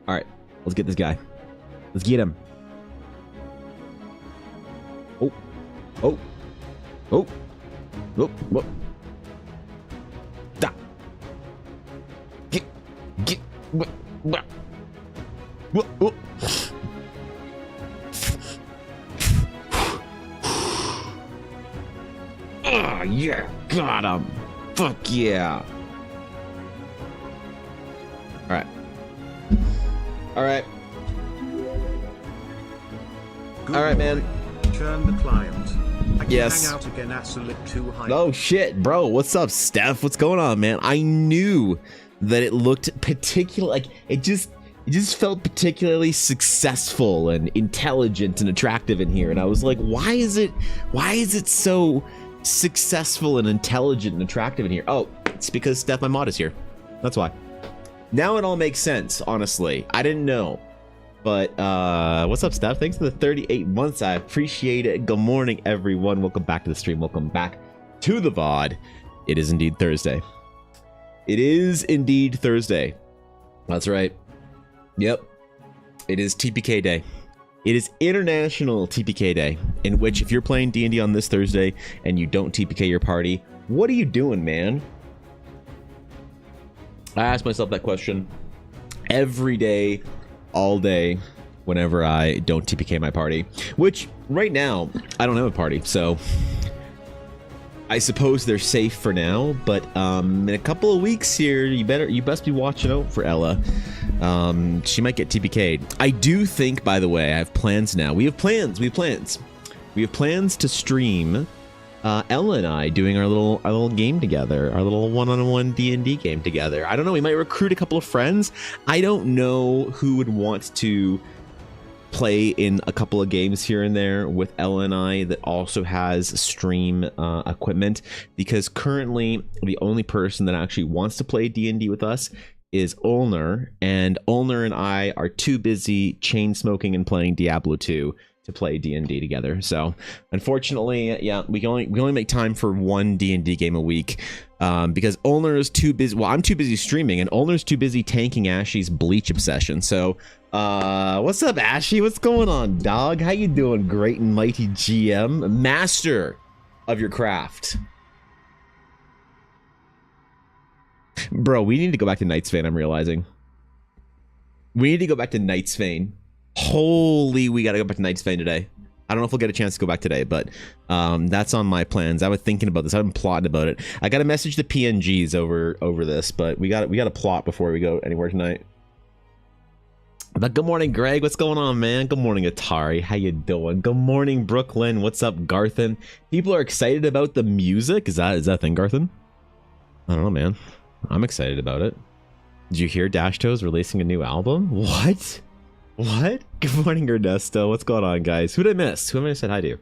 All right, let's get this guy. Let's get him. Oh, oh, oh, oh, oh. Da. Get, what, what, what. Oh, yeah, got him. Fuck yeah. All right. All right. Good all right, man. Churn the client. I can yes. hang out again. Astral too high. Oh shit, bro. What's up, Steph? What's going on, man? I knew that it looked particular, like it just felt particularly successful and intelligent and attractive in here, and I was like, why is it so successful and intelligent and attractive in here? Oh, it's because Steph, my mod, is here. That's why. Now it all makes sense, honestly. I didn't know. But what's up, Steph? Thanks for the 38 months. I appreciate it. Good morning, everyone. Welcome back to the stream. Welcome back to the VOD. It is indeed Thursday. It is indeed Thursday. That's right. Yep. It is TPK Day. It is International TPK Day, in which if you're playing D&D on this Thursday and you don't TPK your party, what are you doing, man? I ask myself that question every day, all day, whenever I don't TPK my party, which right now I don't have a party, so I suppose they're safe for now. But in a couple of weeks here, you best be watching out for Ella. She might get TPK'd. I do think, by the way, I have plans now. We have plans to stream Ella and I doing our little game together, our little one-on-one D&D game together. I don't know, we might recruit a couple of friends. I don't know who would want to play in a couple of games here and there with Ella and I that also has stream equipment, because currently the only person that actually wants to play D&D with us is Ulner, and Ulner and I are too busy chain smoking and playing Diablo 2 to play D&D together. So unfortunately, yeah, we only make time for one D&D game a week, because Ulner is too busy. Well, I'm too busy streaming, and Ulner's too busy tanking Ashy's Bleach obsession. So what's up, Ashy? What's going on, dog? How you doing, great and mighty GM, master of your craft? Bro, we need to go back to Knight's Vein. I'm realizing we need to go back to Knight's Vein. Holy, we gotta go back to Knight's Vein today. I don't know if we'll get a chance to go back today, but that's on my plans. I was thinking about this. I've been plotting about it. I got to message the PNGs over this, but we got to plot before we go anywhere tonight. But good morning, Greg. What's going on, man? Good morning, Atari. How you doing? Good morning, Brooklyn. What's up, Garthen? People are excited about the music. Is that a thing, Garthen? I don't know, man. I'm excited about it. Did you hear Dash Toes releasing a new album? What? What? Good morning, Ernesto. What's going on, guys? Who did I miss? Who am I said hi to?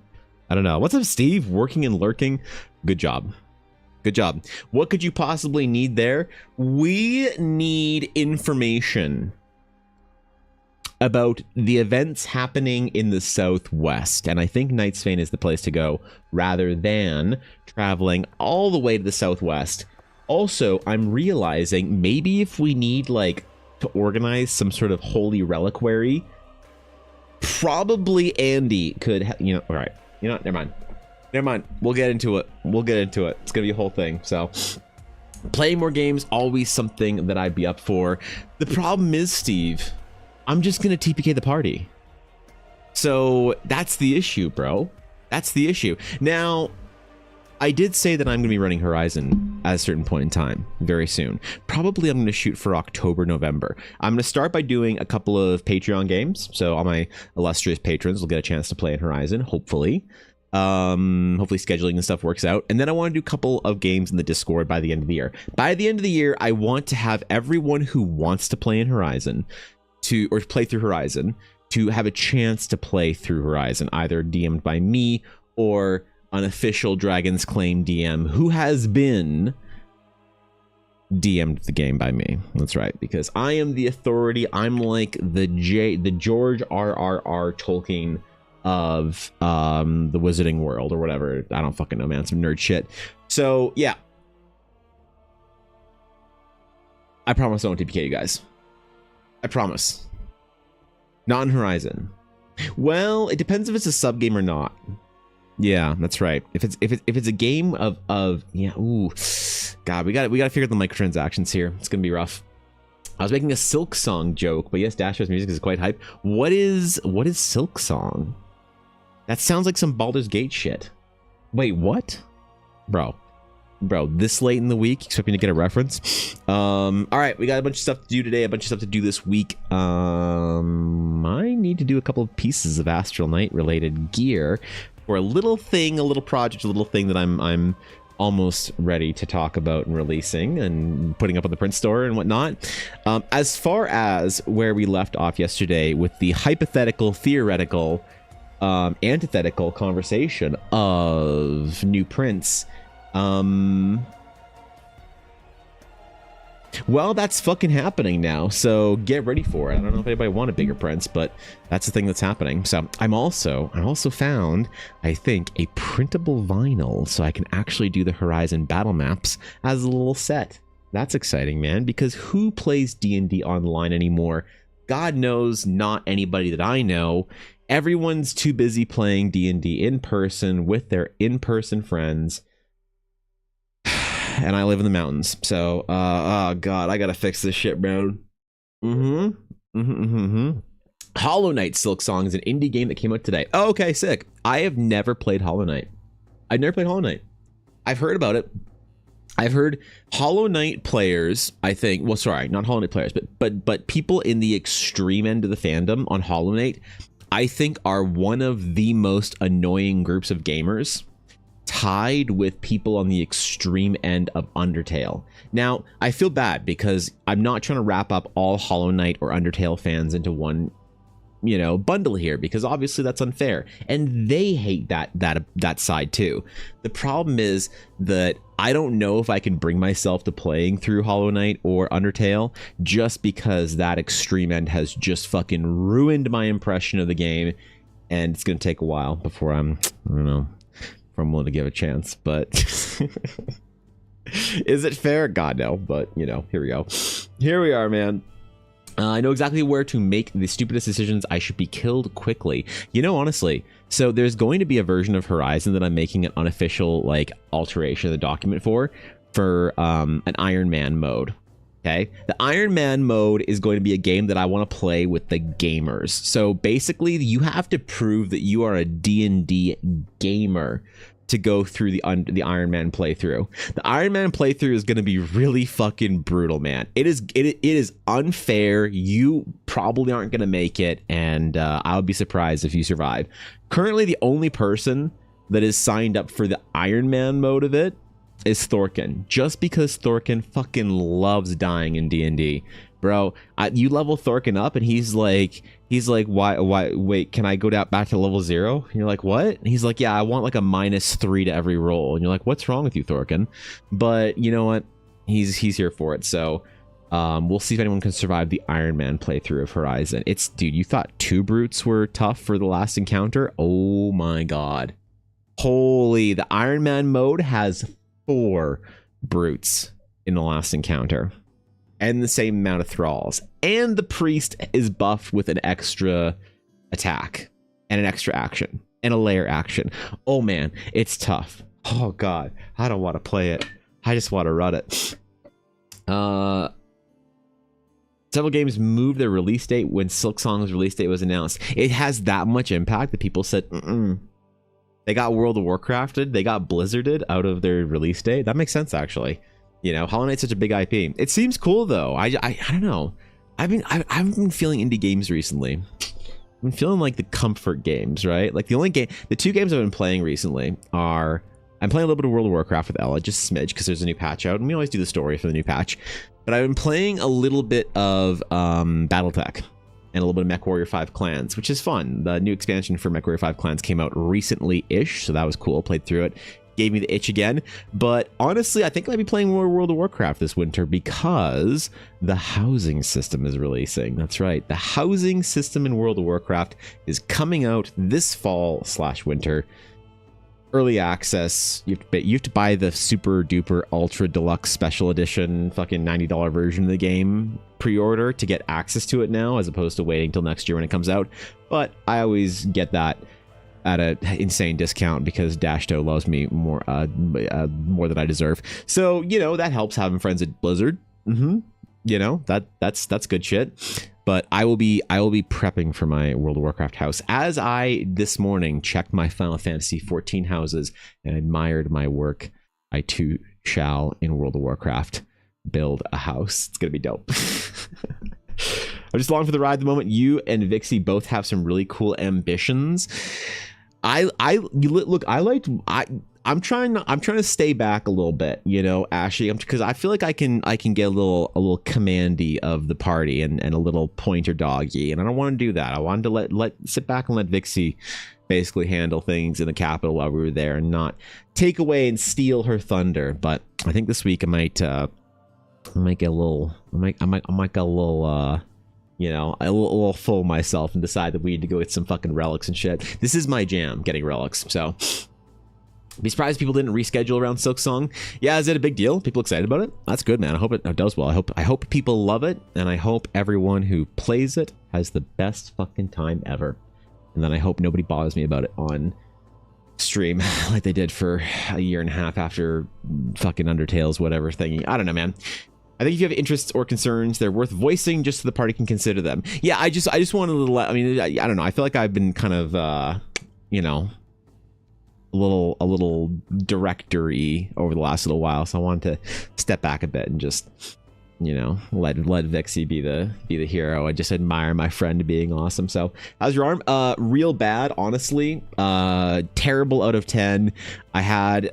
I don't know. What's up, Steve? Working and lurking. Good job. Good job. What could you possibly need there? We need information about the events happening in the Southwest, and I think Knight's Vein is the place to go rather than traveling all the way to the Southwest. Also, I'm realizing maybe if we need like to organize some sort of holy reliquary, probably Andy could all right, never mind, we'll get into it. It's gonna be a whole thing. So playing more games, always something that I'd be up for. The problem is, Steve, I'm just gonna TPK the party, so that's the issue, bro. That's the issue. Now, I did say that I'm going to be running Horizon at a certain point in time very soon. Probably I'm going to shoot for October, November. I'm going to start by doing a couple of Patreon games. So all my illustrious patrons will get a chance to play in Horizon, hopefully. Hopefully scheduling and stuff works out. And then I want to do a couple of games in the Discord by the end of the year. By the end of the year, I want to have everyone who wants to play in Horizon or play through Horizon to have a chance to play through Horizon, either DM'd by me or unofficial Dragon's Claim DM who has been DM'd the game by me. That's right, because I am the authority. I'm like the George R.R.R. Tolkien of the Wizarding world or whatever. I don't fucking know, man. Some nerd shit. So yeah, I promise I won't TPK you guys. I promise. Not in Horizon. Well, it depends if it's a sub game or not. Yeah, that's right. If it's a game of yeah, ooh, God, we got to figure out the microtransactions here. It's gonna be rough. I was making a Silk Song joke, but yes, Dasher's music is quite hype. What is Silk Song? That sounds like some Baldur's Gate shit. Wait, what? Bro, this late in the week, expect me to get a reference? All right, we got a bunch of stuff to do today, a bunch of stuff to do this week. I need to do a couple of pieces of Astral Knight related gear for a little thing, a little project, a little thing that I'm almost ready to talk about and releasing and putting up on the print store and whatnot. As far as where we left off yesterday with the hypothetical, theoretical, antithetical conversation of new prints, well, that's fucking happening now, so get ready for it. I don't know if anybody wanted bigger prints, but that's the thing that's happening. So I also found, I think, a printable vinyl, so I can actually do the Horizon battle maps as a little set. That's exciting, man, because who plays D&D online anymore? God knows, not anybody that I know. Everyone's too busy playing D&D in person with their in-person friends. And I live in the mountains, so oh god, I gotta fix this shit, bro. Hollow Knight Silk Song is an indie game that came out today. Oh, okay, sick. I have never played Hollow Knight. I've never played Hollow Knight. I've heard about it. I've heard Hollow Knight players, I think, well, sorry, not Hollow Knight players, but people in the extreme end of the fandom on Hollow Knight, I think are one of the most annoying groups of gamers, tied with people on the extreme end of Undertale. Now, I feel bad because I'm not trying to wrap up all Hollow Knight or Undertale fans into one, you know, bundle here, because obviously that's unfair, and they hate that side too. The problem is that I don't know if I can bring myself to playing through Hollow Knight or Undertale, just because that extreme end has just fucking ruined my impression of the game, and it's gonna take a while before I don't know, if I'm willing to give a chance. But is it fair? God, no. But, you know, here we go. Here we are, man. I know exactly where to make the stupidest decisions. I should be killed quickly. You know, honestly, so there's going to be a version of Horizon that I'm making an unofficial, like, alteration of the document for an Iron Man mode. Okay, the Iron Man mode is going to be a game that I want to play with the gamers. So basically, you have to prove that you are a D&D gamer to go through the Iron Man playthrough. The Iron Man playthrough is going to be really fucking brutal, man. It is unfair. You probably aren't going to make it, and I would be surprised if you survive. Currently, the only person that is signed up for the Iron Man mode of it is Thorkin, just because Thorkin fucking loves dying in D&D. Bro, you level Thorkin up and he's like, why, wait, can I go back to level 0? And you're like, what? And he's like, yeah, I want like a -3 to every roll. And you're like, what's wrong with you, Thorkin? But you know what? He's here for it. So we'll see if anyone can survive the Iron Man playthrough of Horizon. Dude, you thought 2 brutes were tough for the last encounter? Oh my god. Holy, the Iron Man mode has 4 brutes in the last encounter, and the same amount of thralls, and the priest is buffed with an extra attack and an extra action and a layer action. Oh man, it's tough. Oh god, I don't want to play it. I just want to run it. Several games moved their release date when Silk Song's release date was announced. It has that much impact that people said, They got World of Warcrafted, they got Blizzarded out of their release date. That makes sense, actually. You know, Hollow Knight's such a big IP. It seems cool though. I don't know. I've been feeling indie games recently. I've been feeling like the comfort games, right? Like the 2 games I've been playing recently are, I'm playing a little bit of World of Warcraft with Ella, just a smidge, because there's a new patch out, and we always do the story for the new patch. But I've been playing a little bit of BattleTech and a little bit of MechWarrior 5 Clans, which is fun. The new expansion for MechWarrior 5 Clans came out recently-ish, so that was cool. Played through it. Gave me the itch again. But honestly, I think I might be playing more World of Warcraft this winter because the housing system is releasing. That's right. The housing system in World of Warcraft is coming out this fall/winter. early access. You have to buy the super duper ultra deluxe special edition fucking $90 version of the game pre-order to get access to it now, as opposed to waiting till next year when it comes out. But I always get that at an insane discount because Dashto loves me more than I deserve. So, you know, that helps having friends at Blizzard. You know, that's good shit. But I will be prepping for my World of Warcraft house, as I this morning checked my Final Fantasy 14 houses and admired my work. I too shall, in World of Warcraft, build a house. It's gonna be dope. I'm just along for the ride at the moment. You and Vixie both have some really cool ambitions. I'm trying to stay back a little bit, you know, Ashley, because I feel like I can get a little commandy of the party and a little pointer doggy, and I don't want to do that. I wanted to sit back and let Vixie basically handle things in the capital while we were there and not take away and steal her thunder. But I think this week I might get a little you know, a little full of myself and decide that we need to go get some fucking relics and shit. This is my jam, getting relics. So be surprised people didn't reschedule around Silksong. Yeah, is it a big deal? People excited about it? That's good, man. I hope it does well. I hope people love it, and I hope everyone who plays it has the best fucking time ever. And then I hope nobody bothers me about it on stream like they did for a year and a half after fucking Undertale's whatever thingy. I don't know, man. I think if you have interests or concerns, they're worth voicing just so the party can consider them. Yeah, I just wanted to let, I mean, I don't know. I feel like I've been kind of, you know, a little directory over the last little while. So I wanted to step back a bit and just, you know, let Vixie be the hero. I just admire my friend being awesome. So how's your arm? Real bad, honestly. Terrible out of 10. I had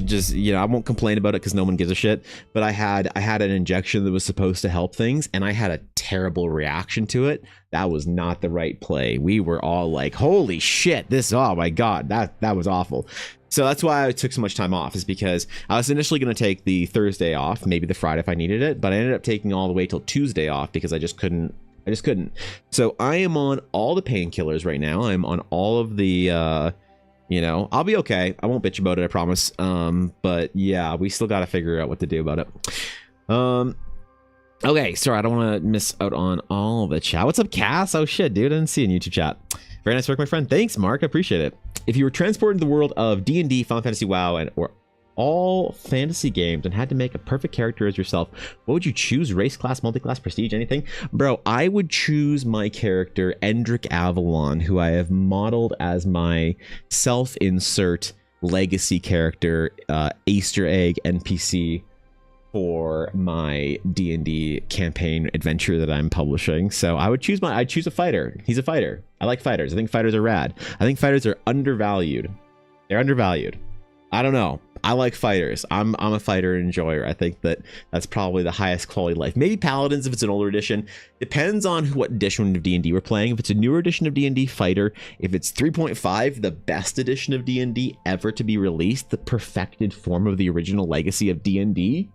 just, you know, I won't complain about it because no one gives a shit, but I had an injection that was supposed to help things, and I had a terrible reaction to it. That was not the right play. We were all like, holy shit, oh my god, that was awful. So that's why I took so much time off, is because I was initially going to take the Thursday off, maybe the Friday if I needed it, but I ended up taking all the way till Tuesday off because I just couldn't. So I am on all the painkillers right now. I'm on all of the, you know, I'll be okay. I won't bitch about it, I promise. But yeah, we still got to figure out what to do about it. Okay, sorry, I don't want to miss out on all the chat. What's up, Cass? Oh shit, dude, I didn't see you in YouTube chat. Very nice work, my friend. Thanks, Mark. I appreciate it. If you were transported to the world of D&D, Final Fantasy WoW, or all fantasy games and had to make a perfect character as yourself, what would you choose? Race, class, multi-class, prestige, anything? Bro, I would choose my character, Endrick Avalon, who I have modeled as my self-insert legacy character, Easter egg NPC for my D&D campaign adventure that I'm publishing. So I'd choose a fighter. He's a fighter. I like fighters. I think fighters are rad. I think fighters are undervalued. They're undervalued. I don't know. I like fighters. I'm a fighter enjoyer. I think that's probably the highest quality life. Maybe paladins if it's an older edition. Depends on what edition of D&D we're playing. If it's a newer edition of D&D, fighter. If it's 3.5, the best edition of D&D ever to be released, the perfected form of the original legacy of D&D,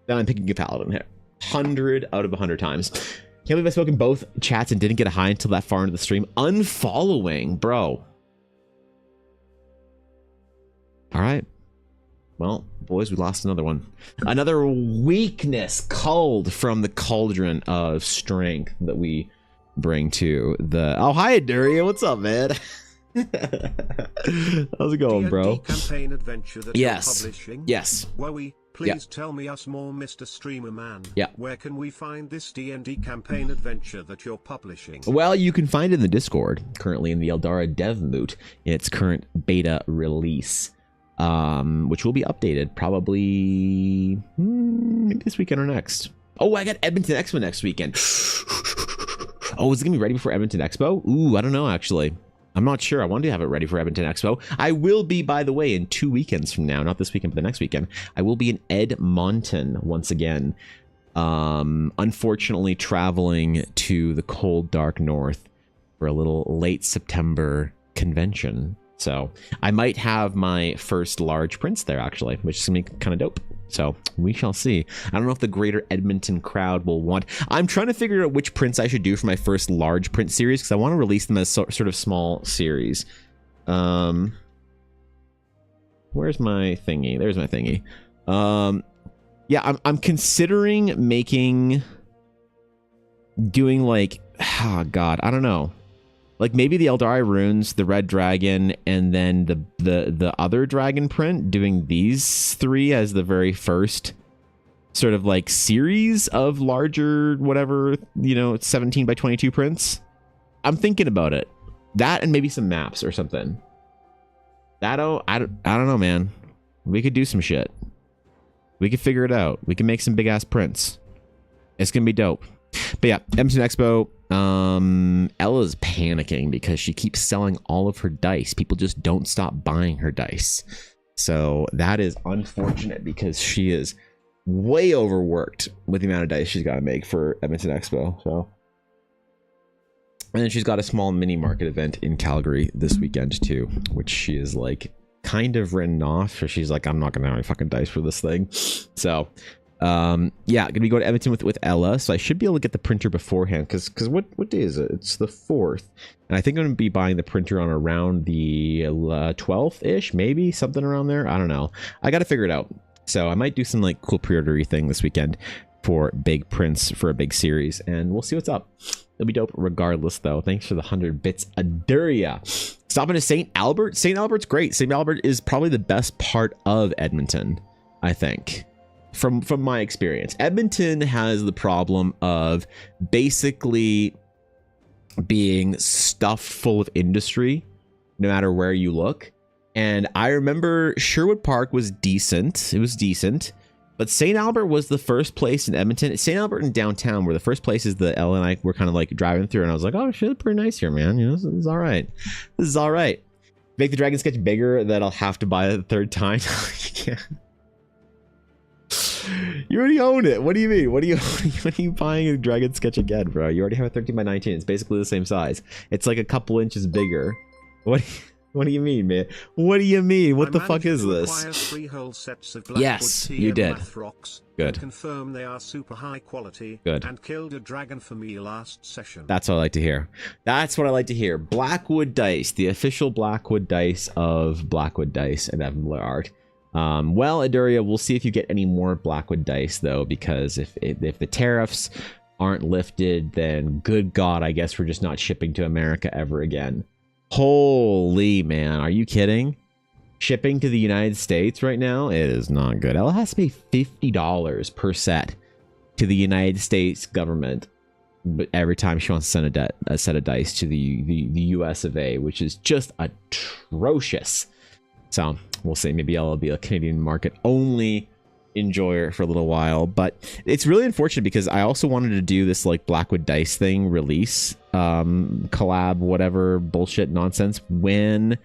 then I'm picking a paladin here. 100 out of 100 times. Can't believe I spoke in both chats and didn't get a high until that far into the stream. Unfollowing, bro. All right. Well, boys, we lost another one. Another weakness culled from the cauldron of strength that we bring to the... Oh, hi, Duria. What's up, man? How's it going, bro? Campaign adventure that you're publishing? Yes. Please tell me us more, Mr. Streamer Man. Yeah. Where can we find this D&D campaign adventure that you're publishing? Well, you can find it in the Discord, currently in the Eldara Dev Moot, in its current beta release, which will be updated probably maybe this weekend or next. Oh, I got Edmonton Expo next weekend. Oh, is it going to be ready before Edmonton Expo? Ooh, I don't know, actually. I'm not sure. I want to have it ready for Edmonton Expo. I will be, by the way, in 2 weekends from now, not this weekend, but the next weekend. I will be in Edmonton once again. Unfortunately, traveling to the cold, dark north for a little late September convention. So I might have my first large prints there, actually, which is going to be kind of dope. So we shall see. I don't know if the greater Edmonton crowd will want... I'm trying to figure out which prints I should do for my first large print series, because I want to release them as sort of small series. Where's my thingy? There's my thingy. Yeah, I'm considering doing like, oh god, I don't know. Like maybe the Eldari runes, the red dragon, and then the other dragon print, doing these 3 as the very first sort of like series of larger whatever, 17 by 22 prints. I'm thinking about it. That and maybe some maps or something. I don't know, man. We could do some shit. We could figure it out. We can make some big ass prints. It's gonna be dope. But yeah, Edmonton Expo. Ella's panicking because she keeps selling all of her dice. People just don't stop buying her dice. So that is unfortunate because she is way overworked with the amount of dice she's got to make for Edmonton Expo. So, and then she's got a small mini market event in Calgary this weekend too, which she is like kind of written off. So she's like, I'm not gonna have any fucking dice for this thing. So yeah, gonna be going to Edmonton with Ella, so I should be able to get the printer beforehand because what day is it? It's the 4th, and I think I'm gonna be buying the printer on around the 12th ish, maybe something around there. I don't know. I gotta figure it out. So I might do some like cool pre-ordery thing this weekend for big prints for a big series, and we'll see what's up. It'll be dope regardless, though. Thanks for the 100 bits, Aduria. Stopping to St. Albert. St. Albert's great. St. Albert is probably the best part of Edmonton, I think. From my experience, Edmonton has the problem of basically being stuffed full of industry no matter where you look. And I remember Sherwood Park was decent. It was decent. But St. Albert was the first place in Edmonton. St. Albert and downtown were the first places that Ella and I were kind of like driving through. And I was like, oh shit, it's pretty nice here, man. This is all right. This is all right. Make the dragon sketch bigger that I'll have to buy it the 3rd time. Yeah. You already own it. What do you mean? What are you buying a dragon sketch again, bro? You already have a 13 by 19. It's basically the same size. It's like a couple inches bigger. What do you mean, man? What do you mean? What the fuck is this? 3 whole sets of yes, you did. Good. Confirm they are super high quality. Good. And killed a dragon for me last session. That's what I like to hear. That's what I like to hear. Blackwood Dice, the official Blackwood Dice of Blackwood Dice and Evan Blair Art. Well, Aduria, we'll see if you get any more Blackwood Dice, though, because if the tariffs aren't lifted, then good God, I guess we're just not shipping to America ever again. Holy man, are you kidding? Shipping to the United States right now, it is not good. Ella has to pay $50 per set to the United States government, but every time she wants to send a set of dice to the US of A, which is just atrocious. So we'll see. Maybe Ella will be a Canadian market only enjoyer for a little while, but it's really unfortunate because I also wanted to do this like Blackwood Dice thing release, collab, whatever bullshit nonsense when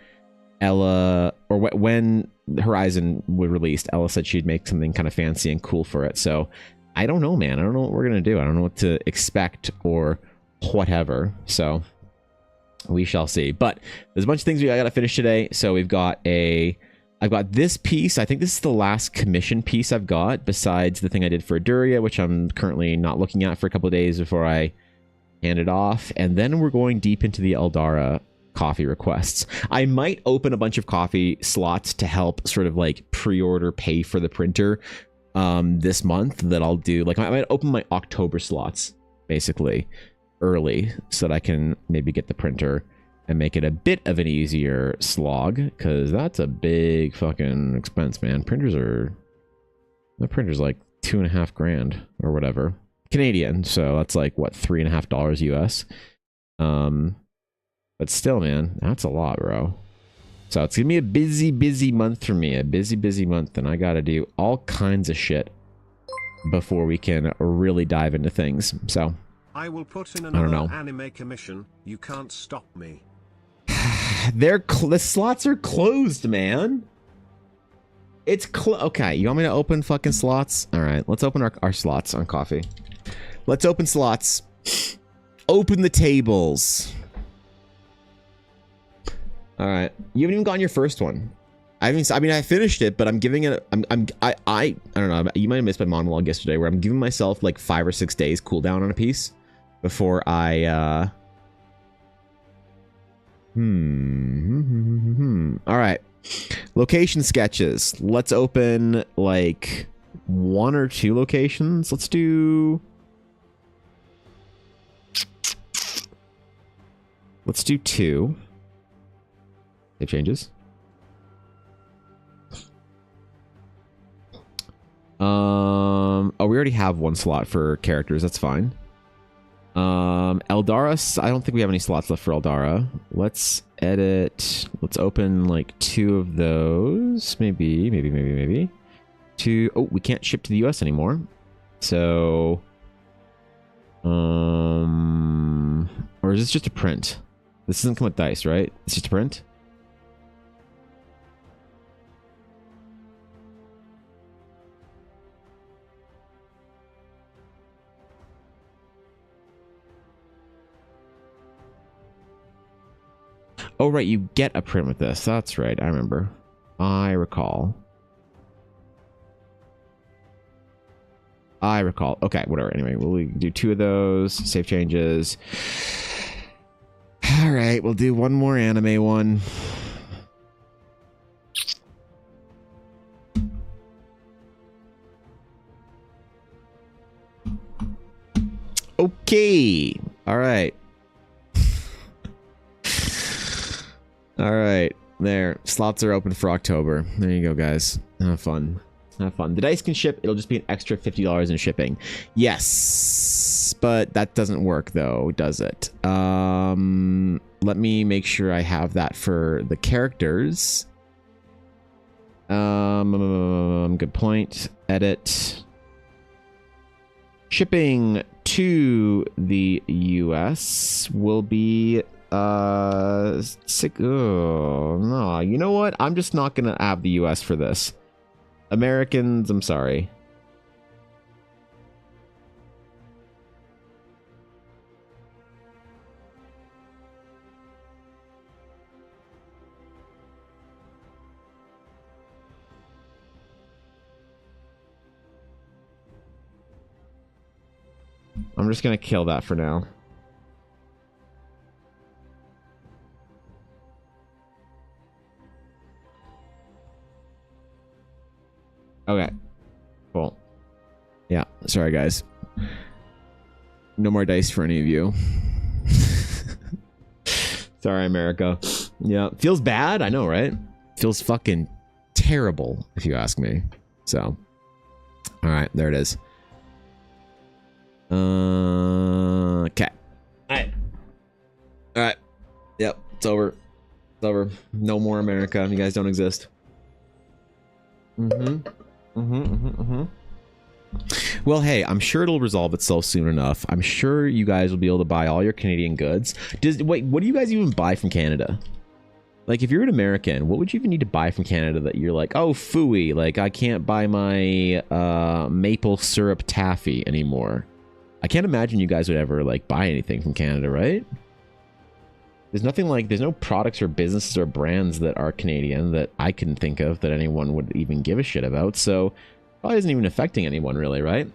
Ella or when Horizon was released. Ella said she'd make something kind of fancy and cool for it. So I don't know, man. I don't know what we're gonna do. I don't know what to expect or whatever. So we shall see. But there's a bunch of things I gotta finish today. So I've got this piece. I think this is the last commission piece I've got besides the thing I did for Aduria, which I'm currently not looking at for a couple of days before I hand it off. And then we're going deep into the Eldara coffee requests. I might open a bunch of coffee slots to help sort of like pre-order pay for the printer this month that I'll do. Like I might open my October slots basically early so that I can maybe get the printer and make it a bit of an easier slog, because that's a big fucking expense, man. The printer's like $2,500 or whatever Canadian, so that's like what, $3.50 US. But still, man, that's a lot, bro. So it's gonna be a busy month for me, a busy month, and I gotta do all kinds of shit before we can really dive into things. So I will put in another anime commission. You can't stop me. The slots are closed, man. It's okay. You want me to open fucking slots? All right, let's open our slots on coffee. Let's open slots. Open the tables. All right, you haven't even gotten your first one. I mean, I finished it, but I'm giving it. I don't know. You might have missed my monologue yesterday, where I'm giving myself like 5 or 6 days cooldown on a piece before I. Location sketches. Let's open like 1 or 2 locations. Let's do 2. Save changes. Oh, we already have 1 slot for characters. That's fine. Eldara, I don't think we have any slots left for Eldara. Let's edit. Let's open like 2 of those. Maybe. 2. Oh, we can't ship to the US anymore. So, or is this just a print? This doesn't come with dice, right? It's just a print? Oh, right, you get a print with this. That's right, I remember. I recall. Okay, whatever. Anyway, we'll do 2 of those. Save changes. All right, we'll do 1 more anime one. Okay. All right. All right. There. Slots are open for October. There you go, guys. Have fun. Have fun. The dice can ship. It'll just be an extra $50 in shipping. Yes. But that doesn't work, though, does it? Let me make sure I have that for the characters. Good point. Edit. Shipping to the US will be sick. Oh no, you know what? I'm just not gonna have the US for this. Americans, I'm sorry. I'm just gonna kill that for now. Okay. Cool. Yeah. Sorry, guys. No more dice for any of you. Sorry, America. Yeah. Feels bad. I know, right? Feels fucking terrible, if you ask me. So. All right. There it is. Okay. Alright. Alright. Yep. It's over. It's over. No more America. You guys don't exist. Well, hey, I'm sure it'll resolve itself soon enough. I'm sure you guys will be able to buy all your Canadian goods. Wait, what do you guys even buy from Canada? Like, if you're an American, what would you even need to buy from Canada that you're like, oh, phooey, like, I can't buy my maple syrup taffy anymore? I can't imagine you guys would ever, like, buy anything from Canada, right? There's nothing like, there's no products or businesses or brands that are Canadian that I can think of that anyone would even give a shit about, so probably isn't even affecting anyone, really, right?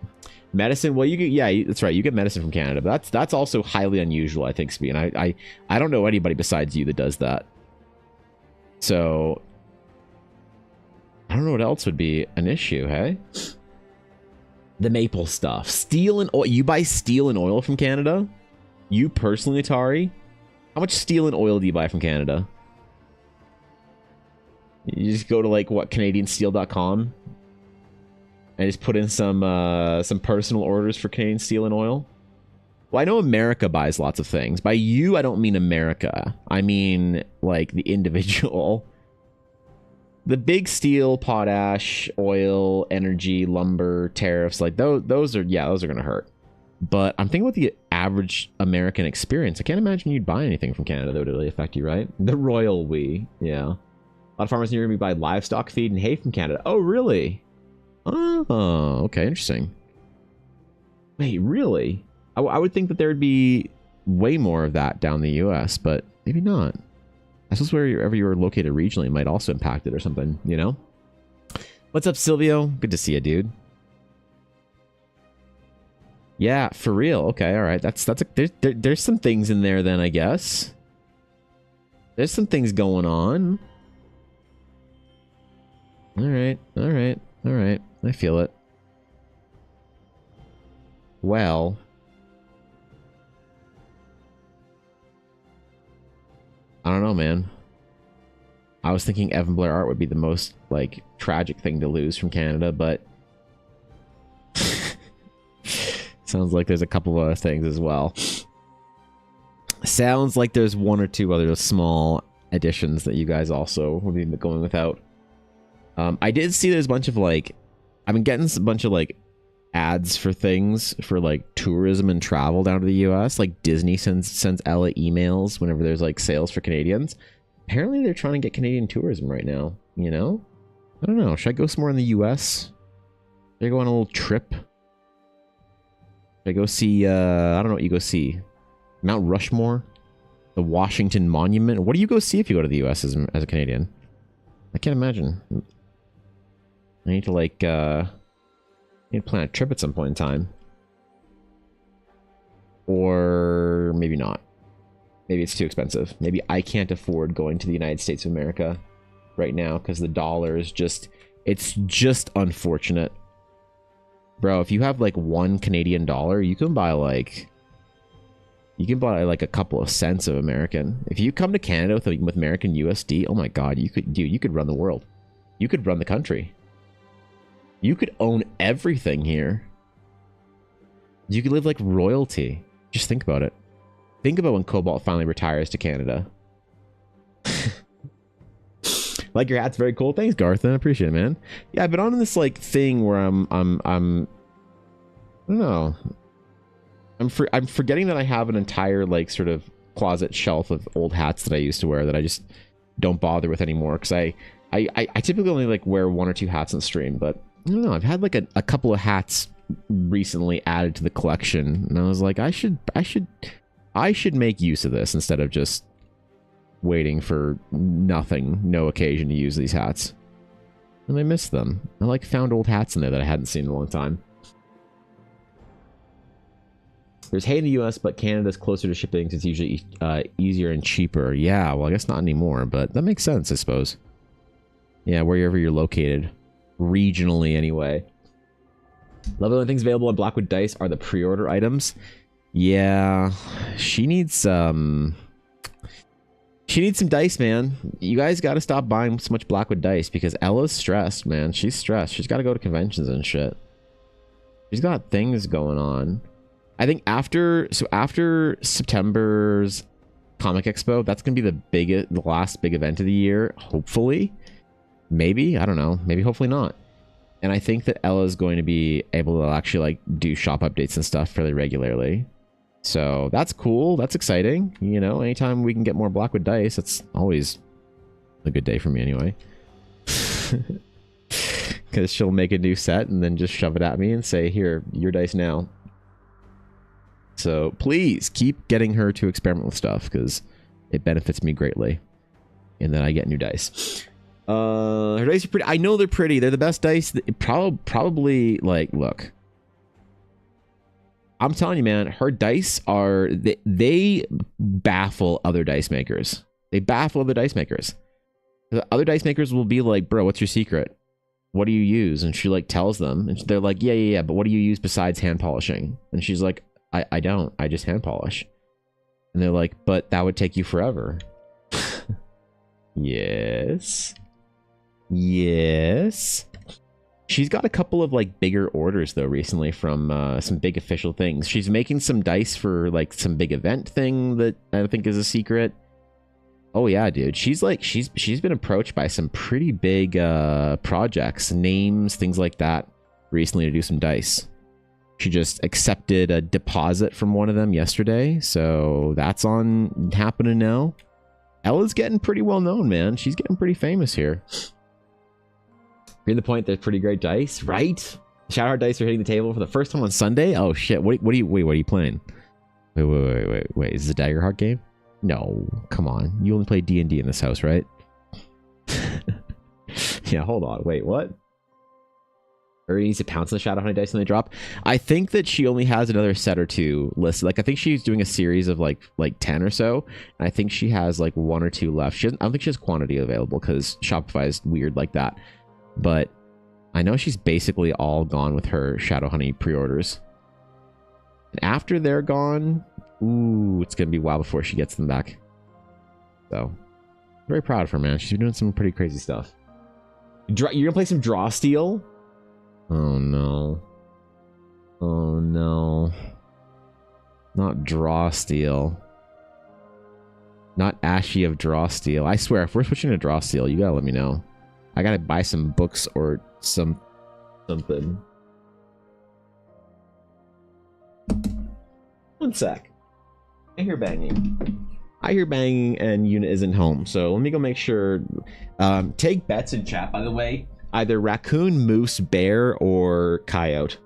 Medicine, well, you get, yeah, that's right, you get medicine from Canada, but that's also highly unusual, I think, Speed, and I don't know anybody besides you that does that. So, I don't know what else would be an issue, hey? The maple stuff. Steel and oil. You buy steel and oil from Canada? You personally, Atari? How much steel and oil do you buy from Canada? You just go to, like, what, CanadianSteel.com? And just put in some personal orders for Canadian steel and oil? Well, I know America buys lots of things. By you, I don't mean America. I mean, like, the individual. The big steel, potash, oil, energy, lumber, tariffs, like those are going to hurt. But I'm thinking about the average American experience. I can't imagine you'd buy anything from Canada that would really affect you, right? The royal we, yeah. A lot of farmers near me buy livestock feed and hay from Canada. Oh, really? Oh, okay, interesting. Wait, really? I would think that there would be way more of that down the US, but maybe not. I suppose wherever you are located regionally might also impact it or something, you know? What's up, Silvio? Good to see you, dude. Yeah, for real. Okay, all right. There's some things in there then, I guess. There's some things going on. All right. All right. All right. I feel it. Well, I don't know, man. I was thinking Evan Blair Art would be the most, like, tragic thing to lose from Canada, but sounds like there's a couple of other things as well. Sounds like there's one or two other small additions that you guys also will be going without. I did see there's a bunch of, like, I've been getting a bunch of, like, ads for things for, like, tourism and travel down to the US. Like, Disney sends Ella emails whenever there's, like, sales for Canadians. Apparently they're trying to get Canadian tourism right now, you know? I don't know. Should I go somewhere in the US? Should I go on a little trip? Should I go see, I don't know what you go see. Mount Rushmore? The Washington Monument? What do you go see if you go to the US as a Canadian? I can't imagine. I need to, like, need to plan a trip at some point in time. Or maybe not. Maybe it's too expensive. Maybe I can't afford going to the United States of America right now because the dollar is just... It's just unfortunate. Bro, if you have, like, $1 Canadian, you can buy, like... You can buy, like, a couple of cents of American. If you come to Canada with American USD, oh my god, you could... Dude, you could run the world. You could run the country. You could own everything here. You could live like royalty. Just think about it. Think about when Cobalt finally retires to Canada. Like your hat's very cool. Thanks, Garth. I appreciate it, man. Yeah, I've been on this like thing where I don't know. I'm forgetting that I have an entire like sort of closet shelf of old hats that I used to wear that I just don't bother with anymore because I typically only like wear 1 or 2 hats on stream, but I don't know. I've had like a couple of hats recently added to the collection, and I was like, I should make use of this instead of just waiting for nothing, no occasion to use these hats. And I missed them. I like found old hats in there that I hadn't seen in a long time. There's hay in the US, but Canada's closer to shipping, so it's usually easier and cheaper. Yeah, well, I guess not anymore, but that makes sense, I suppose. Yeah, wherever you're located. Regionally, anyway. Love the only things available on Blackwood Dice are the pre-order items. Yeah, she needs some dice, man. You guys got to stop buying so much Blackwood Dice because Ella's stressed, man. She's stressed. She's got to go to conventions and shit. She's got things going on. I think after September's Comic Expo, that's gonna be the last big event of the year. Hopefully, maybe, I don't know. Maybe, hopefully not. And I think that Ella's going to be able to actually like do shop updates and stuff fairly regularly. So that's cool. That's exciting. You know, anytime we can get more Blackwood Dice, that's always a good day for me anyway. Because she'll make a new set and then just shove it at me and say, here, your dice now. So please keep getting her to experiment with stuff because it benefits me greatly. And then I get new dice. Her dice are pretty. I know they're pretty. They're the best dice. Probably like, look. I'm telling you, man, her dice are, they baffle other dice makers. They baffle other dice makers. The other dice makers will be like, bro, what's your secret? What do you use? And she like tells them, and they're like, yeah, but what do you use besides hand polishing? And she's like, I don't. I just hand polish. And they're like, but that would take you forever. Yes. Yes. She's got a couple of like bigger orders though recently from some big official things. She's making some dice for like some big event thing that I think is a secret. Oh yeah, dude. She's been approached by some pretty big projects, names, things like that recently to do some dice. She just accepted a deposit from one of them yesterday, so that's on happening now. Ella's getting pretty well known, man. She's getting pretty famous here. You're the point. They're pretty great dice, right? Shadowheart dice are hitting the table for the first time on Sunday. Oh shit! What are you playing? Wait! Is this a Daggerheart game? No, come on. You only play D&D in this house, right? Yeah, hold on. Wait, what? Or needs to pounce on the Shadowheart dice when they drop. I think that she only has another set or two listed. Like I think she's doing a series of like 10 or so. And I think she has like 1 or 2 left. I don't think she has quantity available because Shopify is weird like that. but I know she's basically all gone with her Shadow Honey pre-orders. And after they're gone, ooh, it's gonna be a while before she gets them back. So, very proud of her, man. She's been doing some pretty crazy stuff. You're gonna play some Draw Steel? Oh no. Oh no. Not Draw Steel. Not Ashy of Draw Steel. I swear, if we're switching to Draw Steel, you gotta let me know. I gotta buy some books or something. One sec. I hear banging. I hear banging and Una isn't home. So let me go make sure. Take bets in chat, by the way. Either raccoon, moose, bear, or coyote.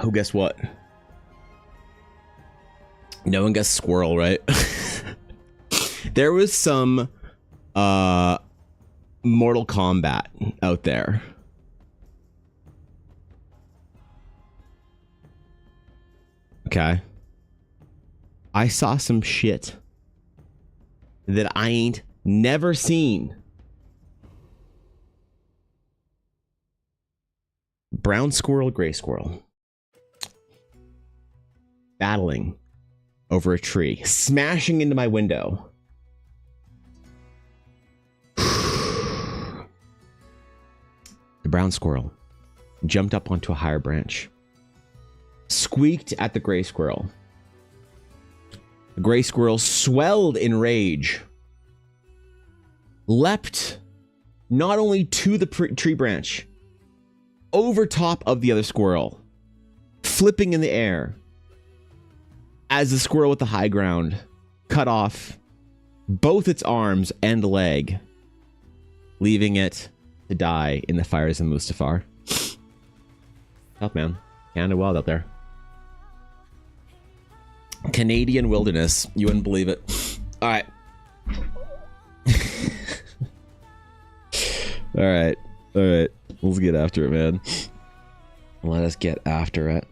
Who guessed what? No one guessed squirrel, right? There was some Mortal Kombat out there. Okay. I saw some shit that I ain't never seen. Brown squirrel, gray squirrel. Battling over a tree, smashing into my window. The brown squirrel jumped up onto a higher branch, squeaked at the gray squirrel. The gray squirrel swelled in rage, leapt not only to the tree branch, over top of the other squirrel, flipping in the air, as the squirrel with the high ground cut off both its arms and leg, leaving it to die in the fires of Mustafar. Tough, man. Canada wild out there. Canadian wilderness. You wouldn't believe it. All right. All right. All right. Let's get after it, man. Let us get after it.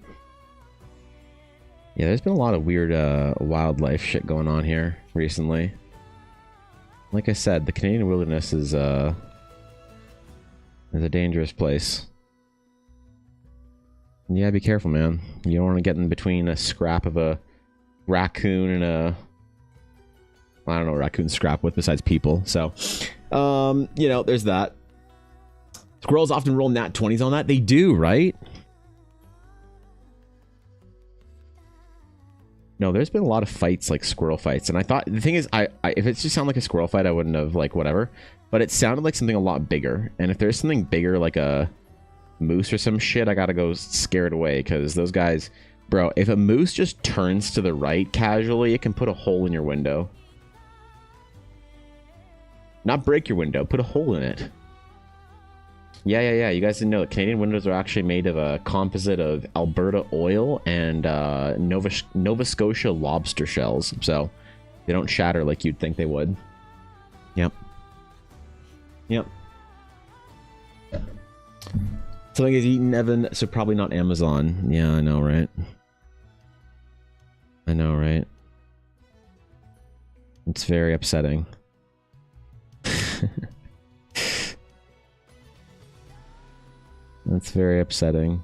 Yeah, there's been a lot of weird wildlife shit going on here recently. Like I said, the Canadian wilderness is a dangerous place. Yeah, be careful, man. You don't want to get in between a scrap of a raccoon and a... I don't know what raccoons scrap with besides people. So, you know, there's that. Squirrels often roll nat 20s on that. They do, right? No, there's been a lot of fights, like squirrel fights. And I thought, the thing is, if it just sounded like a squirrel fight, I wouldn't have, like, whatever. But it sounded like something a lot bigger. And if there's something bigger, like a moose or some shit, I gotta go scare it away. Because those guys, bro, if a moose just turns to the right casually, it can put a hole in your window. Not break your window, put a hole in it. Yeah. You guys didn't know that Canadian windows are actually made of a composite of Alberta oil and Nova Scotia lobster shells. So they don't shatter like you'd think they would. Yep. Something is eaten, Evan, so probably not Amazon. Yeah, I know, right? It's very upsetting. That's very upsetting.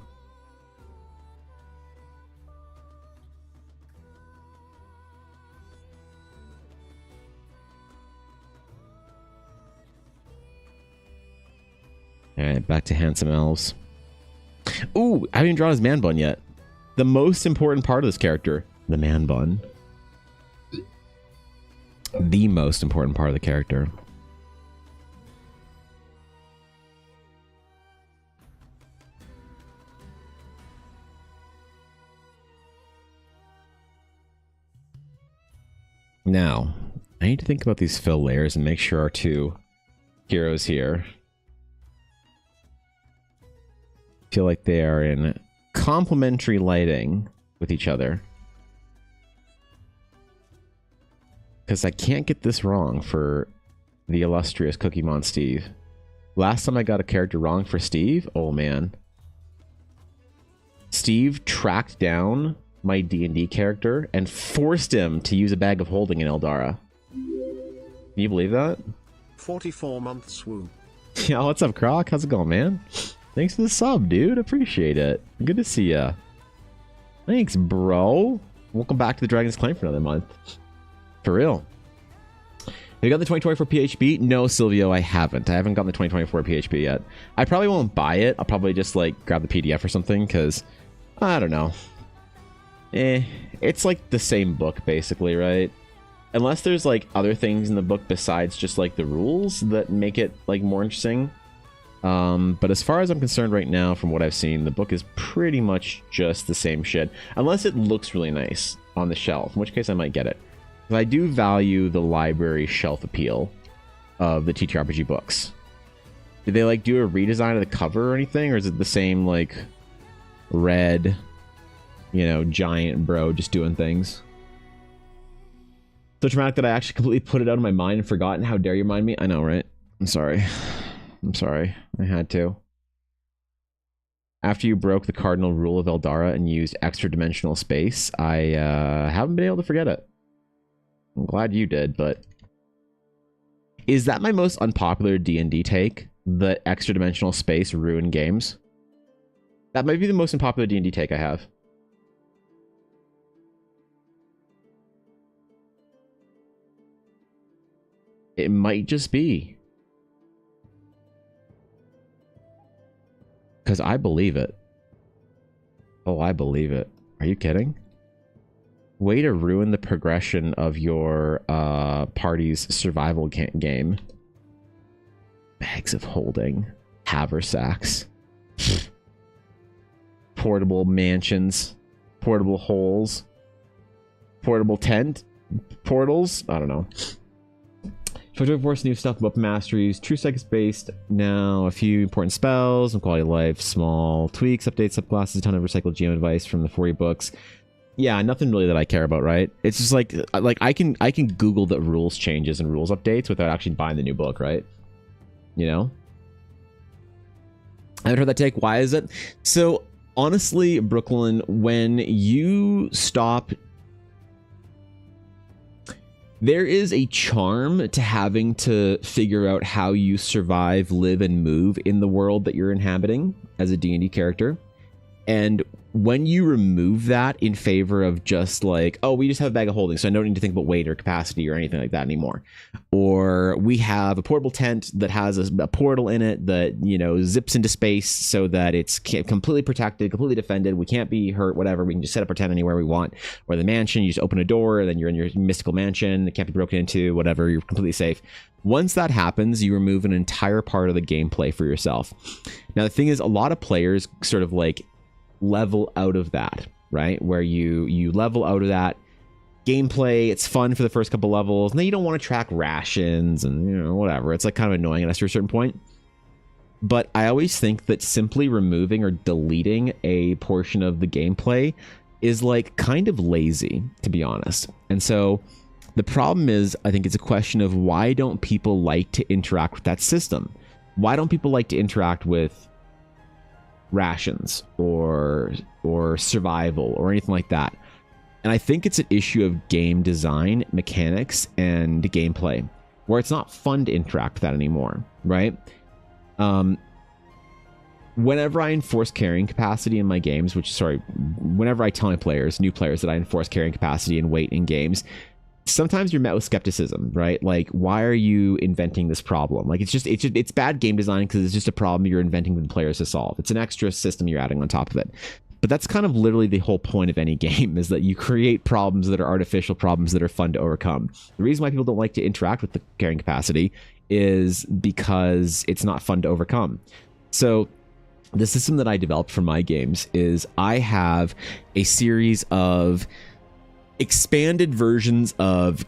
Alright, back to handsome elves. Ooh, I haven't even drawn his man bun yet. The most important part of this character, the man bun. The most important part of the character. Now, I need to think about these fill layers and make sure our two heroes here feel like they are in complementary lighting with each other. Because I can't get this wrong for the illustrious Cookie-Mon Steve. Last time I got a character wrong for Steve, oh man. Steve tracked down my D&D character and forced him to use a bag of holding in Eldara. Can you believe that? 44 months woo. Yeah, what's up, Croc? How's it going, man? Thanks for the sub, dude. Appreciate it. Good to see ya. Thanks, bro. Welcome back to the Dragon's Claim for another month. For real. Have you got the 2024 PHP? No, Silvio, I haven't. I haven't gotten the 2024 PHP yet. I probably won't buy it. I'll probably just, like, grab the PDF or something, because, I don't know. It's like the same book, basically, right? Unless there's, like, other things in the book besides just, like, the rules that make it, like, more interesting. But as far as I'm concerned right now, from what I've seen, the book is pretty much just the same shit. Unless it looks really nice on the shelf, in which case I might get it. Because I do value the library shelf appeal of the TTRPG books. Did they, like, do a redesign of the cover or anything? Or is it the same, like, red you know, giant bro just doing things. So traumatic that I actually completely put it out of my mind and forgotten. How dare you remind me? I know, right? I'm sorry. I'm sorry. I had to. After you broke the cardinal rule of Eldara and used extra dimensional space, I haven't been able to forget it. I'm glad you did, but... Is that my most unpopular D&D take? That extra dimensional space ruin games? That might be the most unpopular D&D take I have. It might just be. Because I believe it. Oh, I believe it. Are you kidding? Way to ruin the progression of your party's survival game. Bags of holding. Haversacks. Portable mansions. Portable holes. Portable tent. Portals? I don't know. Photo Force new stuff about masteries, true seconds based, now a few important spells, some quality of life, small tweaks, updates, subclasses, a ton of recycled GM advice from the 40 books. Yeah, nothing really that I care about, right? It's just like I can Google the rules changes and rules updates without actually buying the new book, right? You know? I haven't heard that take. Why is it? So honestly, Brooklyn, when you stop... There is a charm to having to figure out how you survive, live, and move in the world that you're inhabiting as a D&D character. And when you remove that in favor of just like, oh, we just have a bag of holding, so I don't need to think about weight or capacity or anything like that anymore. Or we have a portable tent that has a portal in it that, you know, zips into space so that it's completely protected, completely defended. We can't be hurt, whatever. We can just set up our tent anywhere we want. Or the mansion, you just open a door, and then you're in your mystical mansion. It can't be broken into, whatever. You're completely safe. Once that happens, you remove an entire part of the gameplay for yourself. Now, the thing is, a lot of players sort of like level out of that, right? Where you level out of that gameplay. It's fun for the first couple levels, and then you don't want to track rations and, you know, whatever. It's like kind of annoying after a certain point. But I always think that simply removing or deleting a portion of the gameplay is like kind of lazy, to be honest. And so the problem is, I think it's a question of why don't people like to interact with that system? Why don't people like to interact with rations or survival or anything like that? And I think it's an issue of game design, mechanics, and gameplay, where it's not fun to interact with that anymore, right? Whenever I enforce carrying capacity in my games, whenever I tell my players, new players, that I enforce carrying capacity and weight in games, sometimes you're met with skepticism, right? Like, why are you inventing this problem? Like, it's bad game design because it's just a problem you're inventing for the players to solve. It's an extra system you're adding on top of it. But that's kind of literally the whole point of any game, is that you create problems that are artificial problems that are fun to overcome. The reason why people don't like to interact with the carrying capacity is because it's not fun to overcome. So the system that I developed for my games is I have a series of expanded versions of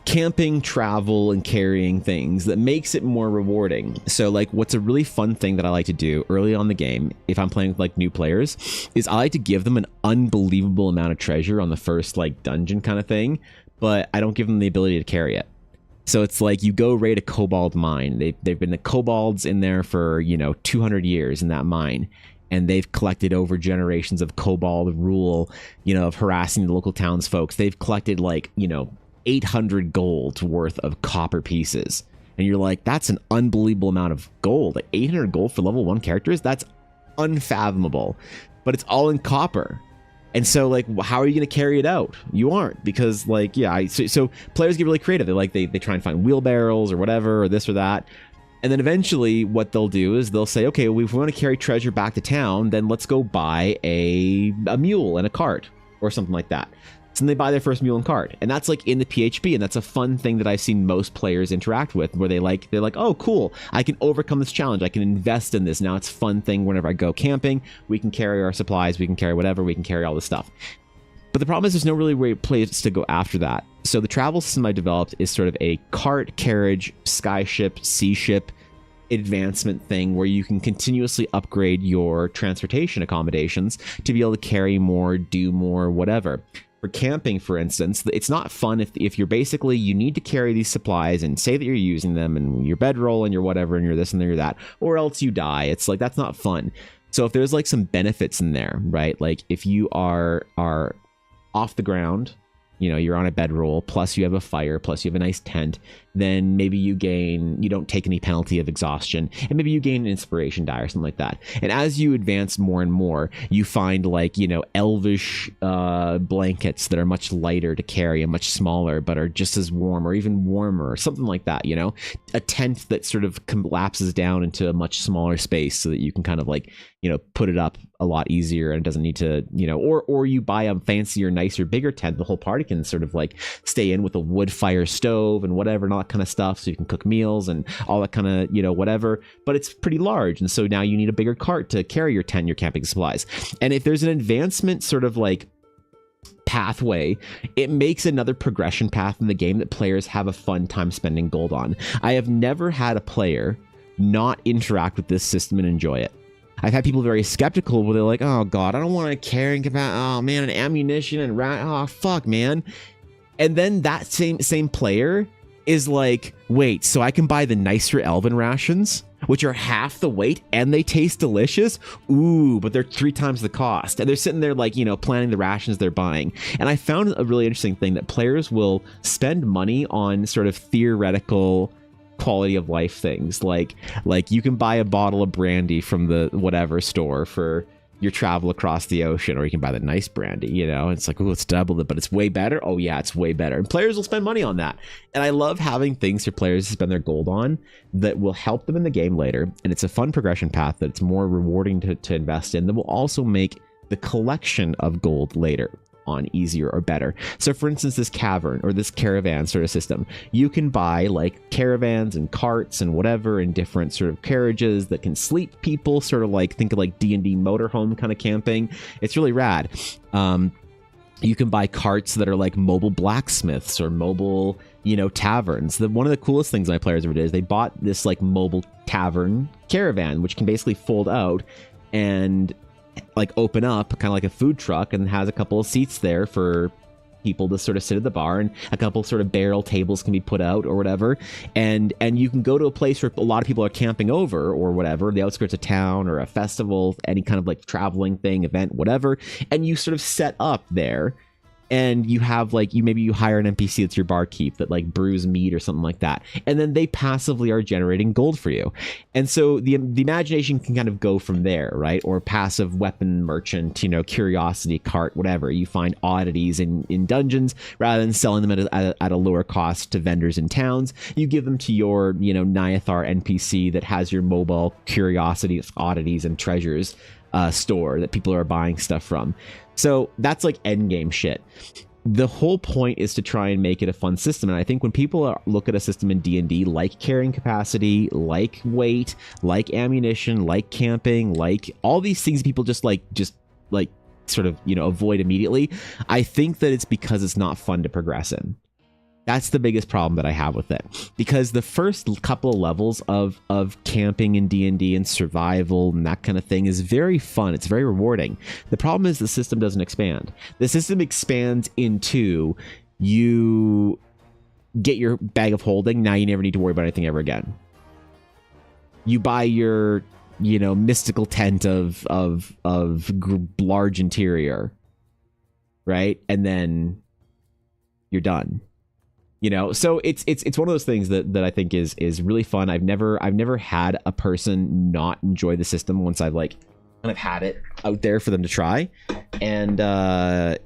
camping, travel, and carrying things that makes it more rewarding. So like, what's a really fun thing that I like to do early on the game, if I'm playing with like new players, is I like to give them an unbelievable amount of treasure on the first like dungeon kind of thing, but I don't give them the ability to carry it. So it's like, you go raid a kobold mine. They've been the kobolds in there for, you know, 200 years in that mine. And they've collected over generations of kobold rule, you know, of harassing the local townsfolk. They've collected like, you know, 800 gold worth of copper pieces. And you're like, that's an unbelievable amount of gold. Like 800 gold for level 1 characters? That's unfathomable. But it's all in copper. And so, like, how are you going to carry it out? You aren't, because, like, yeah. So players get really creative. They try and find wheelbarrows or whatever, or this or that. And then eventually what they'll do is they'll say, okay, well, if we want to carry treasure back to town, then let's go buy a mule and a cart or something like that. So then they buy their first mule and cart. And that's like in the PHP. And that's a fun thing that I've seen most players interact with, where they're like, oh, cool, I can overcome this challenge. I can invest in this. Now it's a fun thing whenever I go camping. We can carry our supplies. We can carry whatever. We can carry all this stuff. But the problem is there's no really place to go after that. So the travel system I developed is sort of a cart, carriage, sky ship, sea ship advancement thing where you can continuously upgrade your transportation accommodations to be able to carry more, do more, whatever. For camping, for instance, it's not fun if you're basically, you need to carry these supplies and say that you're using them and your bedroll and your whatever and you're this and you're that, or else you die. It's like, that's not fun. So if there's like some benefits in there, right? Like if you are off the ground, you know, you're on a bedroll, plus you have a fire, plus you have a nice tent, then maybe you don't take any penalty of exhaustion, and maybe you gain an inspiration die or something like that. And as you advance more and more, you find like, you know, elvish blankets that are much lighter to carry and much smaller, but are just as warm or even warmer, or something like that, you know? A tent that sort of collapses down into a much smaller space so that you can kind of like, you know, put it up a lot easier and it doesn't need to, you know, or you buy a fancier, nicer, bigger tent. The whole party can sort of like stay in with a wood fire stove and whatever and all that kind of stuff, so you can cook meals and all that kind of, you know, whatever, but it's pretty large, and so now you need a bigger cart to carry your tent, your camping supplies. And if there's an advancement sort of like pathway, it makes another progression path in the game that players have a fun time spending gold on. I have never had a player not interact with this system and enjoy it. I've had people very skeptical where they're like, oh god, I don't want to carry about, oh man, an ammunition and oh fuck man. And then that same player is like, wait, so I can buy the nicer elven rations, which are half the weight and they taste delicious? Ooh, but they're 3 times the cost. And they're sitting there like, you know, planning the rations they're buying. And I found a really interesting thing that players will spend money on sort of theoretical quality of life things, like you can buy a bottle of brandy from the whatever store for your travel across the ocean, or you can buy the nice brandy, you know. It's like, oh, it's double it, but it's way better. Oh yeah, it's way better. And players will spend money on that. And I love having things for players to spend their gold on that will help them in the game later. And it's a fun progression path that's more rewarding to invest in, that will also make the collection of gold later on easier or better. So for instance, this cavern or this caravan sort of system, you can buy like caravans and carts and whatever in different sort of carriages that can sleep people, sort of like, think of like D&D motorhome kind of camping. It's really rad. You can buy carts that are like mobile blacksmiths or mobile, you know, taverns. One of the coolest things my players ever did is they bought this like mobile tavern caravan, which can basically fold out and like open up kind of like a food truck, and has a couple of seats there for people to sort of sit at the bar, and a couple sort of barrel tables can be put out or whatever, and you can go to a place where a lot of people are camping over or whatever, the outskirts of town or a festival, any kind of like traveling thing, event, whatever, and you sort of set up there. And you have like, maybe you hire an NPC that's your barkeep that like brews meat or something like that, and then they passively are generating gold for you. And so the imagination can kind of go from there, right? Or passive weapon merchant, you know, curiosity cart, whatever. You find oddities in dungeons rather than selling them at a lower cost to vendors in towns. You give them to your, you know, Nyathar NPC that has your mobile curiosities, oddities, and treasures store that people are buying stuff from. So that's like end game shit. The whole point is to try and make it a fun system. And I think when people look at a system in D&D like carrying capacity, like weight, like ammunition, like camping, like all these things people just sort of, you know, avoid immediately, I think that it's because it's not fun to progress in. That's the biggest problem that I have with it, because the first couple of levels of camping in D&D and survival and that kind of thing is very fun. It's very rewarding. The problem is the system doesn't expand. The system expands into, you get your bag of holding. Now you never need to worry about anything ever again. You buy your, you know, mystical tent of large interior, right? And then you're done. You know, so it's one of those things that I think is really fun. I've never had a person not enjoy the system once I've like kind of had it out there for them to try, and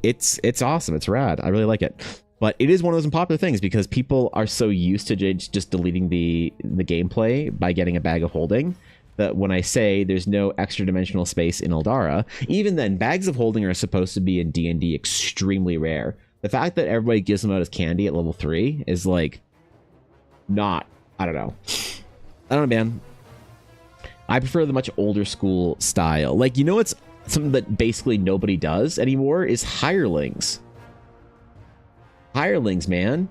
it's awesome. It's rad. I really like it. But it is one of those unpopular things because people are so used to just deleting the gameplay by getting a bag of holding, that when I say there's no extra dimensional space in Eldara, even then bags of holding are supposed to be in D&D extremely rare. The fact that everybody gives them out as candy at level 3 is like not, I don't know, man. I prefer the much older school style. Like, you know, it's something that basically nobody does anymore is hirelings. Hirelings, man.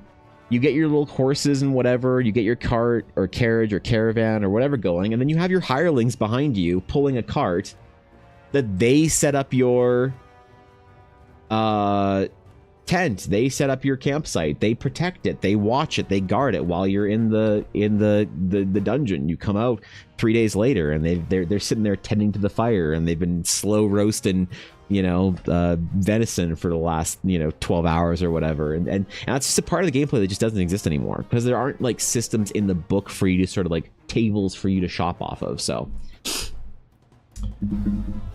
You get your little horses and whatever, you get your cart or carriage or caravan or whatever going, and then you have your hirelings behind you pulling a cart that they set up your tent, they set up your campsite, they protect it, they watch it, they guard it while you're in the dungeon. You come out 3 days later and they're sitting there tending to the fire, and they've been slow roasting venison for the last 12 hours or whatever, and that's just a part of the gameplay that just doesn't exist anymore, because there aren't like systems in the book for you to sort of like tables for you to shop off of. So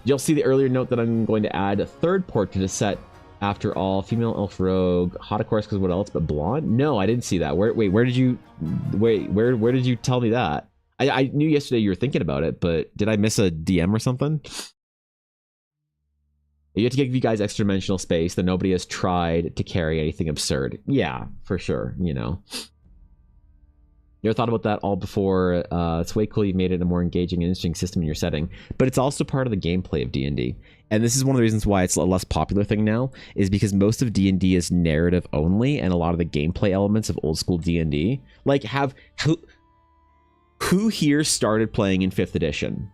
you'll see the earlier note that I'm going to add a third portrait to the set. After all, female elf rogue, hot of course, because what else but blonde? No, I didn't see that. Where did you tell me that? I knew yesterday you were thinking about it, but did I miss a DM or something? You have to give you guys extra dimensional space that nobody has tried to carry anything absurd. Yeah, for sure, You ever thought about that all before? It's way cool. You made it a more engaging and interesting system in your setting, but it's also part of the gameplay of D&D. And this is one of the reasons why it's a less popular thing now, is because most of D&D is narrative only, and a lot of the gameplay elements of old school D&D, like who here started playing in 5th edition?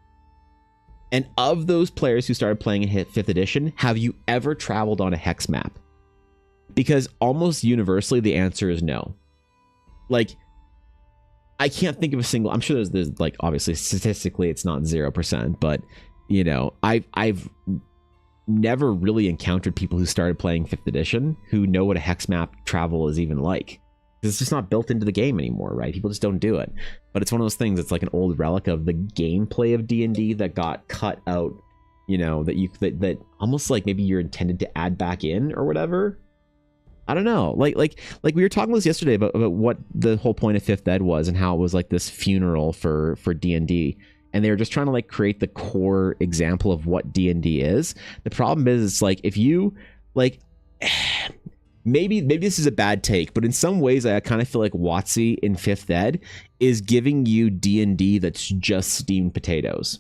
And of those players who started playing in 5th edition, have you ever traveled on a hex map? Because almost universally the answer is no. Like, I can't think of a single, I'm sure there's like, obviously statistically it's not 0%, but I've never really encountered people who started playing 5th edition who know what a hex map travel is even like. It's just not built into the game anymore, right? People just don't do it. But it's one of those things, it's like an old relic of the gameplay of D&D that got cut out, that almost like maybe you're intended to add back in or whatever. I don't know. Like we were talking this yesterday about what the whole point of 5th Ed was, and how it was like this funeral for D&D. And they were just trying to like create the core example of what D&D is. The problem is, it's like, if you like, maybe this is a bad take, but in some ways I kind of feel like WotC in 5th Ed is giving you D&D that's just steamed potatoes.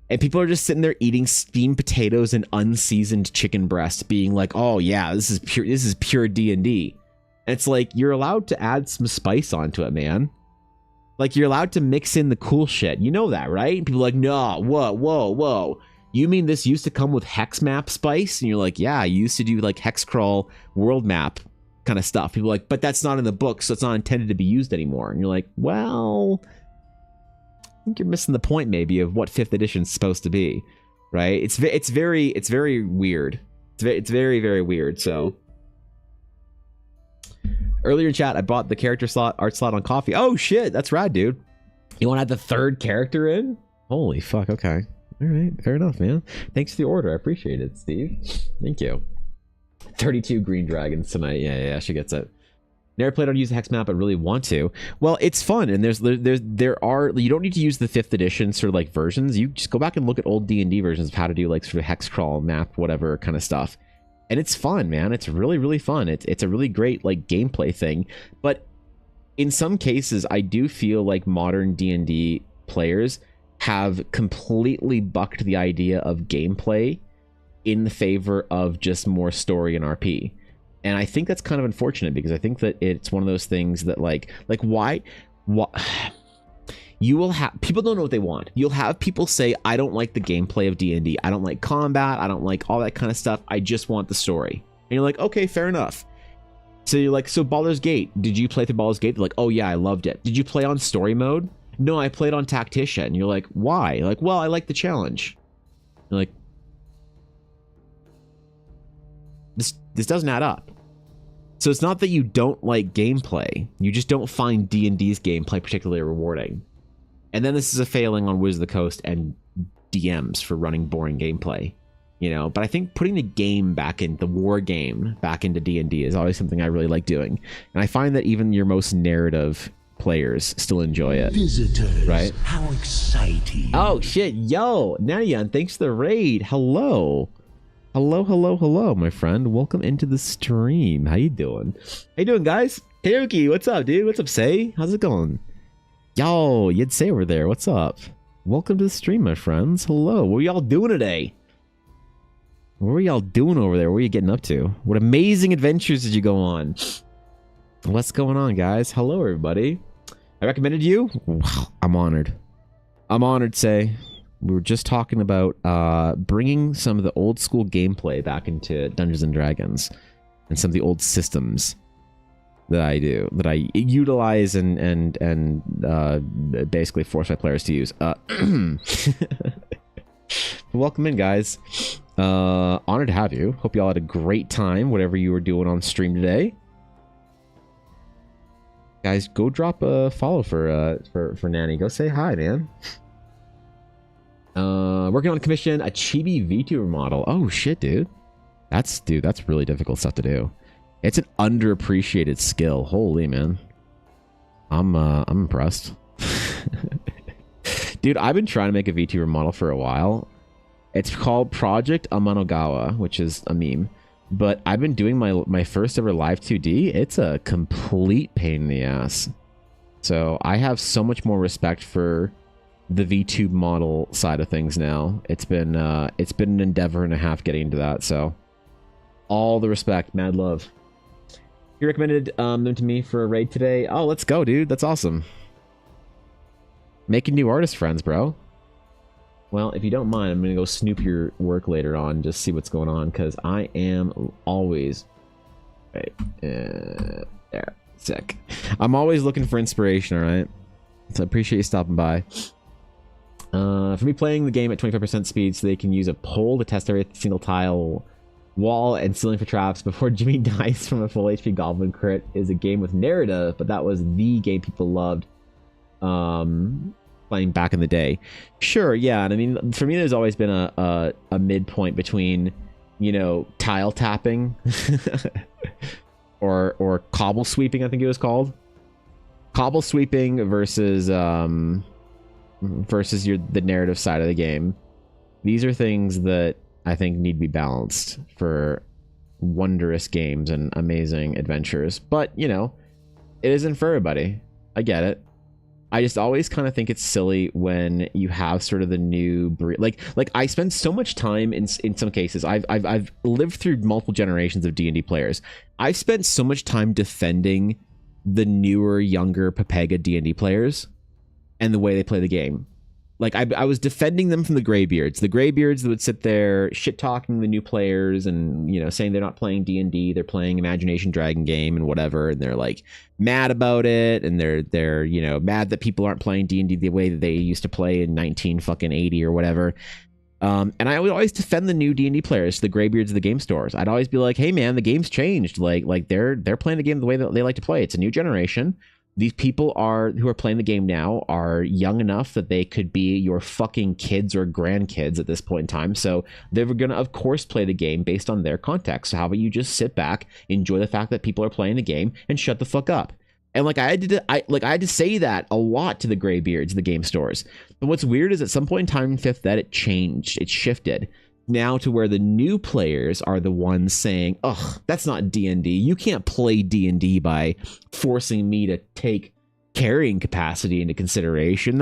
And people are just sitting there eating steamed potatoes and unseasoned chicken breast, being like, "Oh yeah, this is pure D&D." And it's like, you're allowed to add some spice onto it, man. Like, you're allowed to mix in the cool shit. You know that, right? And people are like, "No, whoa. You mean this used to come with hex map spice?" And you're like, "Yeah, I used to do like hex crawl world map kind of stuff." People are like, "But that's not in the book, so it's not intended to be used anymore." And you're like, well, I think you're missing the point maybe of what 5th edition is supposed to be, right? It's very weird. It's very, very weird. So earlier in chat, I bought the character art slot on coffee. Oh shit, that's rad, dude. You want to add the 3rd character in? Holy fuck. Okay. All right, fair enough, man. Thanks for the order. I appreciate it, Steve. Thank you. 32 green dragons tonight. Yeah, she gets it. Never played on use a hex map, but really want to. Well, it's fun, and there are, you don't need to use the 5th edition sort of like versions. You just go back and look at old D&D versions of how to do like sort of hex crawl map, whatever kind of stuff. And it's fun, man. It's really, really fun. It's a really great like gameplay thing. But in some cases, I do feel like modern D&D players have completely bucked the idea of gameplay in the favor of just more story and RP. And I think that's kind of unfortunate, because I think that it's one of those things that like why you will have, people don't know what they want. You'll have people say, "I don't like the gameplay of D&D. I don't like combat. I don't like all that kind of stuff. I just want the story." And you're like, okay, fair enough. So you're like, "So Baldur's Gate, did you play through Baldur's Gate?" They're like, "Oh yeah, I loved it." "Did you play on story mode?" "No, I played on Tactician." You're like, "Why?" You're like, "Well, I like the challenge." You're like, this doesn't add up. So it's not that you don't like gameplay, you just don't find D&D's gameplay particularly rewarding. And then this is a failing on Wizards of the Coast and DMs for running boring gameplay, But I think putting the game back in, the war game back into D&D is always something I really like doing. And I find that even your most narrative players still enjoy it. Visitors, right? How exciting. Oh shit, yo, Nyan, thanks for the raid. Hello, my friend. Welcome into the stream. How you doing? Guys? Karaoke, what's up, dude? What's up, Say? How's it going? Yo, you'd Say over there. What's up? Welcome to the stream, my friends. Hello. What are y'all doing today? What were y'all doing over there? What are you getting up to? What amazing adventures did you go on? What's going on, guys? Hello, everybody. I recommended you? Wow, I'm honored. I'm honored, say. We were just talking about bringing some of the old school gameplay back into Dungeons and Dragons and some of the old systems that I utilize and basically force my players to use. Welcome in, guys. Honored to have you. Hope you all had a great time, whatever you were doing on stream today. Guys, go drop a follow for Nanny. Go say hi, man. Working on a commission, a chibi VTuber model. Oh shit, dude. That's really difficult stuff to do. It's an underappreciated skill. Holy man. I'm impressed. Dude, I've been trying to make a VTuber model for a while. It's called Project Amanogawa, which is a meme. But I've been doing my first ever live 2D. It's a complete pain in the ass. So I have so much more respect for the VTube model side of things now. It's been an endeavor and a half getting into that. So all the respect, mad love. You recommended them to me for a raid today. Oh, let's go, dude. That's awesome. Making new artist friends, bro. Well, if you don't mind, I'm gonna go snoop your work later on, just see what's going on, because I am always there. Sick. I'm always looking for inspiration, all right? So I appreciate you stopping by. For me, playing the game at 25% speed so they can use a pole to test every single tile, wall, and ceiling for traps before Jimmy dies from a full HP goblin crit is a game with narrative, but that was the game people loved. Playing back in the day. Sure, yeah, and I mean, for me, there's always been a midpoint between, you know, tile tapping or cobble sweeping, I think it was called. Cobble sweeping versus the narrative side of the game. These are things that I think need to be balanced for wondrous games and amazing adventures. But, you know, it isn't for everybody. I get it. I just always kind of think it's silly when you have sort of the new breed. Like I spend so much time in some cases. I've lived through multiple generations of D&D players. I've spent so much time defending the newer, younger Pepega D&D players and the way they play the game. Like I was defending them from the graybeards that would sit there shit talking the new players and, you know, saying they're not playing D&D, they're playing Imagination Dragon game and whatever, and they're like mad about it, and they're you know, mad that people aren't playing D&D the way that they used to play in 1980 or whatever. And I would always defend the new D&D players, the graybeards of the game stores. I'd always be like, hey man, the game's changed. Like they're playing the game the way that they like to play. It's a new generation. These people who are playing the game now are young enough that they could be your fucking kids or grandkids at this point in time. So they're going to, of course, play the game based on their context. So how about you just sit back, enjoy the fact that people are playing the game, and shut the fuck up? And I had to say that a lot to the graybeards, the game stores. But what's weird is at some point in time in 5th Ed, it changed. It shifted. Now to where the new players are the ones saying, ugh, that's not D&D. You can't play D&D by forcing me to take carrying capacity into consideration.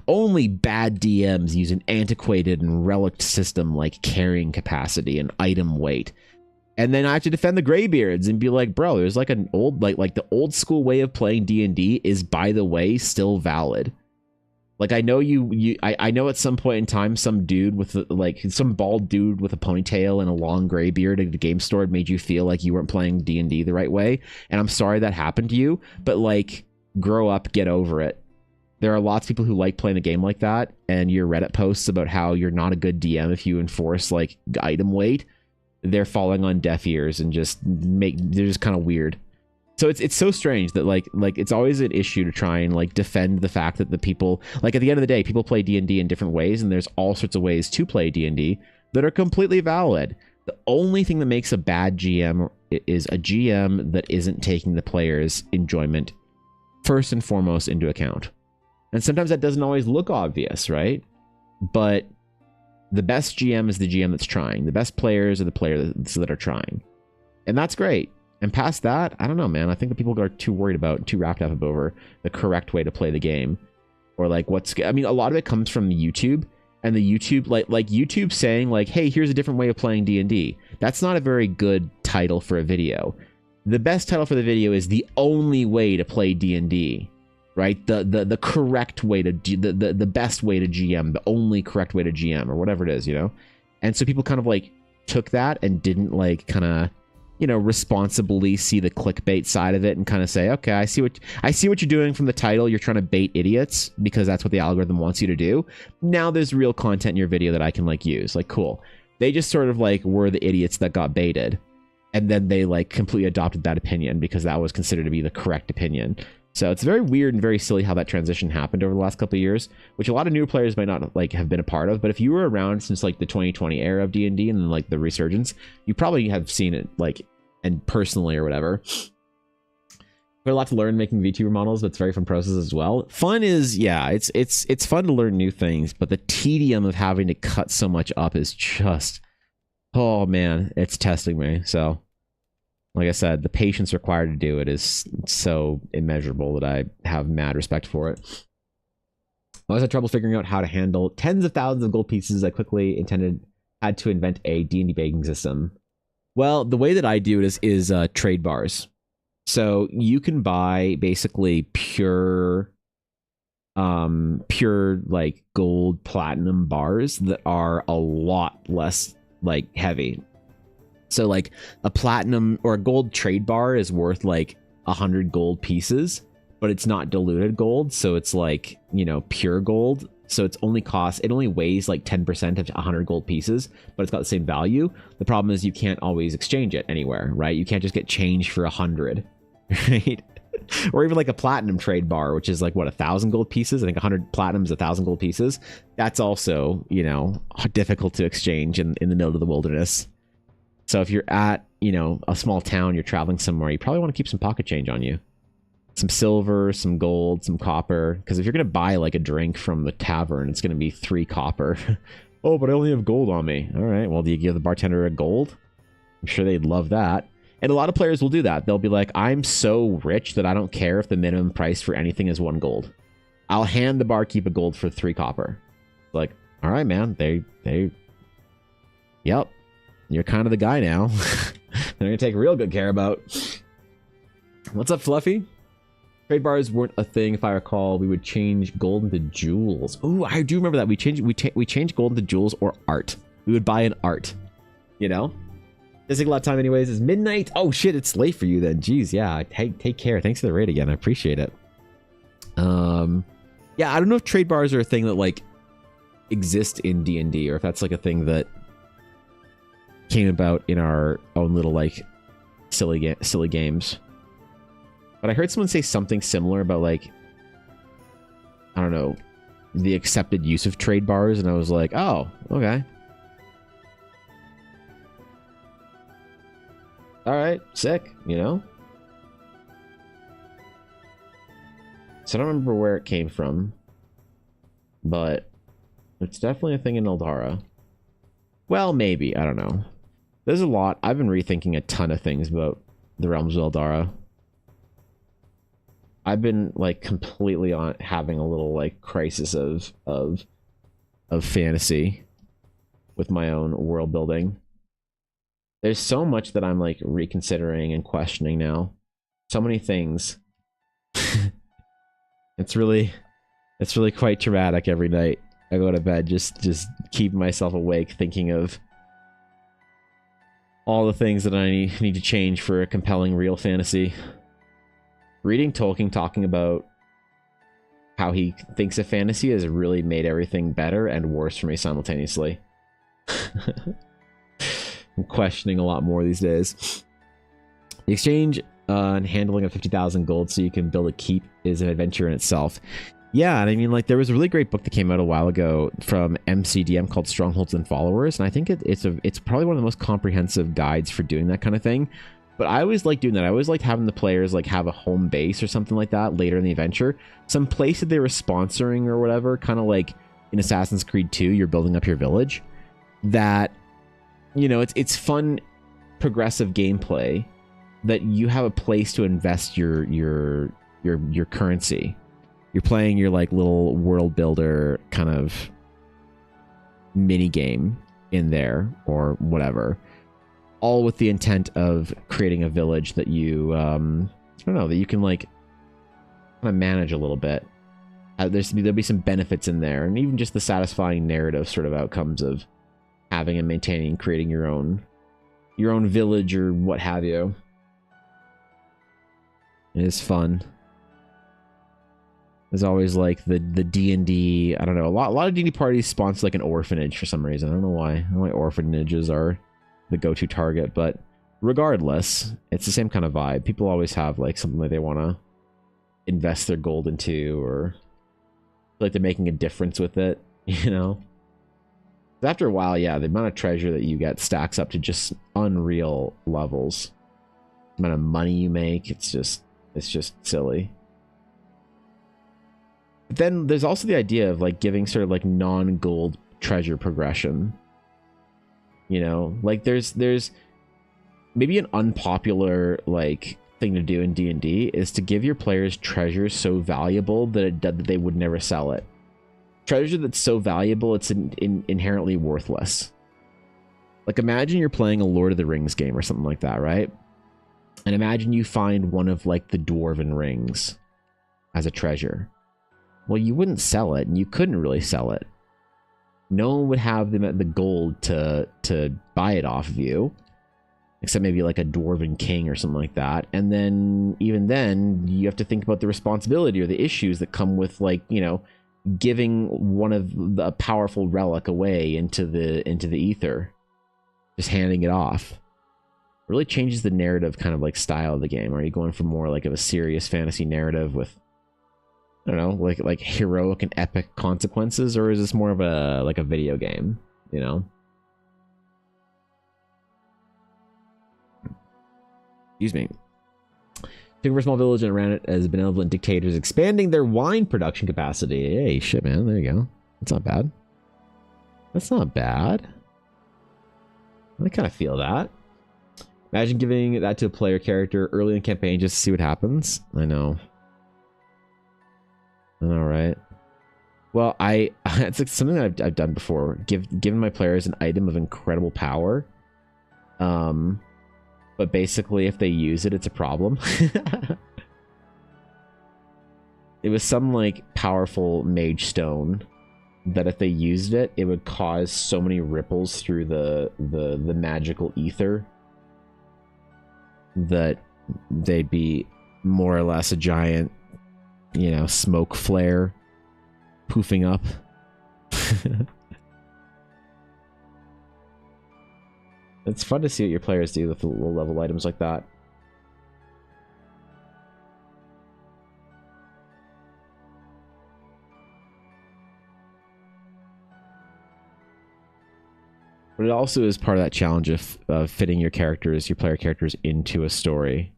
Only bad DMs use an antiquated and relic system like carrying capacity and item weight. And then I have to defend the graybeards and be like, bro, there's like an old, like the old school way of playing D&D is, by the way, still valid. Like, I know I know at some point in time, some dude with some bald dude with a ponytail and a long gray beard at the game store made you feel like you weren't playing D&D the right way. And I'm sorry that happened to you, but like, grow up, get over it. There are lots of people who like playing the game like that. And your Reddit posts about how you're not a good DM if you enforce like item weight, they're falling on deaf ears and they're just kind of weird. So it's so strange that like it's always an issue to try and like defend the fact that the people, like, at the end of the day, people play D&D in different ways, and there's all sorts of ways to play D&D that are completely valid. The only thing that makes a bad GM is a GM that isn't taking the player's enjoyment first and foremost into account. And sometimes that doesn't always look obvious, right? But the best GM is the GM that's trying. The best players are the players that are trying. And that's great. And past that, I don't know, man. I think the people are too worried about, too wrapped up over the correct way to play the game. Or like I mean, a lot of it comes from YouTube. And the YouTube, like YouTube saying like, hey, here's a different way of playing D&D. That's not a very good title for a video. the best title for the video is the only way to play D&D, right? The correct way to the best way to GM, the only correct way to GM, or whatever it is, you know. And so people kind of like took that and didn't like kind of, you know, responsibly see the clickbait side of it and kind of say, okay, I see what you're doing from the title. You're trying to bait idiots because that's what the algorithm wants you to do. Now there's real content in your video that I can like use. Like, cool. They just sort of like were the idiots that got baited. And then they like completely adopted that opinion because that was considered to be the correct opinion. So it's very weird and very silly how that transition happened over the last couple of years, which a lot of new players might not like have been a part of. But if you were around since like the 2020 era of D&D and like the resurgence, you probably have seen it like, and personally or whatever. But a lot to learn making VTuber models, but it's very fun process as well. Fun is, yeah, it's fun to learn new things, but the tedium of having to cut so much up is just, oh man, it's testing me. So like I said, the patience required to do it is so immeasurable that I have mad respect for it. I always had trouble figuring out how to handle tens of thousands of gold pieces. I quickly had to invent a D&D banking system. Well, the way that I do it is trade bars. So you can buy basically pure like gold platinum bars that are a lot less like heavy. So like a platinum or a gold trade bar is worth like 100 gold pieces, but it's not diluted gold. So it's like, you know, pure gold. So it only weighs like 10% of 100 gold pieces, but it's got the same value. The problem is you can't always exchange it anywhere, right? You can't just get change for 100, right? Or even like a platinum trade bar, which is like what, 1,000 gold pieces. I think 100 platinum is 1,000 gold pieces. That's also, you know, difficult to exchange in the middle of the wilderness. So if you're at, you know, a small town, you're traveling somewhere, you probably want to keep some pocket change on you. Some silver, some gold, some copper. Because if you're going to buy like a drink from the tavern, it's going to be 3 copper. Oh, but I only have gold on me. All right, well, do you give the bartender a gold? I'm sure they'd love that. And a lot of players will do that. They'll be like, I'm so rich that I don't care if the minimum price for anything is 1 gold. I'll hand the barkeep a gold for 3 copper. Like, all right, man, yep. You're kind of the guy now. They're going to take real good care about. What's up, Fluffy? Trade bars weren't a thing, if I recall. We would change gold into jewels. Ooh, I do remember that. We changed gold into jewels or art. We would buy an art. You know? Doesn't take a lot of time anyways. It's midnight. Oh, shit, it's late for you then. Jeez, yeah. Hey, take care. Thanks for the raid again. I appreciate it. Yeah, I don't know if trade bars are a thing that, like, exist in D&D, or if that's, like, a thing that came about in our own little, like, silly games. But I heard someone say something similar about, like, I don't know, the accepted use of trade bars, and I was like, oh, okay. All right, sick, you know? So I don't remember where it came from, but it's definitely a thing in Eldara. Well, maybe, I don't know. There's a lot. I've been rethinking a ton of things about the realms of Eldara. I've been like completely on having a little like crisis of fantasy with my own world building. There's so much that I'm like reconsidering and questioning now. So many things. It's really quite traumatic every night. I go to bed just keeping myself awake, thinking of all the things that I need to change for a compelling real fantasy. Reading Tolkien talking about how he thinks a fantasy has really made everything better and worse for me simultaneously. I'm questioning a lot more these days. The exchange and handling of 50,000 gold so you can build a keep is an adventure in itself. Yeah, and I mean, like, there was a really great book that came out a while ago from MCDM called Strongholds and Followers, and I think it's probably one of the most comprehensive guides for doing that kind of thing. But I always like doing that. I always liked having the players like have a home base or something like that later in the adventure. Some place that they were sponsoring or whatever, kind of like in Assassin's Creed 2, you're building up your village. That, you know, it's fun, progressive gameplay that you have a place to invest your currency. You're playing your like little world builder kind of mini game in there or whatever. all with the intent of creating a village that you, I don't know, that you can like kind of manage a little bit. There'll be some benefits in there, and even just the satisfying narrative sort of outcomes of having and maintaining, creating your own village or what have you. It is fun. There's always like the D&D, I don't know, a lot of D&D parties sponsor like an orphanage for some reason. I don't know why. I don't know why orphanages are the go-to target, but regardless, it's the same kind of vibe. People always have like something that they want to invest their gold into, or like they're making a difference with it, you know? After a while, yeah, the amount of treasure that you get stacks up to just unreal levels. The amount of money you make, it's just silly. But then there's also the idea of like giving sort of like non-gold treasure progression. You know, like there's maybe an unpopular like thing to do in D&D is to give your players treasure so valuable that they would never sell it. Treasure that's so valuable it's inherently worthless. Like imagine you're playing a Lord of the Rings game or something like that, right? And imagine you find one of like the dwarven rings as a treasure. Well, you wouldn't sell it, and you couldn't really sell it. No one would have the gold to buy it off of you, except maybe like a dwarven king or something like that. And then even then, you have to think about the responsibility or the issues that come with, like, you know, giving one of the powerful relic away into the ether, just handing it off. Really changes the narrative kind of like style of the game. Are you going for more like of a serious fantasy narrative with, I don't know, like heroic and epic consequences, or is this more of a like a video game, you know? Excuse me. Took over a small village and ran it as benevolent dictators, expanding their wine production capacity. Hey, shit, man, there you go. That's not bad. That's not bad. I kind of feel that. Imagine giving that to a player character early in the campaign just to see what happens. I know. I know, right? Well, it's like something that I've done before. Given my players an item of incredible power. But basically, if they use it, it's a problem. It was some like powerful mage stone that if they used it, it would cause so many ripples through the magical ether that they'd be more or less a giant, you know, smoke flare poofing up. It's fun to see what your players do with the low level items like that. But it also is part of that challenge of fitting your player characters into a story.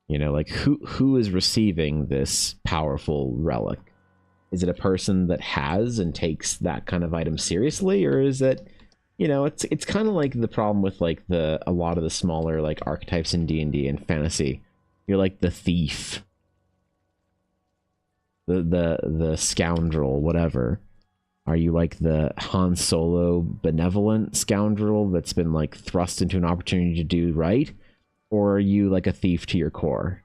You know, like who is receiving this powerful relic? Is it a person that has and takes that kind of item seriously, or is it, you know, it's kind of like the problem with like a lot of the smaller like archetypes in D&D and fantasy. You're like the thief, the scoundrel, whatever. Are you like the Han Solo benevolent scoundrel that's been like thrust into an opportunity to do right? Or are you like a thief to your core?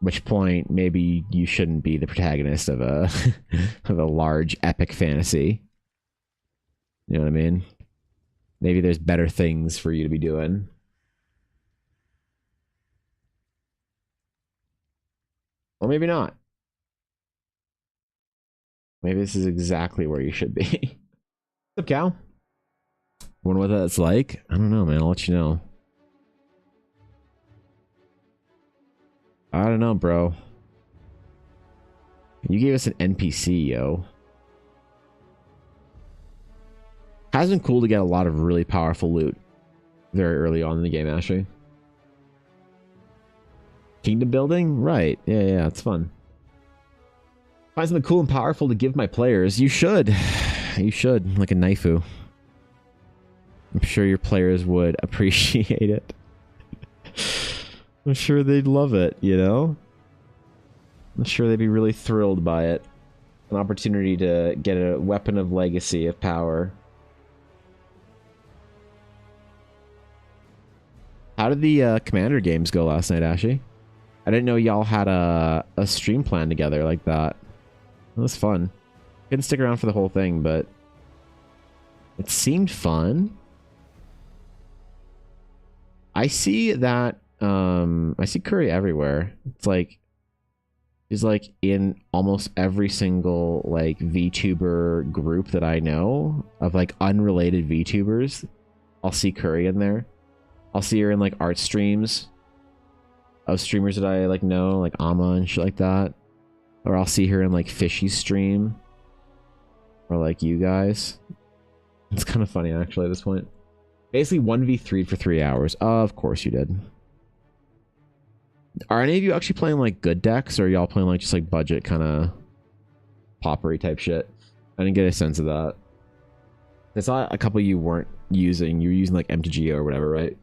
Which point maybe you shouldn't be the protagonist of a of a large epic fantasy. You know what I mean? Maybe there's better things for you to be doing. Or maybe not. Maybe this is exactly where you should be. What's up, Cal? Wonder what that's like? I don't know, man. I'll let you know. I don't know, bro. You gave us an NPC, yo. Has been cool to get a lot of really powerful loot very early on in the game, actually. Kingdom building? Right. Yeah, it's fun. Find something cool and powerful to give my players. You should. You should. Like a Naifu. I'm sure your players would appreciate it. I'm sure they'd love it, you know? I'm sure they'd be really thrilled by it. An opportunity to get a weapon of legacy, of power. How did the Commander games go last night, Ashy? I didn't know y'all had a stream plan together like that. It was fun. Couldn't stick around for the whole thing, but it seemed fun. I see that I see Curry everywhere. It's like he's like in almost every single like VTuber group that I know of like unrelated VTubers. I'll see Curry in there. I'll see her in like art streams of streamers that I like know, like Ama and shit like that. Or I'll see her in like Fishy's stream. Or like you guys. It's kind of funny actually at this point. Basically 1v3 for 3 hours. Of course you did. Are any of you actually playing like good decks, or are y'all playing like just like budget kind of poppery type shit? I didn't get a sense of that. I saw a couple you weren't using. You were using like MTGO or whatever, right?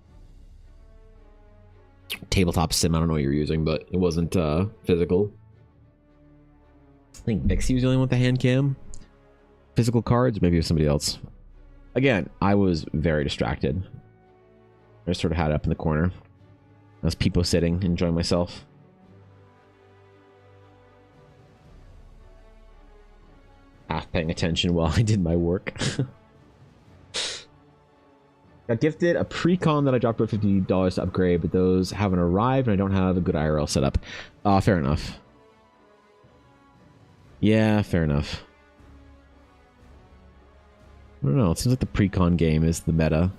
Tabletop sim, I don't know what you were using, but it wasn't physical. I think Vixie was the only one with the hand cam. Physical cards, maybe it was somebody else. Again, I was very distracted. I just sort of had it up in the corner. I was peepo sitting, enjoying myself. Half paying attention while I did my work. Got gifted a pre-con that I dropped about $50 to upgrade, but those haven't arrived and I don't have a good IRL setup. Fair enough. Yeah, fair enough. I don't know, it seems like the pre-con game is the meta.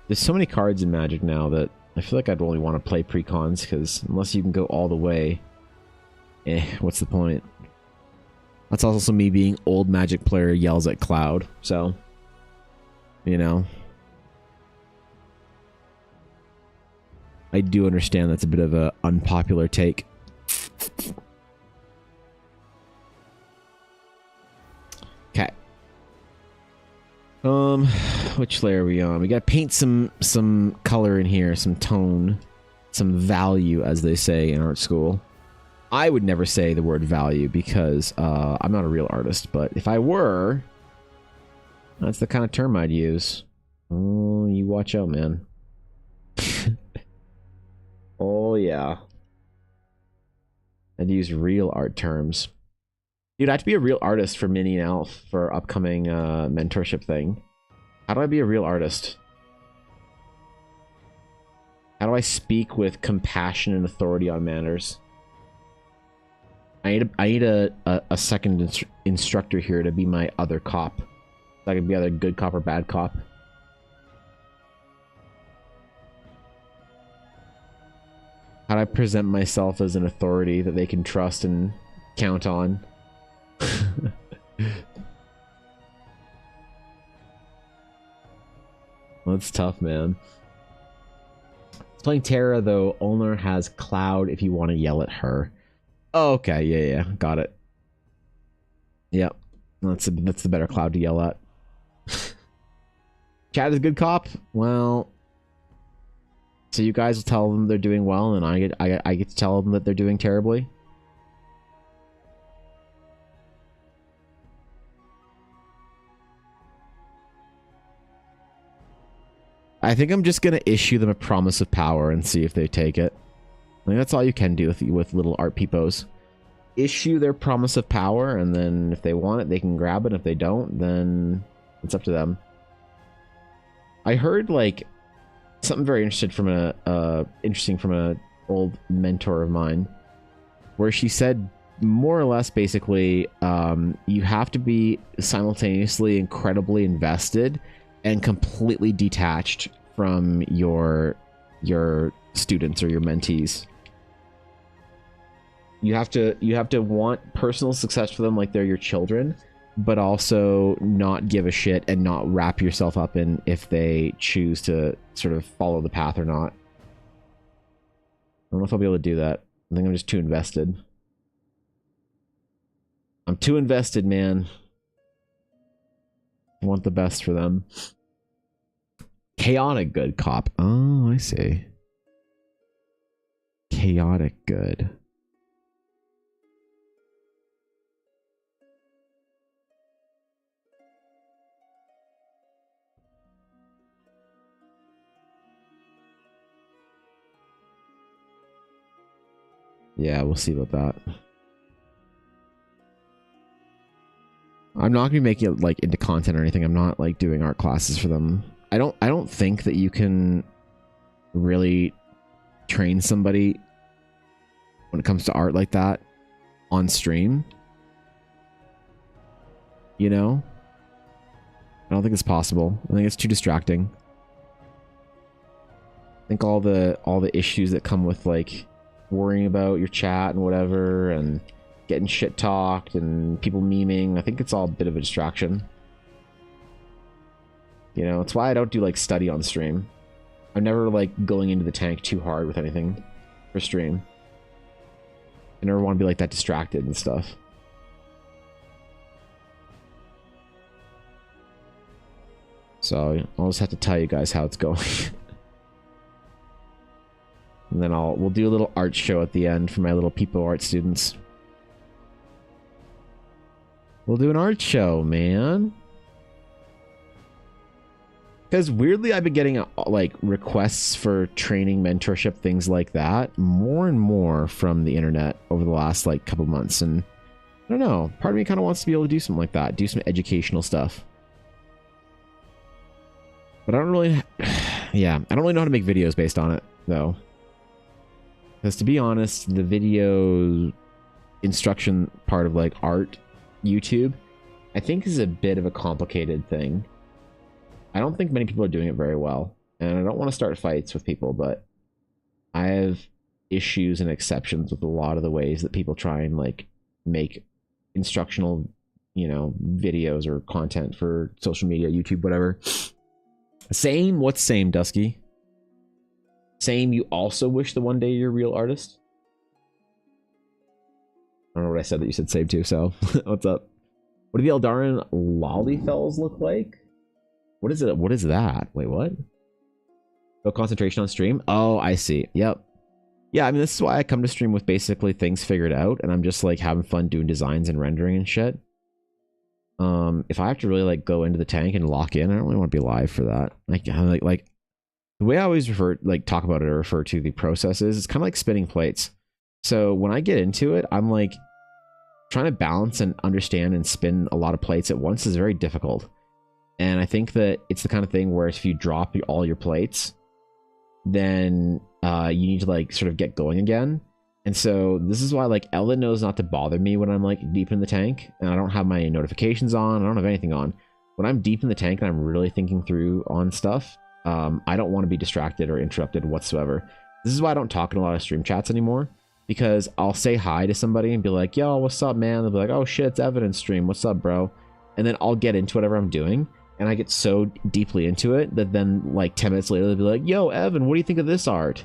There's so many cards in Magic now that I feel like I'd only want to play pre-cons, because unless you can go all the way, what's the point? That's also me being old Magic player yells at Cloud, so, you know. I do understand that's a bit of an unpopular take. Okay. Which layer are we on? We gotta paint some color in here, some tone, some value, as they say in art school. I would never say the word value because I'm not a real artist, but if I were, that's the kind of term I'd use. Oh, you watch out, man. Oh, yeah. I'd use real art terms. Dude, I have to be a real artist for Minnie and Alf for upcoming mentorship thing. How do I be a real artist? How do I speak with compassion and authority on manners? I need a second instructor here to be my other cop. So I can be either good cop or bad cop. How do I present myself as an authority that they can trust and count on? Well, that's tough, man. Playing Terra, though, Ulnar has Cloud if you want to yell at her. Oh, okay, yeah, got it. Yep, that's the better Cloud to yell at. Chad is a good cop? Well, so you guys will tell them they're doing well, and I get to tell them that they're doing terribly? I think I'm just gonna issue them a promise of power and see if they take it. I think that's all you can do with little art peepos. Issue their promise of power, and then if they want it, they can grab it. If they don't, then it's up to them. I heard like something very interesting from a old mentor of mine, where she said more or less basically, you have to be simultaneously incredibly invested and completely detached from your students or your mentees. You have to want personal success for them like they're your children, but also not give a shit and not wrap yourself up in if they choose to sort of follow the path or not. I don't know if I'll be able to do that. I think I'm just too invested. I'm too invested, man. I want the best for them. Chaotic good cop. Oh, I see. Chaotic good. Yeah, we'll see about that. I'm not gonna be making it like into content or anything. I'm not like doing art classes for them. I don't think that you can really train somebody when it comes to art like that on stream. You know? I don't think it's possible. I think it's too distracting. I think all the issues that come with like worrying about your chat and whatever and getting shit talked and people memeing, I think it's all a bit of a distraction. You know, it's why I don't do like study on stream. I'm never like going into the tank too hard with anything for stream. I never want to be like that distracted and stuff. So I'll just have to tell you guys how it's going. And then we'll do a little art show at the end for my little Peepo art students. We'll do an art show, man. Because weirdly, I've been getting like requests for training, mentorship, things like that, more and more from the internet over the last like couple months. And I don't know, part of me kind of wants to be able to do something like that, do some educational stuff. But I don't really, yeah, I don't really know how to make videos based on it though. Because to be honest, the video instruction part of like art YouTube, I think is a bit of a complicated thing. I don't think many people are doing it very well. And I don't want to start fights with people, but I have issues and exceptions with a lot of the ways that people try and like make instructional, you know, videos or content for social media, YouTube, whatever. Same? What's same, Dusky? Same, you also wish that one day you're a real artist? I don't know what I said that you said same too, so what's up? What do the Eldarin lollyfells look like? What is it? What is that? Wait, what? No concentration on stream? Oh, I see. Yep. Yeah, I mean, this is why I come to stream with basically things figured out, and I'm just like having fun doing designs and rendering and shit. If I have to really like go into the tank and lock in, I don't really want to be live for that. Like the way I always talk about it or refer to the process is it's kind of like spinning plates. So when I get into it, I'm like trying to balance and understand and spin a lot of plates at once is very difficult. And I think that it's the kind of thing where if you drop all your plates, then you need to like sort of get going again. And so this is why like Ella knows not to bother me when I'm like deep in the tank and I don't have my notifications on. I don't have anything on. When I'm deep in the tank and I'm really thinking through on stuff, I don't want to be distracted or interrupted whatsoever. This is why I don't talk in a lot of stream chats anymore, because I'll say hi to somebody and be like, yo, what's up, man? They'll be like, oh shit, it's Evidence stream. What's up, bro? And then I'll get into whatever I'm doing. And I get so deeply into it that then like 10 minutes later, they'll be like, yo, Evan, what do you think of this art?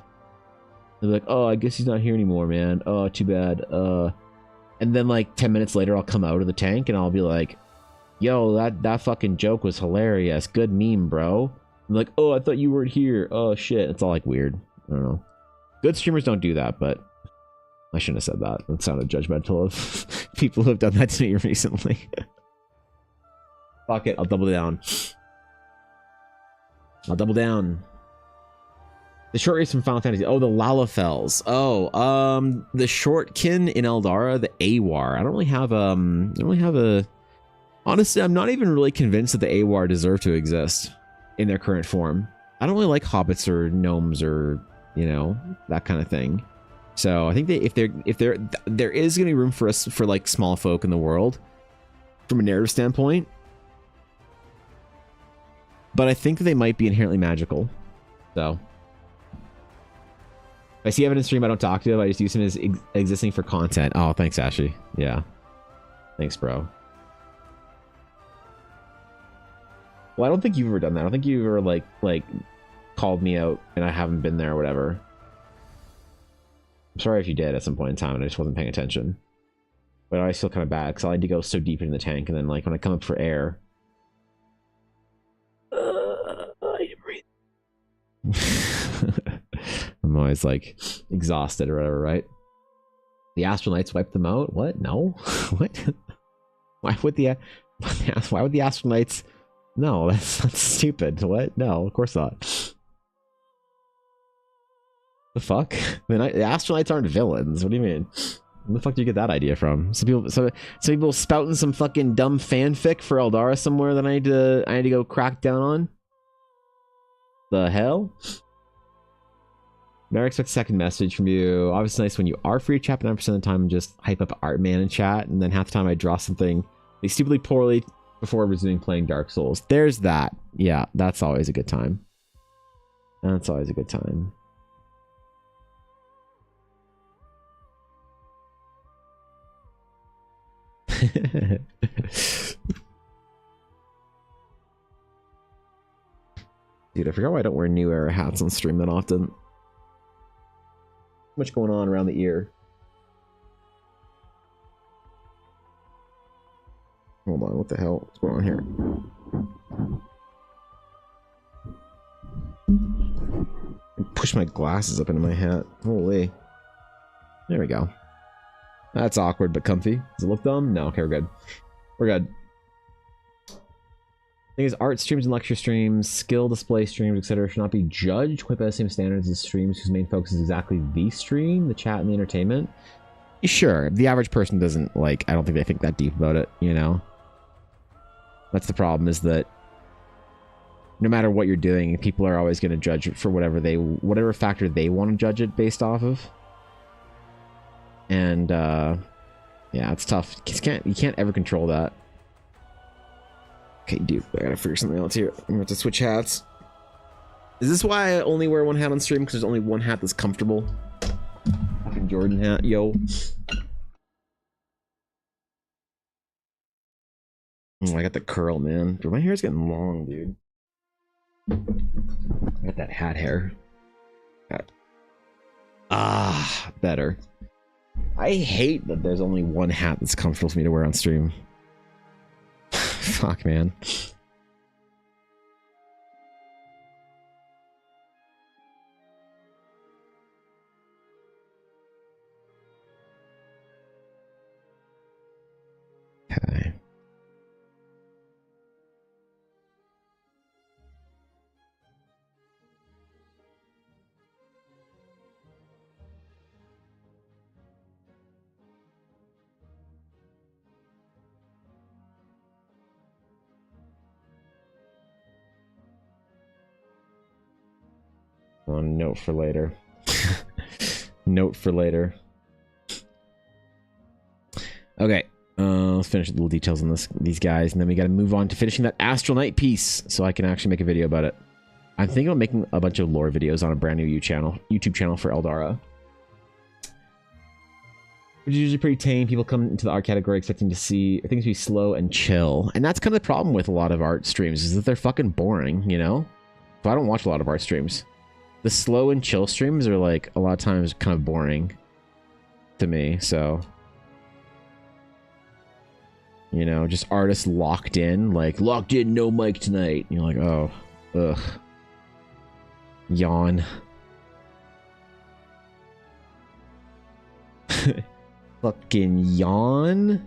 They'll be like, oh, I guess he's not here anymore, man. Oh, too bad. And then like 10 minutes later, I'll come out of the tank and I'll be like, yo, that fucking joke was hilarious. Good meme, bro. I'm like, oh, I thought you weren't here. Oh, shit. It's all like weird. I don't know. Good streamers don't do that, but I shouldn't have said that. That sounded judgmental of people who have done that to me recently. Fuck it. I'll double down. I'll double down. The short race from Final Fantasy. Oh, the Lalafels. Oh, the shortkin in Eldara, the Awar. I don't really have a... Honestly, I'm not even really convinced that the Awar deserve to exist in their current form. I don't really like hobbits or gnomes or, you know, that kind of thing. So I think that there is going to be room for us for like small folk in the world from a narrative standpoint. But I think that they might be inherently magical. So if I see Evidence stream, I don't talk to him. I just use him as existing for content. Oh, thanks, Ashy. Yeah. Thanks, bro. Well, I don't think you've ever done that. I don't think you've ever like called me out and I haven't been there or whatever. I'm sorry if you did at some point in time and I just wasn't paying attention. But I always feel kind of bad because I like to go so deep into the tank and then like when I come up for air, I need to breathe. I'm always like exhausted or whatever, right? The Astral Knights wiped them out? What? No? What? Why would the Astral Knights? No, that's stupid. What? No, of course not. The fuck? The Astral Knights aren't villains. What do you mean? Where the fuck do you get that idea from? Some people spouting some fucking dumb fanfic for Eldara somewhere that I need to go crack down on. The hell? Never expect a second message from you. Obviously nice when you are free to chat, but 9% of the time just hype up Artman in chat, and then half the time I draw something like stupidly poorly before resuming playing Dark Souls. There's that. Yeah, that's always a good time. That's always a good time. Dude, I forgot why I don't wear New Era hats on stream that often. Too much going on around the ear. Hold on, what the hell? What's going on here? Push my glasses up into my hat. Holy. There we go. That's awkward but comfy. Does it look dumb? No, okay, we're good. We're good. Thing is, art streams and lecture streams, skill display streams, etc. should not be judged quite by the same standards as streams whose main focus is exactly the stream, the chat, and the entertainment. Sure, the average person doesn't, like, I don't think they think that deep about it, you know? That's the problem, is that no matter what you're doing, people are always going to judge it for whatever factor they want to judge it based off of. And, yeah, it's tough. You can't ever control that. Okay, dude, I gotta figure something else here. I'm gonna have to switch hats. Is this why I only wear one hat on stream? Because there's only one hat that's comfortable? Fucking Jordan hat, yo. Oh, I got the curl, man. Dude, my hair's getting long, dude. I got that hat hair. Better. I hate that there's only one hat that's comfortable for me to wear on stream. Fuck, man. Okay. On note for later. Note for later. Okay, let's finish the little details on these guys, and then we got to move on to finishing that Astral Knight piece, so I can actually make a video about it. I'm thinking of making a bunch of lore videos on a brand new YouTube channel for Eldara. Which is usually pretty tame. People come into the art category expecting to see things be slow and chill, and that's kind of the problem with a lot of art streams, is that they're fucking boring, you know? So I don't watch a lot of art streams. The slow and chill streams are, like, a lot of times kind of boring to me, so... You know, just artists locked in, like, locked in, no mic tonight. And you're like, oh, ugh. Yawn. Fucking yawn?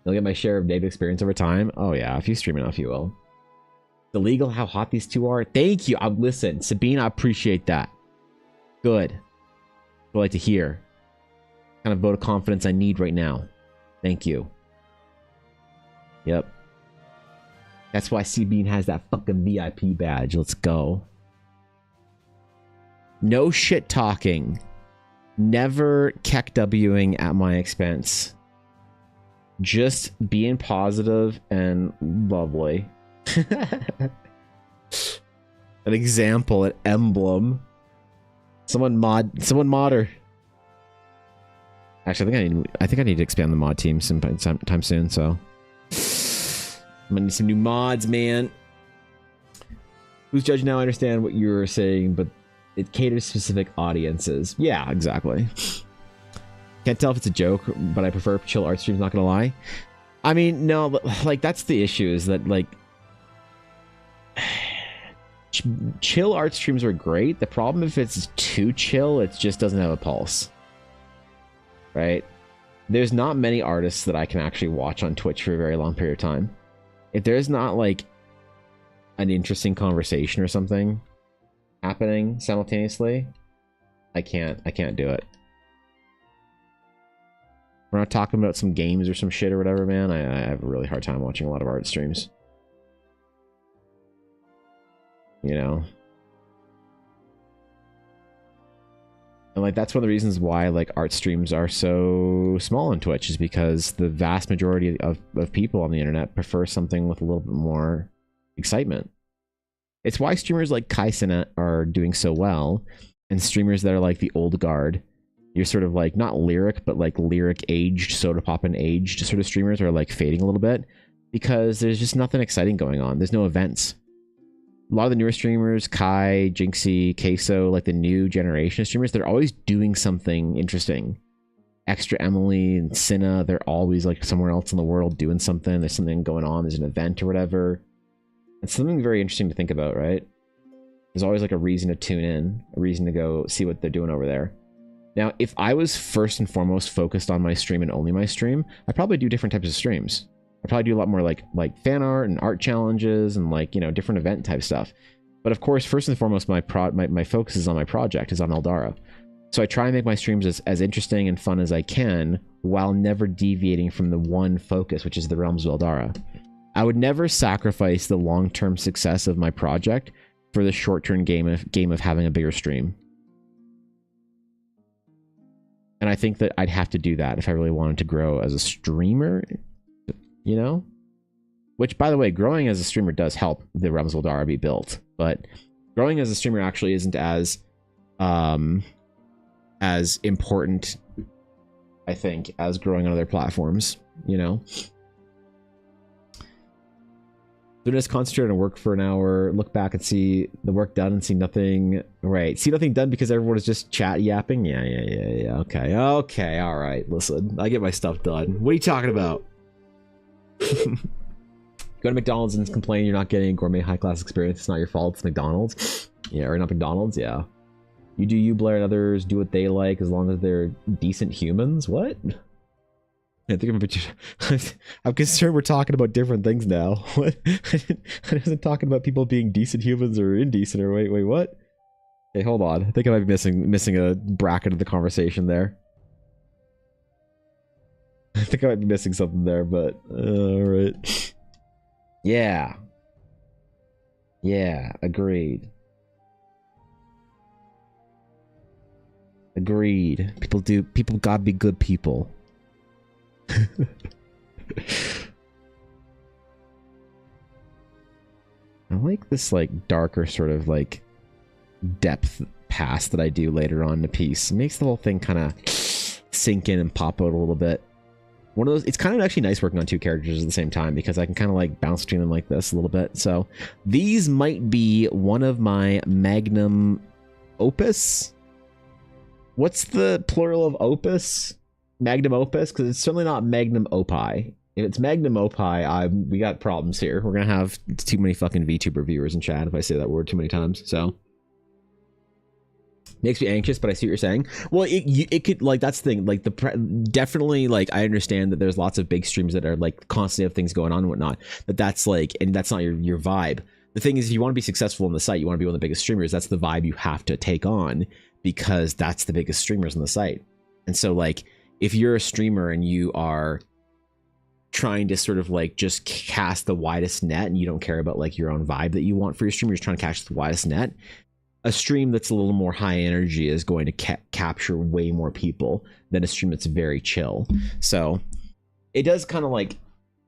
You'll get my share of negative experience over time? Oh yeah, if you stream enough, you will. Illegal how hot these two are. Thank you. Listen, Sabine, I appreciate that. Good. I'd like to hear. Kind of vote of confidence I need right now. Thank you. Yep. That's why Sabine has that fucking VIP badge. Let's go. No shit talking. Never KEKWing at my expense. Just being positive and lovely. An example, an emblem. Someone mod her. Actually, I think I need to expand the mod team sometime soon. So I'm gonna need some new mods, man. Who's judge now? I understand what you're saying, but it caters specific audiences. Yeah, exactly. Can't tell if it's a joke, but I prefer chill art streams. Not gonna lie. I mean, no, but like that's the issue. Is that like. Chill art streams are great. The problem if it's too chill, it just doesn't have a pulse. Right? There's not many artists that I can actually watch on Twitch for a very long period of time. If there's not like an interesting conversation or something, happening simultaneously, I can't do it. We're not talking about some games or some shit or whatever, man. I have a really hard time watching a lot of art streams. You know? And like that's one of the reasons why like art streams are so small on Twitch, is because the vast majority of people on the internet prefer something with a little bit more excitement. It's why streamers like Kaisenet are doing so well, and streamers that are like the old guard, you're sort of like not lyric, but like lyric aged, soda poppin' aged sort of streamers are like fading a little bit, because there's just nothing exciting going on. There's no events. A lot of the newer streamers, Kai, Jinxie, Queso, like the new generation of streamers, they're always doing something interesting. Extra Emily and Cinna, they're always like somewhere else in the world doing something. There's something going on. There's an event or whatever. It's something very interesting to think about, right? There's always like a reason to tune in, a reason to go see what they're doing over there. Now, if I was first and foremost focused on my stream and only my stream, I'd probably do different types of streams. I'd probably do a lot more like fan art and art challenges and like, you know, different event type stuff. But of course, first and foremost, my focus is on my project, is on Eldara. So I try and make my streams as interesting and fun as I can, while never deviating from the one focus, which is the realms of Eldara. I would never sacrifice the long-term success of my project for the short-term game of having a bigger stream. And I think that I'd have to do that if I really wanted to grow as a streamer, you know? Which, by the way, growing as a streamer does help the realms of Eldara be built, but growing as a streamer actually isn't as important, I think, as growing on other platforms, you know? So just concentrate on work for an hour, look back and see the work done and see nothing. Right. See nothing done because everyone is just chat yapping. Yeah. Okay. All right. Listen, I get my stuff done. What are you talking about? Go to McDonald's and complain you're not getting a gourmet high class experience. It's not your fault. It's McDonald's. Yeah, or not McDonald's. Yeah. You do you, Blair, and others do what they like as long as they're decent humans. What? I think I'm concerned we're talking about different things now. What? I wasn't talking about people being decent humans or indecent or wait, what? Hey, hold on. I think I might be missing a bracket of the conversation there. I think I might be missing something there, but alright. Yeah. Yeah, agreed. Agreed. People gotta be good people. I like this like darker sort of like depth pass that I do later on in the piece. It makes the whole thing kind of sink in and pop out a little bit. One of those, it's kind of actually nice working on two characters at the same time because I can kind of like bounce between them like this a little bit. So these might be one of my magnum opus. What's the plural of opus? Magnum opus? Because it's certainly not magnum opie. If it's magnum opie, we got problems here. We're gonna have too many fucking VTuber viewers in chat if I say that word too many times. So makes me anxious, but I see what you're saying. Well, it could, like, that's the thing. Like definitely, like, I understand that there's lots of big streams that are like constantly have things going on and whatnot. But that's like, and that's not your vibe. The thing is, if you want to be successful on the site, you want to be one of the biggest streamers. That's the vibe you have to take on because that's the biggest streamers on the site. And so, like, if you're a streamer and you are trying to sort of like just cast the widest net and you don't care about like your own vibe that you want for your stream, you're just trying to catch the widest net, a stream that's a little more high energy is going to capture way more people than a stream that's very chill. So it does kind of like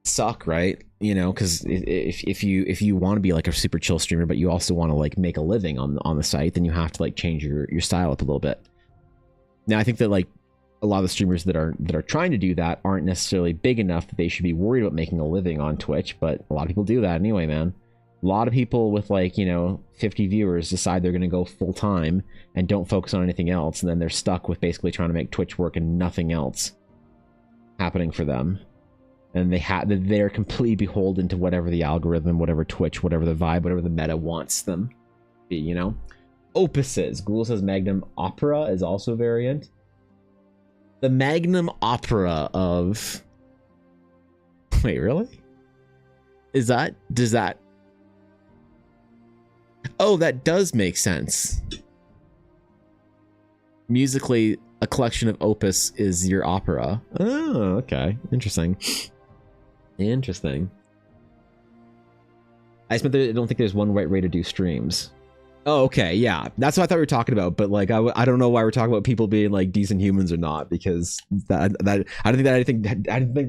suck, right? You know, because if you want to be like a super chill streamer but you also want to like make a living on the site, then you have to like change your style up a little bit. Now I think that like a lot of the streamers that are trying to do that aren't necessarily big enough that they should be worried about making a living on Twitch, but a lot of people do that anyway, man. A lot of people with like, you know, 50 viewers decide they're going to go full time and don't focus on anything else, and then they're stuck with basically trying to make Twitch work and nothing else happening for them. And they're completely beholden to whatever the algorithm, whatever Twitch, whatever the vibe, whatever the meta wants them to be, you know? Opuses. Google says Magnum Opera is also a variant. The Magnum Opera of... Wait, really? Does that... Oh, that does make sense. Musically, a collection of opus is your opera. Oh, okay. Interesting. Interesting. I don't think there's one right way to do streams. Oh, okay, yeah. That's what I thought we were talking about, but like I don't know why we're talking about people being like decent humans or not, because that I didn't think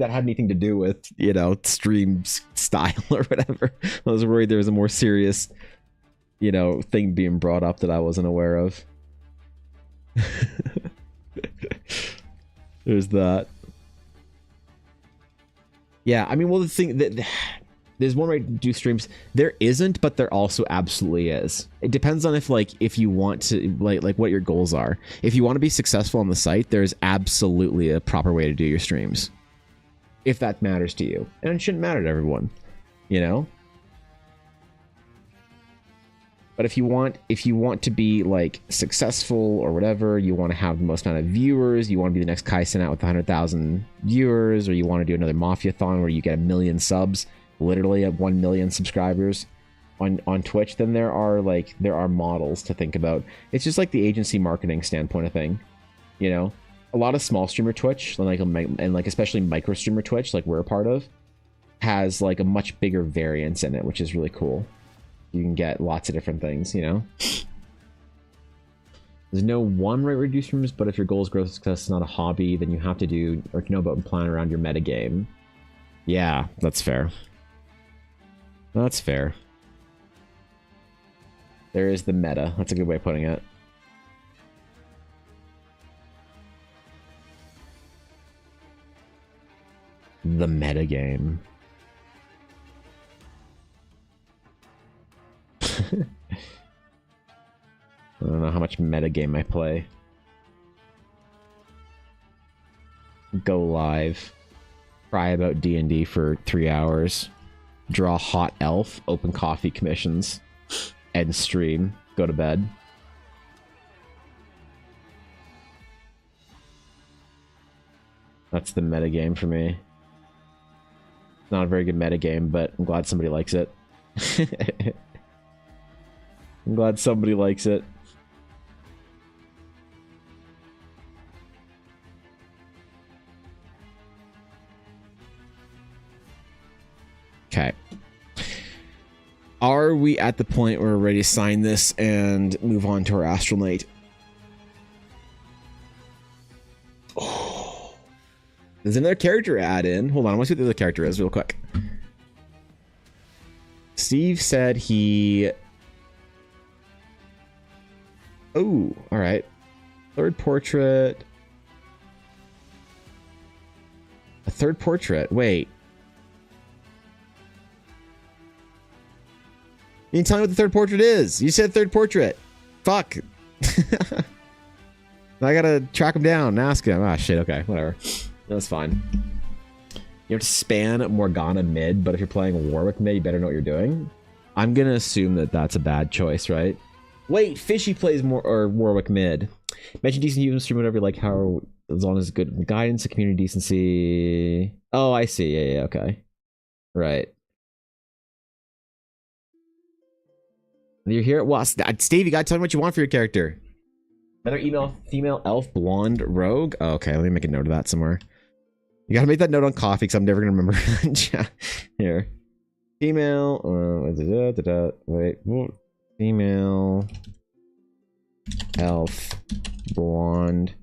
that had anything to do with, you know, stream style or whatever. I was worried there was a more serious, you know, thing being brought up that I wasn't aware of. There's that. Yeah, I mean, well, the thing that there's one way to do streams. There isn't, but there also absolutely is. It depends on if you want to like what your goals are. If you want to be successful on the site, there's absolutely a proper way to do your streams. If that matters to you. And it shouldn't matter to everyone, you know? But if you want to be like successful or whatever, you want to have the most amount of viewers, you want to be the next Kai Cenat with 100,000 viewers, or you want to do another Mafia-thon where you get 1 million subs, literally at 1 million subscribers on Twitch, then there are models to think about. It's just like the agency marketing standpoint of thing, you know. A lot of small streamer Twitch and like especially micro streamer Twitch, like we're a part of, has like a much bigger variance in it, which is really cool. You can get lots of different things, you know. There's no one right way to do streams, but if your goal is growth success, not a hobby, then you have to do or know about and plan around your metagame. Yeah, that's fair. That's fair. There is the meta. That's a good way of putting it. The metagame. I don't know how much metagame I play. Go live. Cry about D&D for 3 hours. Draw hot elf. Open coffee commissions. End stream. Go to bed. That's the metagame for me. Not a very good metagame, but I'm glad somebody likes it. I'm glad somebody likes it. Okay. Are we at the point where we're ready to sign this and move on to our Astral Night? Oh. There's another character add in. Hold on, I want to see what the other character is real quick. Steve said he... Oh, alright. Third portrait. A third portrait. Wait. You didn't tell me what the third portrait is. You said third portrait. Fuck. I gotta track him down and ask him. Ah, shit. Okay, whatever. That's fine. You have to span Morgana mid, but if you're playing Warwick mid, you better know what you're doing. I'm gonna assume that that's a bad choice, right? Wait, Fishy plays more or Warwick mid. Mention decent use stream whatever you like. How as long as good guidance, and community decency. Oh, I see. Yeah, okay. Right. You're here. Well, Steve, you gotta tell me what you want for your character. Another email, female elf, blonde rogue. Oh, okay, let me make a note of that somewhere. You gotta make that note on coffee because I'm never gonna remember. Here, female. Wait, female elf, blonde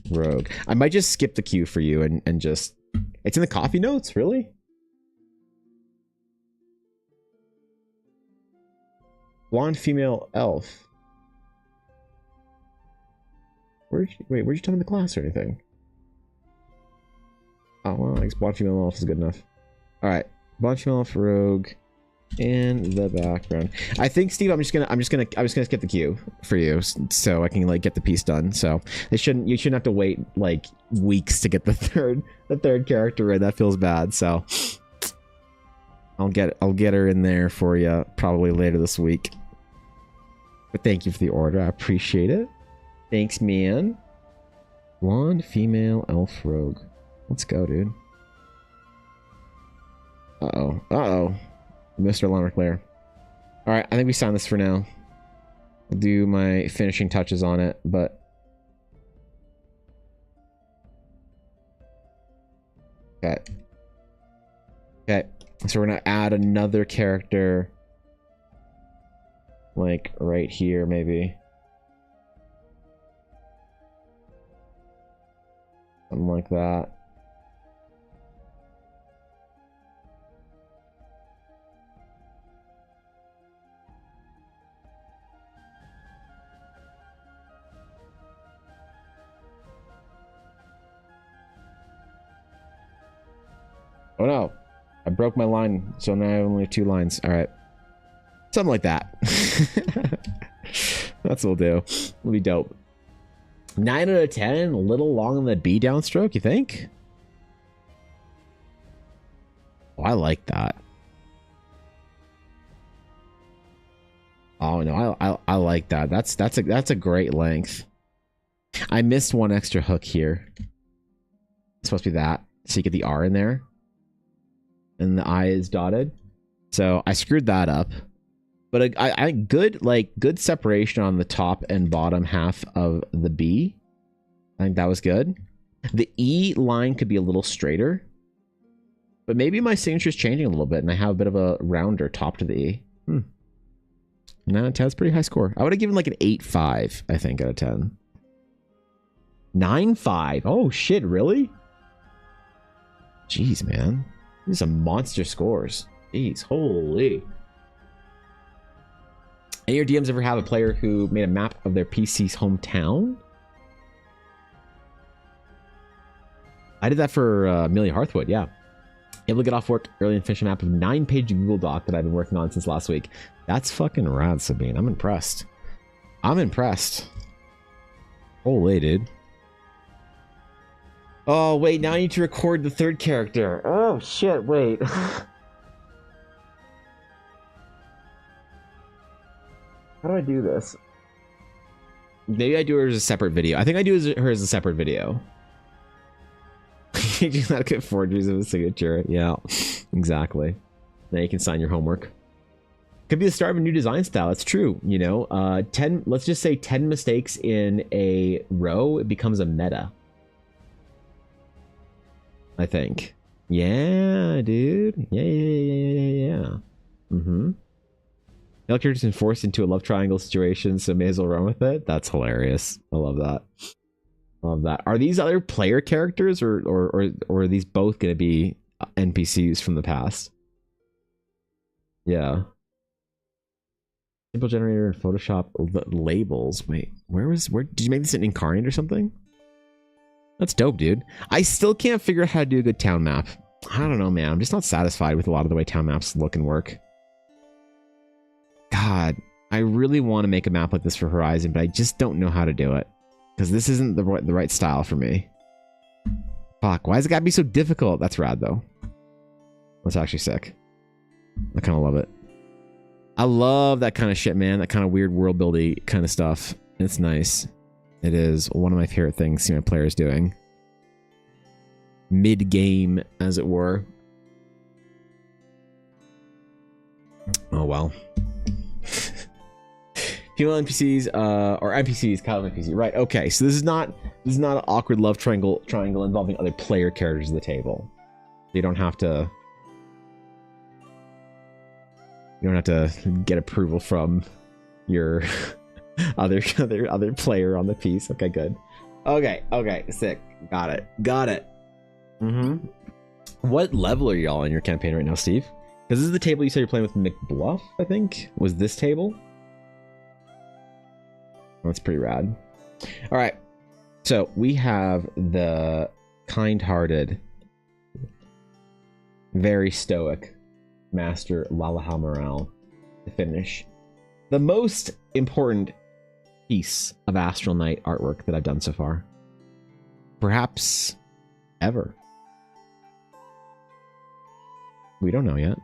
rogue. I might just skip the queue for you and just. It's in the coffee notes, really. Blonde female elf. Where'd you tell me the class or anything? Oh well, I guess blonde female elf is good enough. Alright. Blonde female elf rogue in the background. I think, Steve, I'm just gonna skip the queue for you so I can like get the piece done. So you shouldn't have to wait like weeks to get the third character in. That feels bad, so I'll get her in there for you probably later this week. But thank you for the order. I appreciate it. Thanks, man. Blonde female elf rogue. Let's go, dude. Uh-oh. Uh-oh. Mr. Alarm Claire. All right, I think we signed this for now. I'll do my finishing touches on it, but okay. Okay, so we're gonna add another character, like right here, maybe. Something like that. Oh no, I broke my line, so now I have only 2 lines. All right, something like that. That's what we'll do. It'll be dope. 9 out of 10, a little long on the B downstroke, you think? Oh, I like that. Oh no, I like that. That's a great length. I missed one extra hook here. It's supposed to be that, so you get the R in there. And the I is dotted, so I screwed that up. But I good separation on the top and bottom half of the B. I think that was good. The E line could be a little straighter, but maybe my signature is changing a little bit, and I have a bit of a rounder top to the E. 9 out of 10 is pretty high score. I would have given like an 8.5, I think, out of 10. 9.5. Oh shit, really? Jeez, man. These are some monster scores. Jeez, holy. Any of your DMs ever have a player who made a map of their PC's hometown? I did that for Amelia Hearthwood, yeah. Able to get off work early and finish a map of 9-page Google Doc that I've been working on since last week. That's fucking rad, Sabine. I'm impressed. I'm impressed. Holy, dude. Oh, wait, now I need to record the 3rd character. Oh, shit, wait. How do I do this? Maybe I do her as a separate video. I think I do her as a separate video. You do not get forgeries of a signature. Yeah, exactly. Now you can sign your homework. Could be the start of a new design style. It's true, you know. 10, let's just say 10 mistakes in a row, it becomes a meta. I think. Yeah, dude. Yeah. Mm-hmm. Male characters been forced into a love triangle situation, so may as well run with it. That's hilarious. I love that. Love that. Are these other player characters, or are these both going to be NPCs from the past? Yeah. Simple generator in Photoshop labels. Wait, where did you make this in Incarnate or something? That's dope, dude. I still can't figure out how to do a good town map. I don't know, man. I'm just not satisfied with a lot of the way town maps look and work. God, I really want to make a map like this for Horizon, but I just don't know how to do it. Because this isn't the right style for me. Fuck, why has it got to be so difficult? That's rad, though. That's actually sick. I kind of love it. I love that kind of shit, man. That kind of weird world-building kind of stuff. It's nice. It is one of my favorite things to see my players doing. Mid-game, as it were. Oh, well. Female NPCs, or NPCs, Kyle NPC. Right, okay. So this is not an awkward love triangle involving other player characters at the table. You don't have to get approval from your other player on the piece. Okay, good. Okay, sick. Got it. Mm-hmm. What level are y'all in your campaign right now, Steve? Because this is the table you said you're playing with McBluff, I think? Was this table? That's pretty rad. All right. So we have the kind-hearted, very stoic Master Lalaha Morale to finish the most important piece of Astral Knight artwork that I've done so far. Perhaps ever. We don't know yet.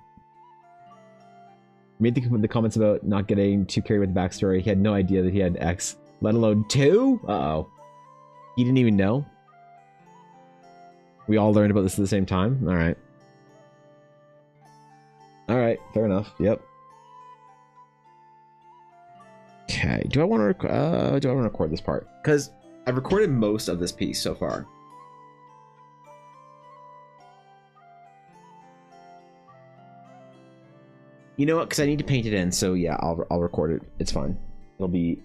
Made the comments about not getting too carried with the backstory. He had no idea that he had X, let alone 2? Uh-oh. He didn't even know? We all learned about this at the same time? Alright. Alright, fair enough. Yep. Okay. Do I want to record this part? Because I've recorded most of this piece so far. You know what? Because I need to paint it in. So yeah, I'll record it. It's fine. It'll be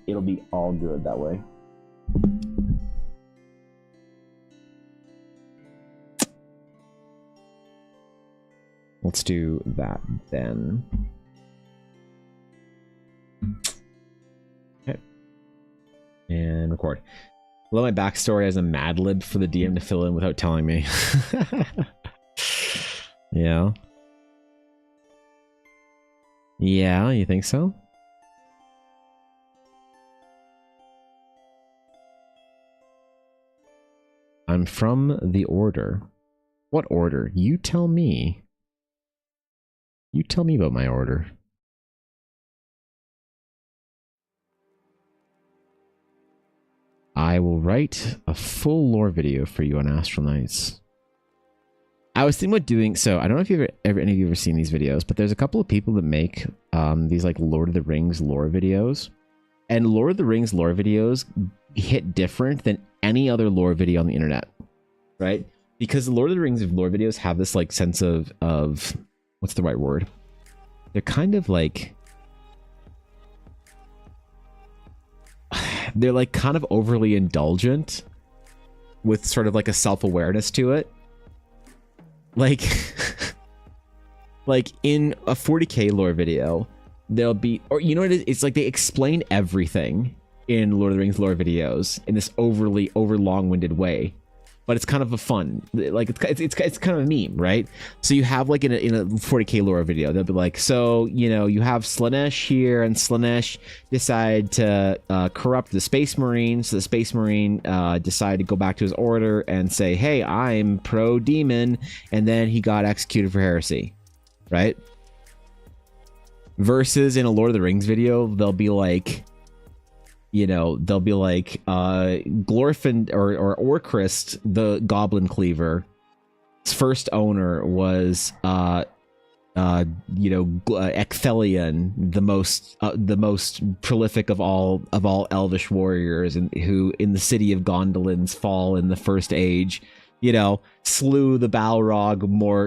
all good that way. Let's do that then. Okay. And record. Well, my backstory as a Mad Lib for the DM to fill in without telling me. Yeah. Yeah, you think so? I'm from the order. What order? You tell me. You tell me about my order. I will write a full lore video for you on Astral Knights. I was thinking about doing so. I don't know if you've any of you ever seen these videos, but there's a couple of people that make these like Lord of the Rings lore videos, and Lord of the Rings lore videos hit different than any other lore video on the internet, right? Because the Lord of the Rings lore videos have this like sense of what's the right word? They're kind of like they're like kind of overly indulgent with sort of like a self-awareness to it. Like like in a 40k lore video, there'll be, or you know what it is? It's like they explain everything in Lord of the Rings lore videos in this over long-winded way, but it's kind of a fun, like it's kind of a meme, right? So you have like in a 40k lore video, they'll be like, so you know you have Slaanesh here, and Slaanesh decide to corrupt the Space Marine, so the Space Marine decided to go back to his order and say, hey, I'm pro demon, and then he got executed for heresy, right? Versus in a Lord of the Rings video, they'll be like, you know, they'll be like Glorfin or Orcrist, the Goblin Cleaver, his first owner was you know, Ecthelion, the most prolific of all elvish warriors, and who in the city of Gondolin's fall in the First Age, you know, slew the Balrog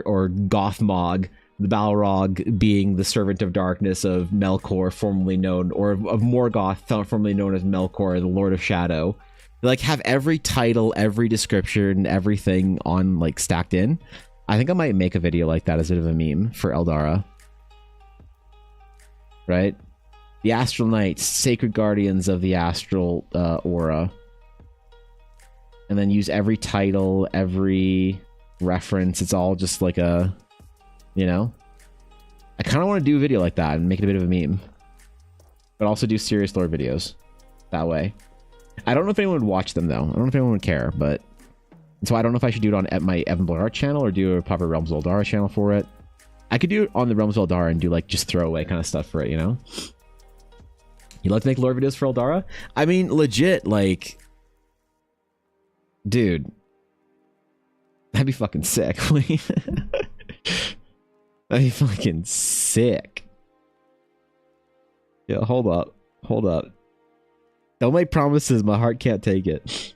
or Gothmog. The Balrog being the servant of darkness of Melkor, formerly known, or of Morgoth, formerly known as Melkor, the Lord of Shadow. They like have every title, every description, everything on like stacked in. I think I might make a video like that as a bit of a meme for Eldara. Right? The Astral Knights, sacred guardians of the Astral aura. And then use every title, every reference. It's all just like a... You know, I kind of want to do a video like that and make it a bit of a meme, but also do serious lore videos that way. I don't know if anyone would watch them though. I don't know if anyone would care, but so I don't know if I should do it on my Evan Blair Art channel or do a proper Realms of Eldara channel for it. I could do it on the Realms of Eldara and do like just throwaway kind of stuff for it, you know? You like to make lore videos for Eldara? I mean, legit, like, dude, that'd be fucking sick. That'd be fucking sick. Yeah, hold up. Don't make promises, my heart can't take it.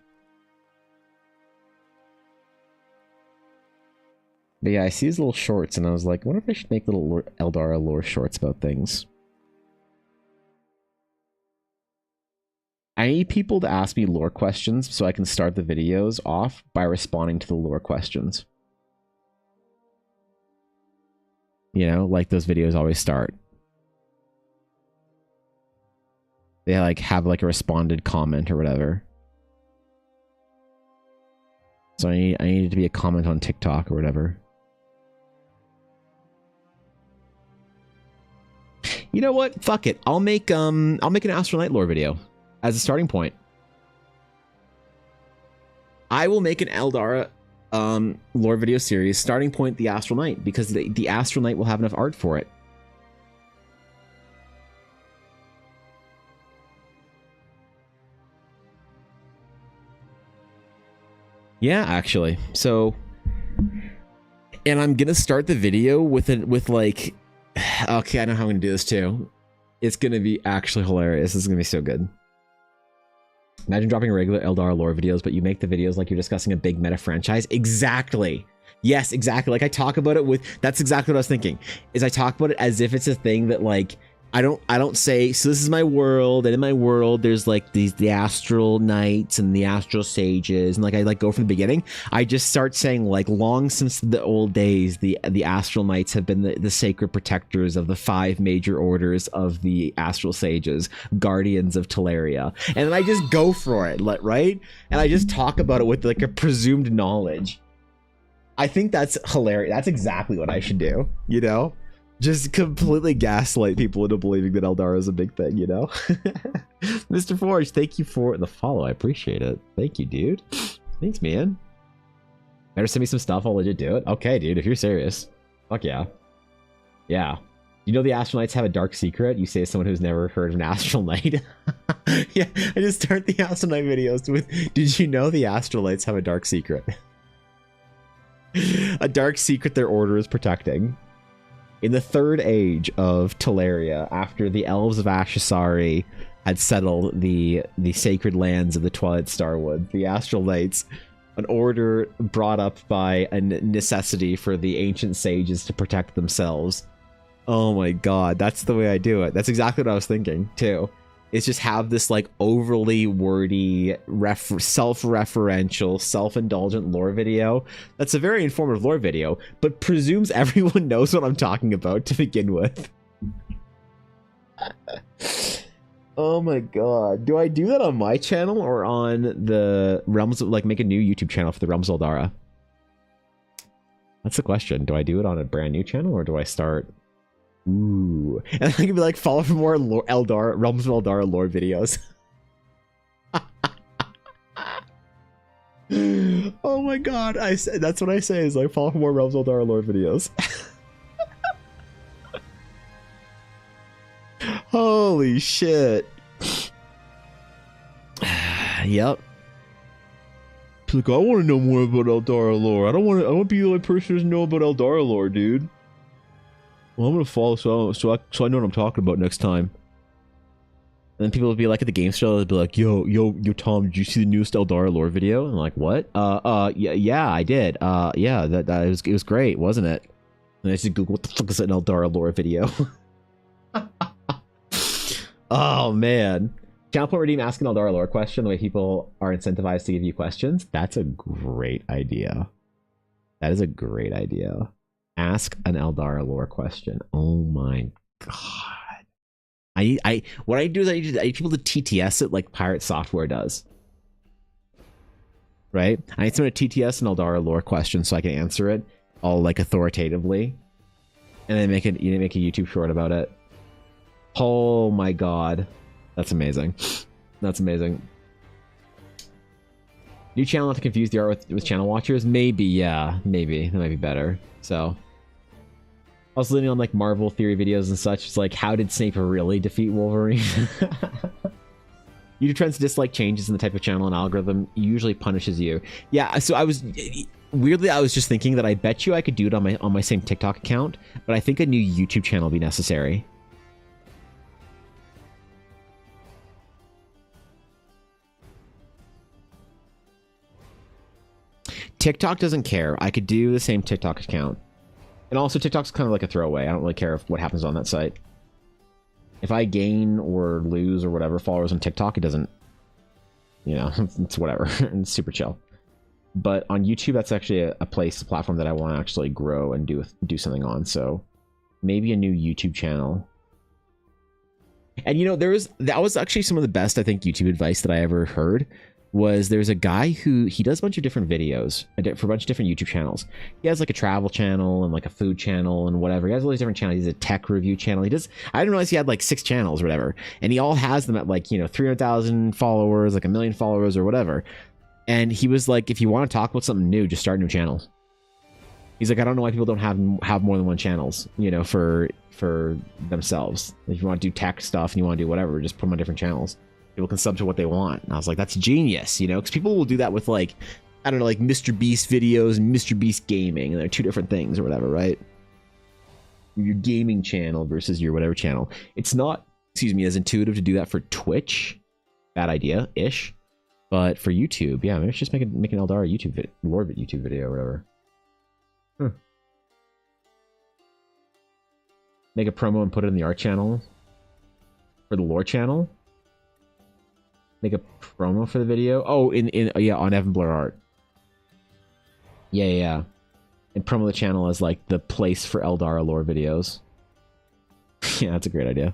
But yeah, I see his little shorts and I was like, I wonder if I should make little Eldara lore shorts about things. I need people to ask me lore questions so I can start the videos off by responding to the lore questions. You know, like those videos always start. They like have like a responded comment or whatever. So I need it to be a comment on TikTok or whatever. You know what? Fuck it. I'll make an Astral Knight lore video as a starting point. I will make an Eldara lore video series, starting point the Astral Knight, because the Astral Knight will have enough art for it. Yeah, actually. So, and I'm gonna start the video with like, okay, I know how I'm gonna do this too. It's gonna be actually hilarious. This is gonna be so good. Imagine dropping regular Eldar lore videos, but you make the videos like you're discussing a big meta franchise. Exactly. Yes, exactly. Like I talk about it with, that's exactly what I was thinking, is I talk about it as if it's a thing that like, I don't say, so this is my world, and in my world there's like the astral knights and the astral sages, and like I like go from the beginning. I just start saying like, long since the old days, the astral knights have been the sacred protectors of the 5 major orders of the astral sages, guardians of Teleria, and then I just go for it, right? And I just talk about it with like a presumed knowledge. I think that's hilarious. That's exactly what I should do, you know? Just completely gaslight people into believing that Eldar is a big thing, you know? Mr. Forge, thank you for the follow. I appreciate it. Thank you, dude. Thanks, man. Better send me some stuff. I'll legit do it. Okay, dude, if you're serious. Fuck yeah. Yeah. You know the Astral Knights have a dark secret? You say as someone who's never heard of an Astral Knight. Yeah, I just start the Astral Knight videos with, did you know the Astral Knights have a dark secret? A dark secret their order is protecting. In the 3rd age of Teleria, after the elves of Ashasari had settled the sacred lands of the Twilight Starwood, the Astral Knights, an order brought up by a necessity for the ancient sages to protect themselves. Oh my god, that's the way I do it. That's exactly what I was thinking, too. It's just have this like overly wordy, self-referential, self-indulgent lore video. That's a very informative lore video, but presumes everyone knows what I'm talking about to begin with. Oh my god. Do I do that on my channel or on the Realms of, like, make a new YouTube channel for the Realms of Eldara? That's the question. Do I do it on a brand new channel or do I start... Ooh. And I can be like, follow for more Eldar, Realms of Eldara lore videos. Oh my god, that's what I say, is like, follow for more Realms of Eldara lore videos. Holy shit. Yep. Like, I want to know more about Eldara lore. I don't want to be the only person who doesn't know about Eldara lore, dude. Well, I'm gonna follow so I know what I'm talking about next time. And then people will be like at the game show, they'll be like, yo, Tom, did you see the newest Eldara lore video? And I'm like, what? Yeah, I did. Yeah, it was great, wasn't it? And I just Google, what the fuck is an Eldara lore video? Oh man. Channel Point Redeem, ask an Eldara lore question, the way people are incentivized to give you questions. That's a great idea. That is a great idea. Ask an Eldara lore question. Oh my god. What I do is I need people to TTS it like Pirate Software does. Right? I need someone to TTS an Eldara lore question so I can answer it all like authoritatively. And then make a YouTube short about it. Oh my god. That's amazing. That's amazing. New channel not to confuse the art with channel watchers? Maybe, yeah. Maybe. That might be better. So... I was leaning on like Marvel theory videos and such. It's like, how did Snape really defeat Wolverine? YouTube trends dislike changes in the type of channel and algorithm usually punishes you. Yeah, so I was weirdly I was just thinking that I bet you I could do it on my same TikTok account, but I think a new YouTube channel would be necessary. TikTok doesn't care. I could do the same TikTok account. And also, TikTok's kind of like a throwaway. I don't really care what happens on that site. If I gain or lose or whatever followers on TikTok, it doesn't... You know, it's whatever. It's super chill. But on YouTube, that's actually a platform that I want to actually grow and do something on. So maybe a new YouTube channel. And you know, that was actually some of the best, I think, YouTube advice that I ever heard. There's a guy who he does a bunch of different videos for a bunch of different YouTube channels. He has like a travel channel and like a food channel and whatever. He has all these different channels. He has a tech review channel. I didn't realize he had like 6 channels or whatever. And he all has them at like, you know, 300,000 followers, like 1 million followers or whatever. And he was like, if you want to talk about something new, just start a new channel. He's like, I don't know why people don't have more than 1 channels, you know, for themselves. If you want to do tech stuff and you want to do whatever, just put them on different channels. People can sub to what they want. And I was like, that's genius, you know, because people will do that with like, I don't know, like Mr. Beast videos and Mr. Beast gaming, and they're 2 different things or whatever, right? Your gaming channel versus your whatever channel. It's not excuse me, as intuitive to do that for Twitch. Bad idea ish. But for YouTube, yeah, maybe just make an Eldar YouTube lore YouTube video or whatever. Make a promo and put it in the art channel for the lore channel. Make a promo for the video. Oh, yeah, on Evan Blair art. Yeah. And promo the channel as like the place for Eldar lore videos. Yeah, that's a great idea.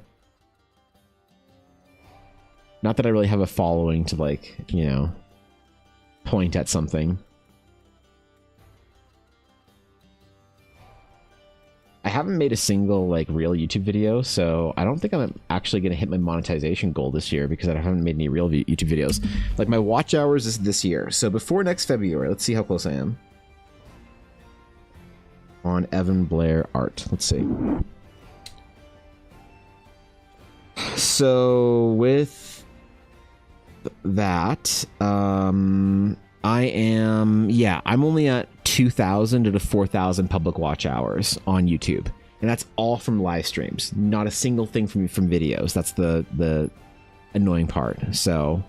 Not that I really have a following to like, you know, point at something. I haven't made a single like real YouTube video, so I don't think I'm actually going to hit my monetization goal this year because I haven't made any real YouTube videos. Like my watch hours is this year, so before next February, let's see how close I am. On Evan Blair art, let's see. So with that, I am, yeah, I'm only at 2,000 to 4,000 public watch hours on YouTube, and that's all from live streams. Not a single thing from videos. That's the annoying part. So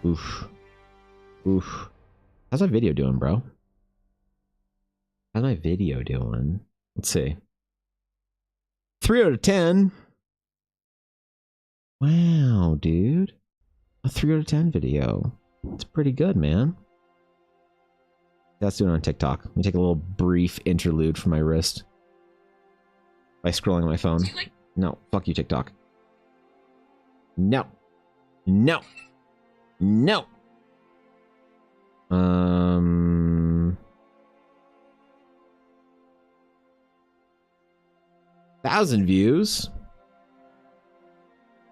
oof. How's my video doing, bro? How's my video doing? Let's see. 3 out of 10. Wow, dude. A 3 out of 10 video. It's pretty good, man. That's doing on TikTok. Let me take a little brief interlude from my wrist by scrolling on my phone. No, fuck you, TikTok. No. 1,000 views.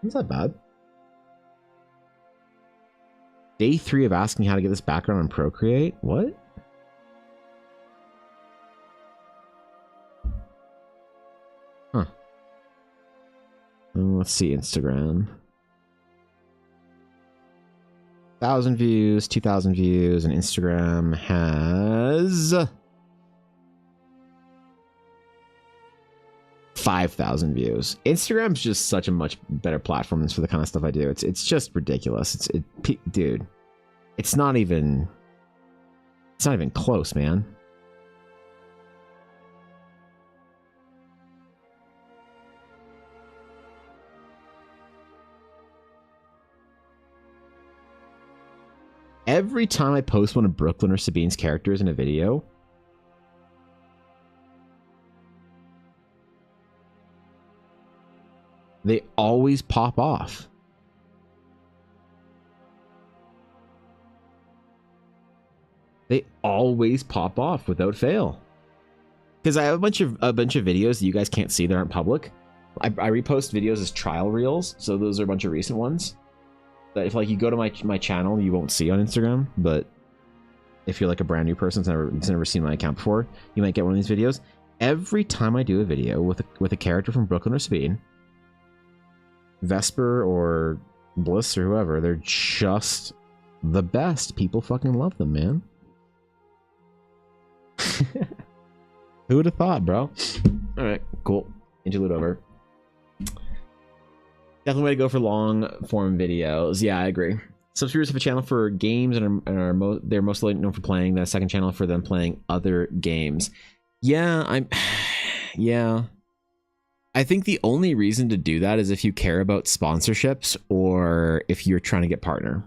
That's not bad. Day 3 of asking how to get this background on Procreate. What? Huh. Let's see Instagram. 1,000 views, 2,000 views, and Instagram has 5,000 views. Instagram's just such a much better platform for the kind of stuff I do. It's just ridiculous. Dude, it's not even close, man. Every time I post one of Brooklyn or Sabine's characters in a video, they always pop off. They always pop off without fail. Because I have a bunch of videos that you guys can't see that aren't public. I repost videos as trial reels, so those are a bunch of recent ones. That if like you go to my channel, you won't see on Instagram. But if you're like a brand new person that's never seen my account before, you might get one of these videos. Every time I do a video with a character from Brooklyn or Sabine, Vesper or Bliss or whoever, they're just the best. People fucking love them, man. Who would have thought, bro? All right, cool. Interlude over. Definitely way to go for long form videos. Yeah, I agree. Subscribers have a channel for games and they're mostly known for playing. The second channel for them playing other games. Yeah, yeah. I think the only reason to do that is if you care about sponsorships or if you're trying to get partner.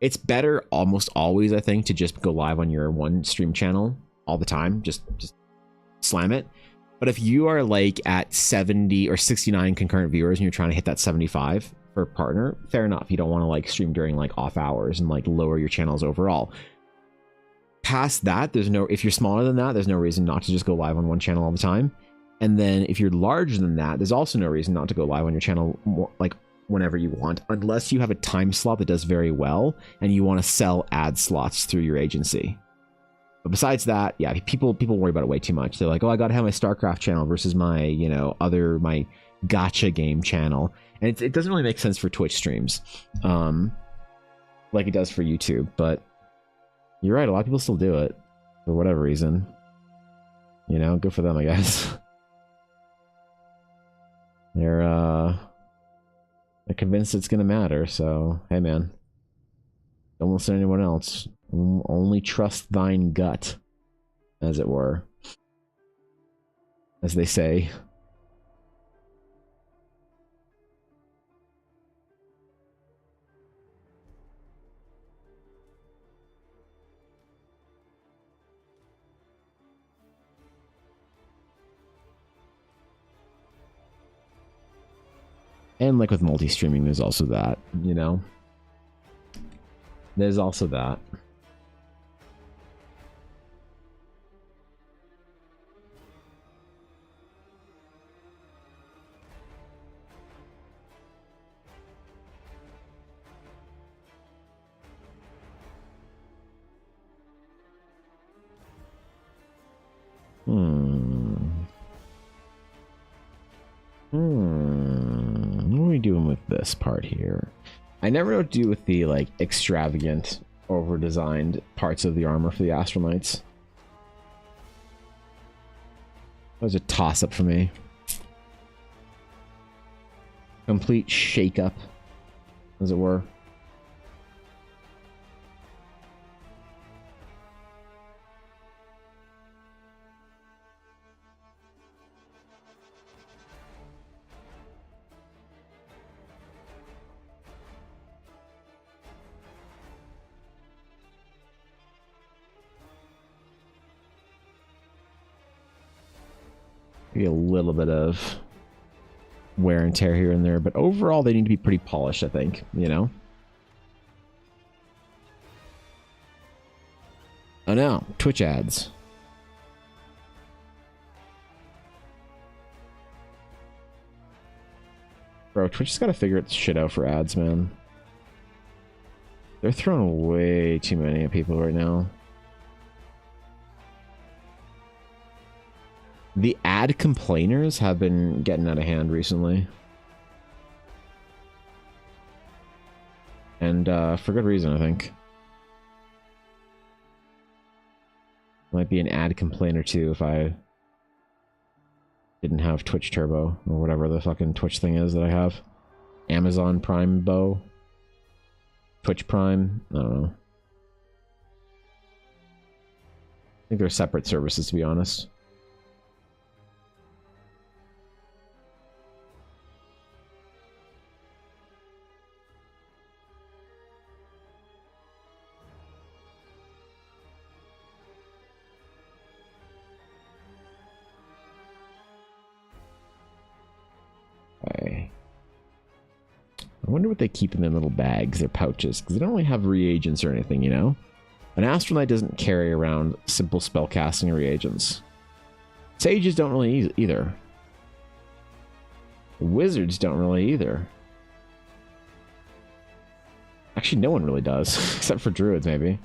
It's better almost always, I think, to just go live on your one stream channel all the time. Just slam it. But if you are like at 70 or 69 concurrent viewers and you're trying to hit that 75 for a partner, fair enough. You don't want to like stream during like off hours and like lower your channels overall. Past that, if you're smaller than that, there's no reason not to just go live on one channel all the time. And then if you're larger than that, there's also no reason not to go live on your channel more, like whenever you want, unless you have a time slot that does very well and you want to sell ad slots through your agency. But besides that, yeah, people worry about it way too much. They're like, oh, I gotta have my StarCraft channel versus my, my gacha game channel. And it doesn't really make sense for Twitch streams, like it does for YouTube. But you're right, a lot of people still do it for whatever reason. know, good for them, I guess. They're convinced it's gonna matter, so hey man. Don't listen to anyone else. Only trust thine gut, as it were. As they say. And like with multi-streaming, there's also that, you know? There's also that. What are we doing with this part here? I never know what to do with the, like, extravagant, over-designed parts of the armor for the Astral Knights. That was a toss-up for me. Complete shake-up, as it were. Maybe a little bit of wear and tear here and there, but overall they need to be pretty polished, I think, you know? Oh no, Twitch ads. Bro, Twitch has got to figure its shit out for ads, man. They're throwing way too many at people right now. The ad complainers have been getting out of hand recently. And for good reason, I think. Might be an ad complaint or two if I didn't have Twitch Turbo, or whatever the fucking Twitch thing is that I have. Amazon Prime Bow. Twitch Prime, I don't know. I think they're separate services, to be honest. I wonder what they keep in their little bags, their pouches, because they don't really have reagents or anything, you know? An Astral Knight doesn't carry around simple spellcasting reagents. Sages don't really either. Wizards don't really either. Actually, no one really does, except for druids, maybe.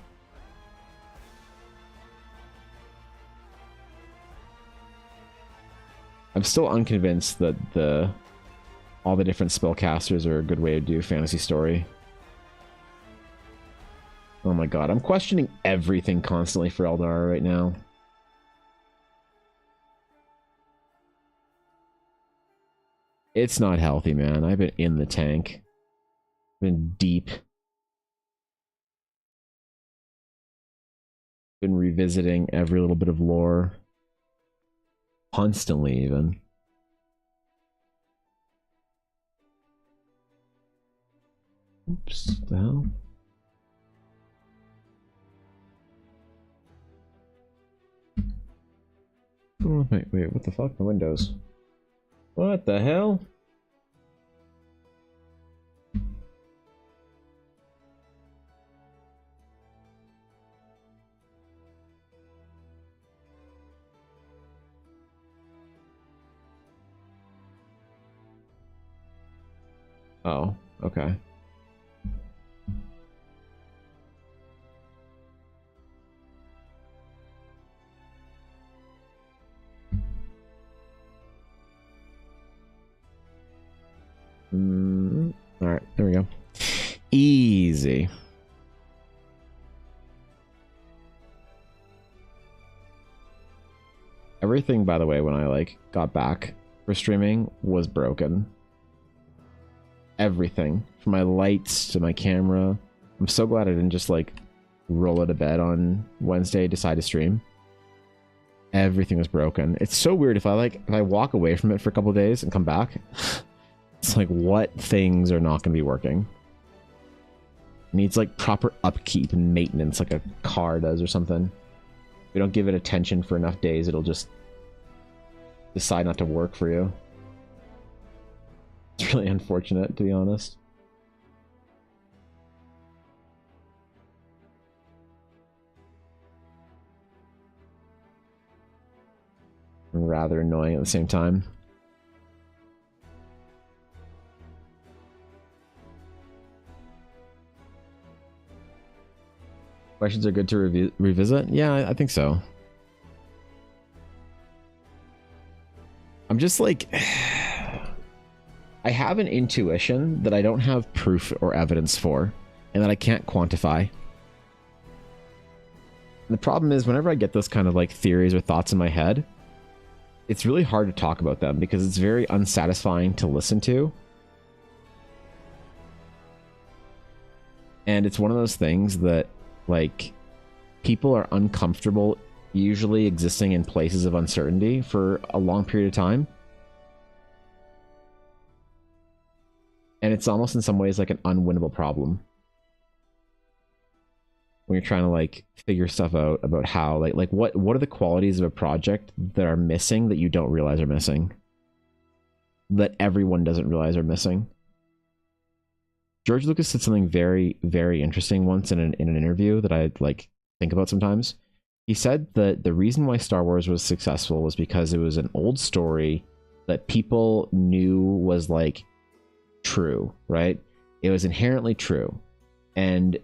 I'm still unconvinced that all the different spellcasters are a good way to do fantasy story. Oh my god, I'm questioning everything constantly for Eldar right now. It's not healthy, man. I've been in the tank. Been deep. Been revisiting every little bit of lore. Constantly, even. Oops, what the hell? Oh, wait, what the fuck? My windows. What the hell? Oh, okay. Alright, there we go. Easy. Everything, by the way, when I like got back for streaming was broken. Everything, from my lights to my camera. I'm so glad I didn't just like roll out of bed on Wednesday, decide to stream. Everything was broken. It's so weird if I walk away from it for a couple of days and come back. It's like, what things are not going to be working? It needs like proper upkeep and maintenance, like a car does or something. If you don't give it attention for enough days, it'll just decide not to work for you. It's really unfortunate, to be honest. Rather annoying at the same time. Questions are good to revisit? Yeah, I think so. I'm just like... I have an intuition that I don't have proof or evidence for, and that I can't quantify. And the problem is, whenever I get those kind of like theories or thoughts in my head, it's really hard to talk about them because it's very unsatisfying to listen to. And it's one of those things that, like, people are uncomfortable usually existing in places of uncertainty for a long period of time. And it's almost in some ways like an unwinnable problem. When you're trying to like figure stuff out about how like what are the qualities of a project that are missing that you don't realize are missing, that everyone doesn't realize are missing. George Lucas said something very, very interesting once in an interview that I like think about sometimes. He said that the reason why Star Wars was successful was because it was an old story that people knew was like true, right? It was inherently true, and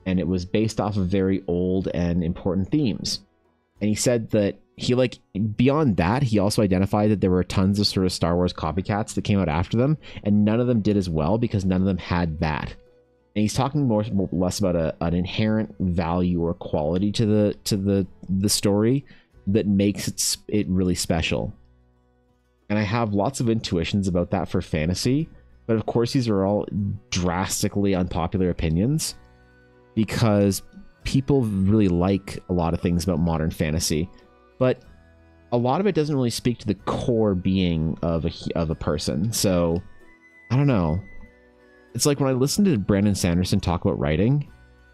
it was based off of very old and important themes. And he said that he like, beyond that, he also identified that there were tons of sort of Star Wars copycats that came out after them, and none of them did as well because none of them had that. And he's talking less about an inherent value or quality to the story that makes it really special. And I have lots of intuitions about that for fantasy, but of course these are all drastically unpopular opinions, because people really like a lot of things about modern fantasy, but a lot of it doesn't really speak to the core being of a person. So I don't know. It's like when I listen to Brandon Sanderson talk about writing,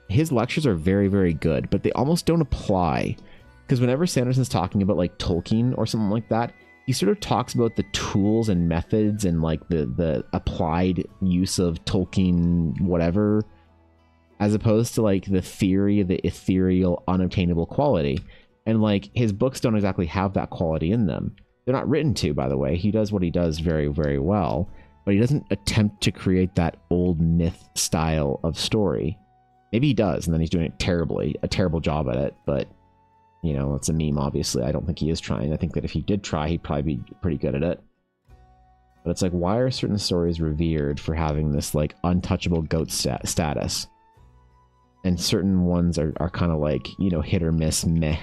his lectures are very, very good, but they almost don't apply, because whenever Sanderson's talking about like Tolkien or something like that, he sort of talks about the tools and methods and like the applied use of Tolkien whatever, as opposed to like the theory, the ethereal, unobtainable quality. And like his books don't exactly have that quality in them. They're not written to, by the way. He does what he does very, very well, but he doesn't attempt to create that old myth style of story. Maybe he does, and then he's doing it terribly, a terrible job at it, but you know, it's a meme, obviously. I don't think he is trying. I think that if he did try, he'd probably be pretty good at it. But it's like, why are certain stories revered for having this like untouchable GOAT status? And certain ones are kind of like, you know, hit or miss, meh,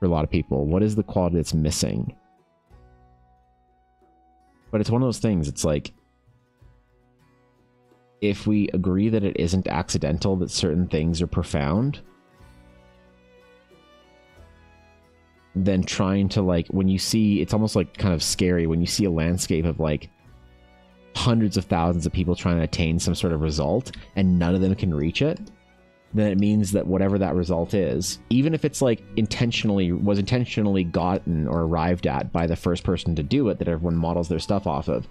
for a lot of people. What is the quality that's missing? But it's one of those things, it's like, if we agree that it isn't accidental that certain things are profound, then trying to like, when you see, it's almost like kind of scary when you see a landscape of like hundreds of thousands of people trying to attain some sort of result and none of them can reach it, then it means that whatever that result is, even if it's like was intentionally gotten or arrived at by the first person to do it that everyone models their stuff off of,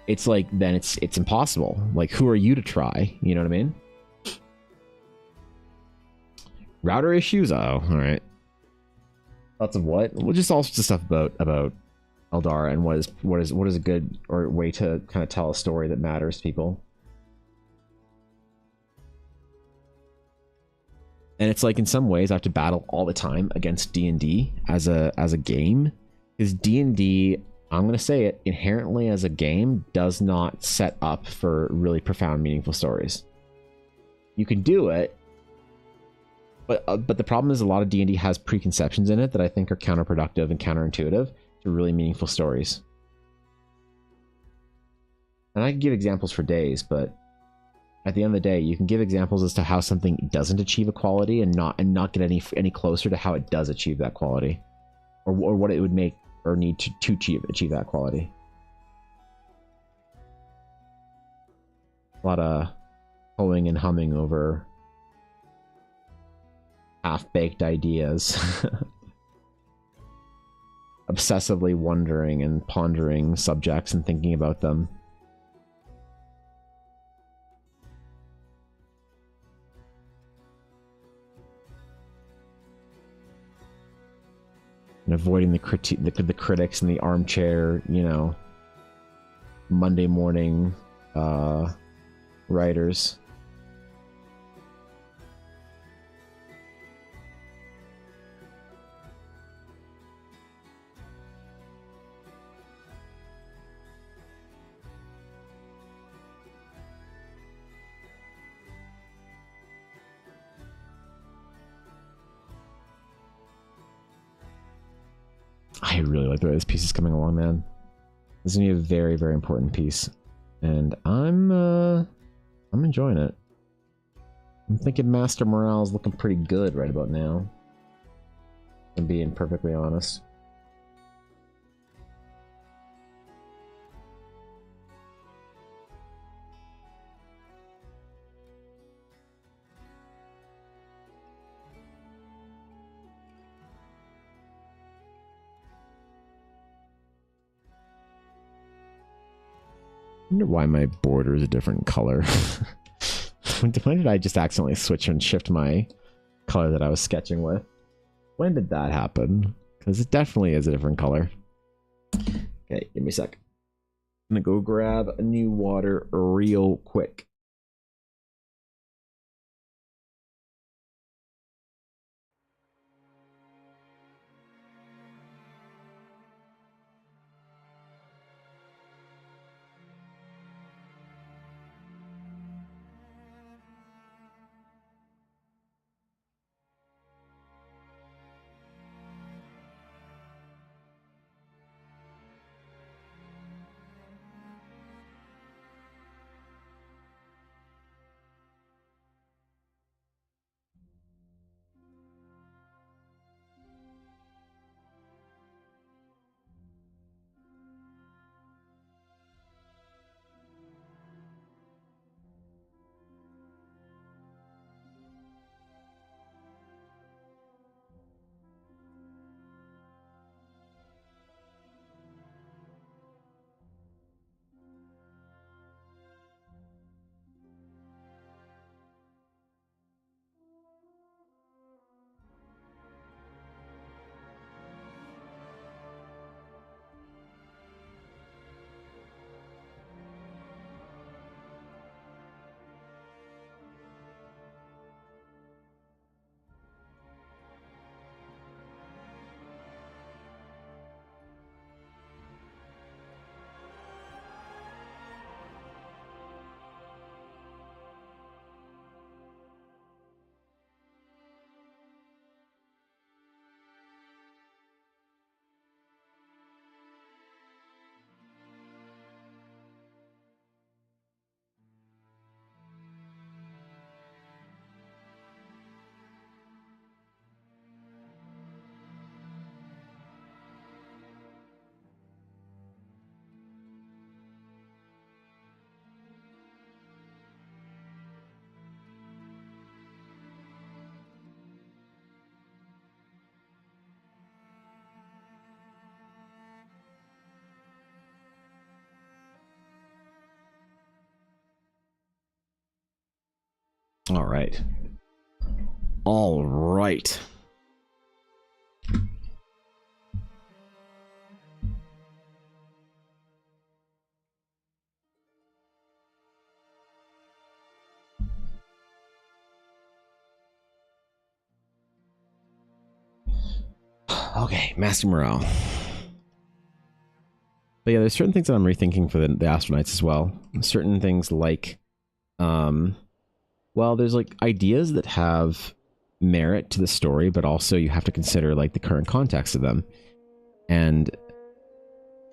it's like, then it's impossible. Like, who are you to try? You know what I mean? Router issues? Oh, all right. Lots of what? Well, just all sorts of stuff about Eldar and what is a good or way to kind of tell a story that matters to people. And it's like, in some ways I have to battle all the time against D&D as a game, because D&D, I'm going to say it, inherently as a game does not set up for really profound, meaningful stories. You can do it, But the problem is a lot of D&D has preconceptions in it that I think are counterproductive and counterintuitive to really meaningful stories. And I can give examples for days, but at the end of the day, you can give examples as to how something doesn't achieve a quality and not get any closer to how it does achieve that quality, or what it would make or need to achieve that quality. A lot of hoeing and humming over half-baked ideas. Obsessively wondering and pondering subjects and thinking about them. And avoiding the critics and the armchair, you know, Monday morning writers. I really like the way this piece is coming along, man. This is gonna be a very, very important piece, and I'm enjoying it. I'm thinking Master Morale is looking pretty good right about now. I'm being perfectly honest. I wonder why my border is a different color. When did I just accidentally switch and shift my color that I was sketching with? When did that happen? Because it definitely is a different color. Okay, give me a sec. I'm gonna go grab a new water real quick. All right. All right. Okay, Master Morale. But yeah, there's certain things that I'm rethinking for the Astronauts as well. Certain things like, well, there's like ideas that have merit to the story, but also you have to consider like the current context of them and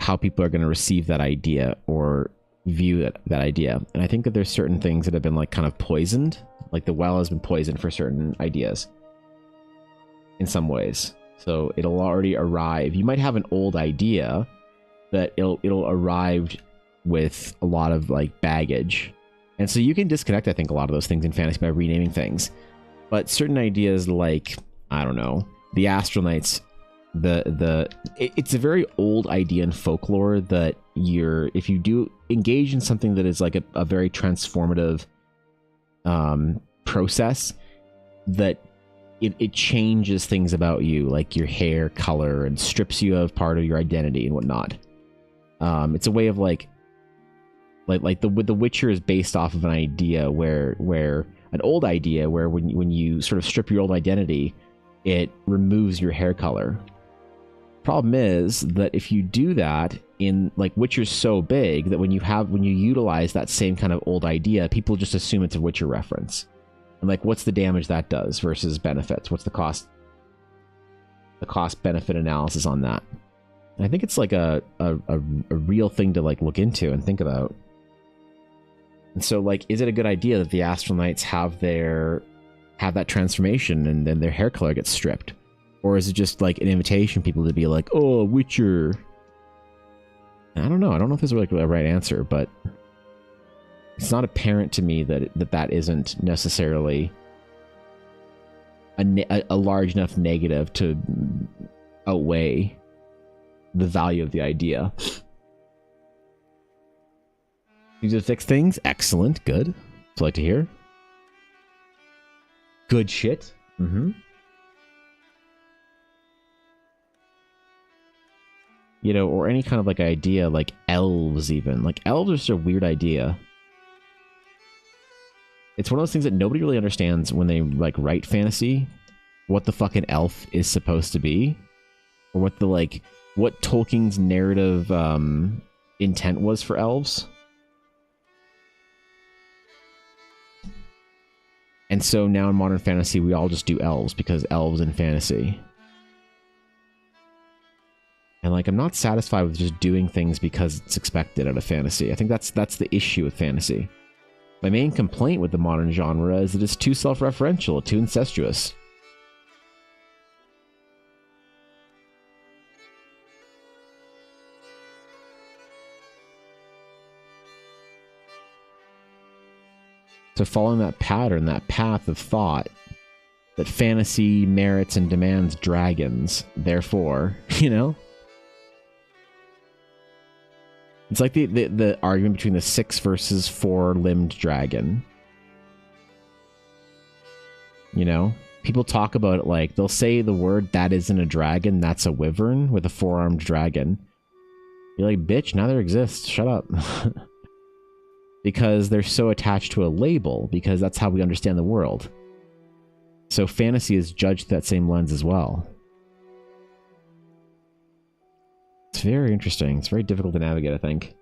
how people are going to receive that idea or view that idea. And I think that there's certain things that have been like kind of poisoned, like the well has been poisoned for certain ideas in some ways. So it'll already arrive. You might have an old idea that it'll arrive with a lot of like baggage. And so you can disconnect, I think, a lot of those things in fantasy by renaming things. But certain ideas like, I don't know, the Astral Knights, it's a very old idea in folklore that if you do engage in something that is like a very transformative process, that it changes things about you, like your hair color, and strips you of part of your identity and whatnot. It's a way of like the Witcher is based off of an idea where an old idea where when you sort of strip your old identity, it removes your hair color. Problem is that if you do that in like Witcher's so big that when you utilize that same kind of old idea, people just assume it's a Witcher reference. And like, what's the damage that does versus benefits? What's the cost benefit analysis on that? And I think it's like a real thing to like look into and think about. And so like, is it a good idea that the Astral Knights have that transformation and then their hair color gets stripped? Or is it just like an invitation people to be like, oh, Witcher? I don't know. I don't know if there's like a right answer, but it's not apparent to me that isn't necessarily a large enough negative to outweigh the value of the idea. You just fix things? Excellent. Good. Would you like to hear? Good shit. Mm-hmm. You know, or any kind of like idea, like elves even. Like elves are just a weird idea. It's one of those things that nobody really understands when they like write fantasy, what the fucking elf is supposed to be, or what Tolkien's narrative intent was for elves. And so now in modern fantasy, we all just do elves because elves in fantasy. And like, I'm not satisfied with just doing things because it's expected out of fantasy. I think that's the issue with fantasy. My main complaint with the modern genre is that it's too self-referential, too incestuous. So following that pattern, that path of thought, that fantasy merits and demands dragons, therefore, you know? It's like the argument between the 6 versus 4-limbed dragon. You know? People talk about it like, they'll say the word, that isn't a dragon, that's a wyvern with a 4-armed dragon. You're like, bitch, neither exists. Shut up. Because they're so attached to a label, because that's how we understand the world. So fantasy is judged through that same lens as well. It's very interesting. It's very difficult to navigate, I think.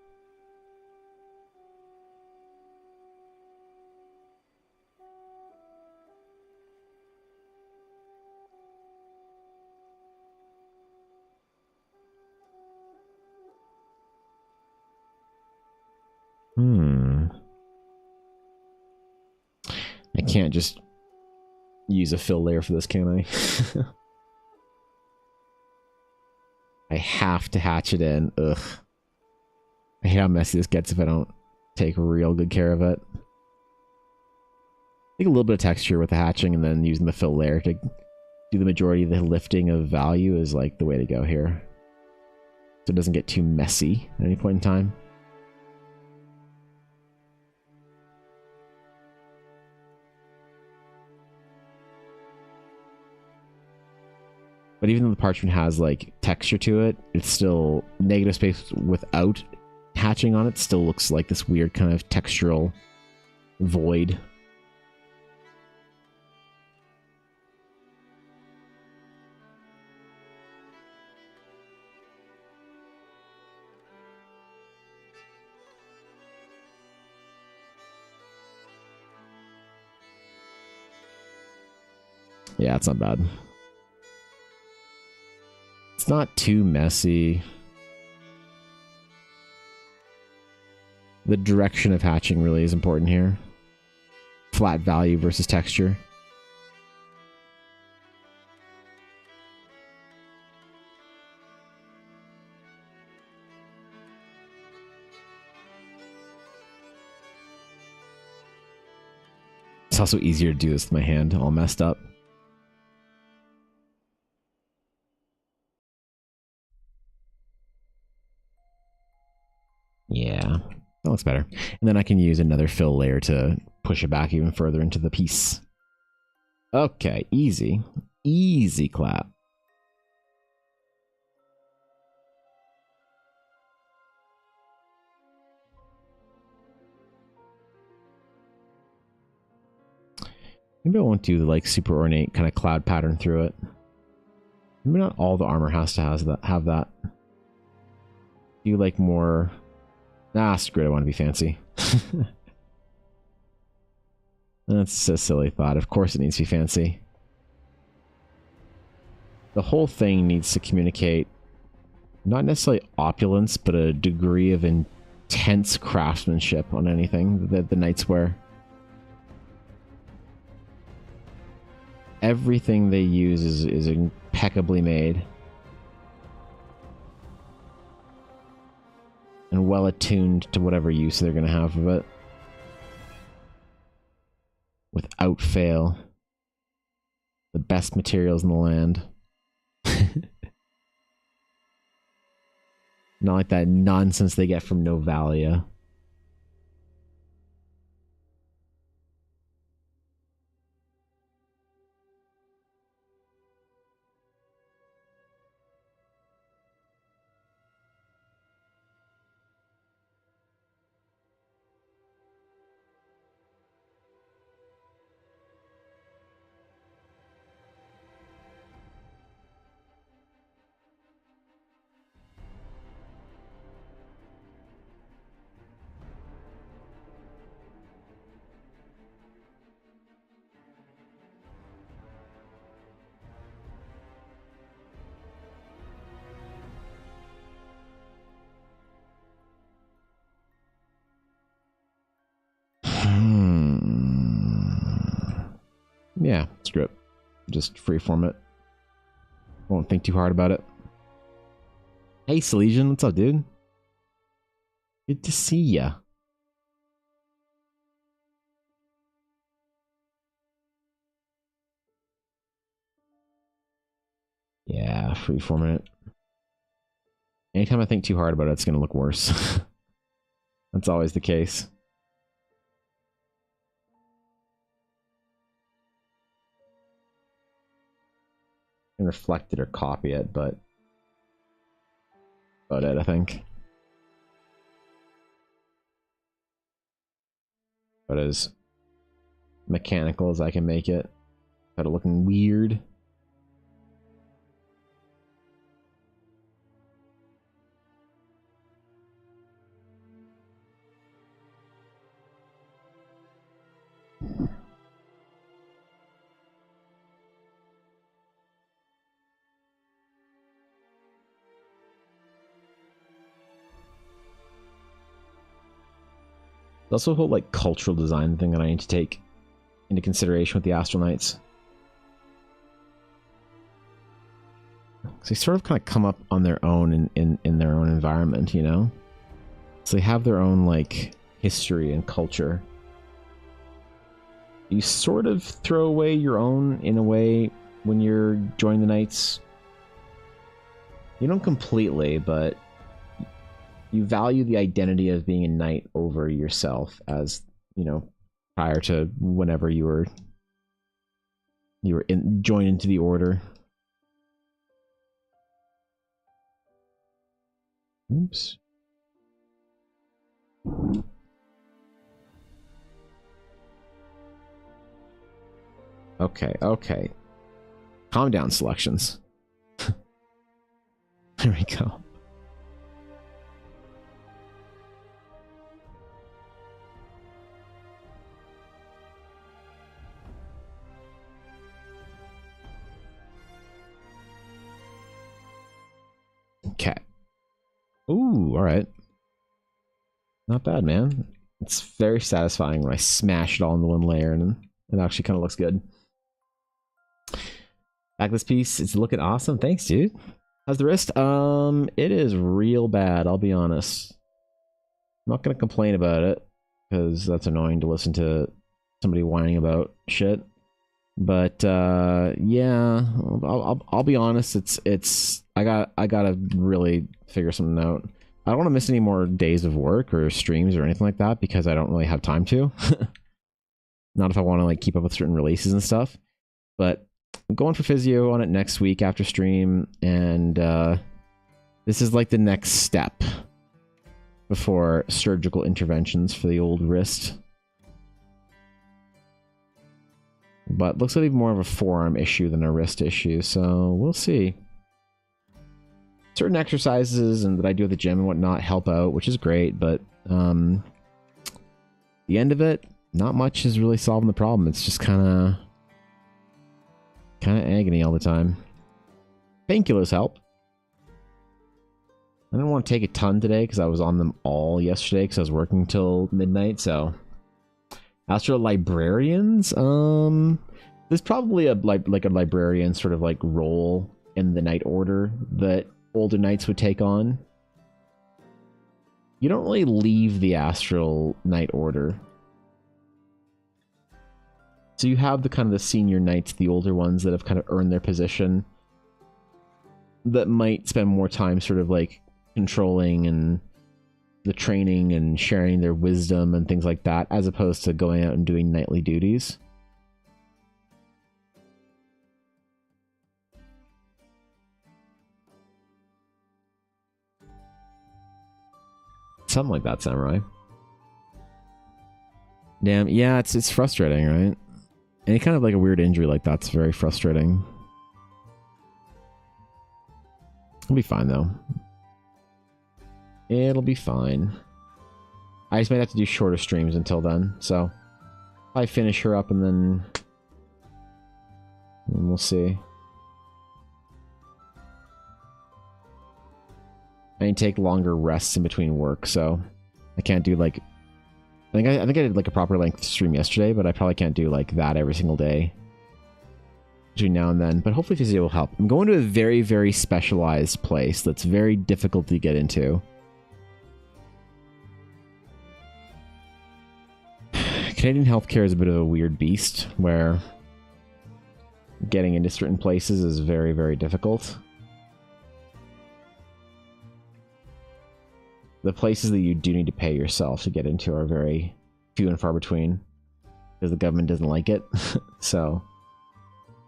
I can't just use a fill layer for this, can I? I have to hatch it in. Ugh. I hate how messy this gets if I don't take real good care of it. I think a little bit of texture with the hatching and then using the fill layer to do the majority of the lifting of value is like the way to go here. So it doesn't get too messy at any point in time. But even though the parchment has like texture to it, it's still negative space without hatching on it. Still looks like this weird kind of textural void. Yeah, it's not bad. It's not too messy. The direction of hatching really is important here. Flat value versus texture. It's also easier to do this with my hand all messed up. Yeah, that looks better. And then I can use another fill layer to push it back even further into the piece. Okay, easy. Easy clap. Maybe I won't do the like super ornate kind of cloud pattern through it. Maybe not all the armor has to have that. Do like more... Nah, screw it, I want to be fancy. That's a silly thought. Of course it needs to be fancy. The whole thing needs to communicate not necessarily opulence, but a degree of intense craftsmanship on anything that the knights wear. Everything they use is impeccably made. And well attuned to whatever use they're going to have of it. Without fail. The best materials in the land. Not like that nonsense they get from Novalia. Yeah, screw it. Just freeform it. Won't think too hard about it. Hey, Silesian, what's up, dude? Good to see ya. Yeah, freeforming it. Anytime I think too hard about it, it's going to look worse. That's always the case. And reflect it or copy it, but about it, I think. But as mechanical as I can make it, without it looking weird. There's also a whole like cultural design thing that I need to take into consideration with the Astral Knights. So they sort of kind of come up on their own in their own environment, you know? So they have their own like history and culture. You sort of throw away your own in a way when you're joining the Knights. You don't completely, but you value the identity of being a knight over yourself, as you know, prior to whenever you were joined into the order. Oops. Okay. Calm down, selections. There we go. Ooh, all right. Not bad, man. It's very satisfying when I smash it all into one layer and it actually kind of looks good. Backless piece, it's looking awesome. Thanks, dude. How's the wrist? It is real bad, I'll be honest. I'm not gonna complain about it, because that's annoying to listen to somebody whining about shit. But yeah, I'll be honest, I gotta really figure something out. I don't want to miss any more days of work or streams or anything like that, because I don't really have time to. Not if I want to like keep up with certain releases and stuff. But I'm going for physio on it next week after stream, and this is like the next step before surgical interventions for the old wrist. But looks like more of a forearm issue than a wrist issue, so we'll see. Certain exercises and that I do at the gym and whatnot help out, which is great, but the end of it, not much is really solving the problem. It's just kind of agony all the time. Painkillers help. I didn't want to take a ton today because I was on them all yesterday because I was working till midnight, so... Astral librarians? There's probably a like a librarian sort of like role in the Knight Order that older knights would take on. You don't really leave the Astral Knight Order. So you have the kind of the senior knights, the older ones that have kind of earned their position, that might spend more time sort of like controlling and the training and sharing their wisdom and things like that, as opposed to going out and doing knightly duties. Something like that, Samurai. Damn, yeah, it's frustrating, right? Any kind of like a weird injury like that's very frustrating. It'll be fine though. It'll be fine. I just might have to do shorter streams until then, so I finish her up and then we'll see. I need to take longer rests in between work, so I can't do like... I think I did like a proper length stream yesterday, but I probably can't do like that every single day between now and then. But hopefully physio will help. I'm going to a very, very specialized place that's very difficult to get into. Canadian healthcare is a bit of a weird beast, where getting into certain places is very, very difficult. The places that you do need to pay yourself to get into are very few and far between, because the government doesn't like it. So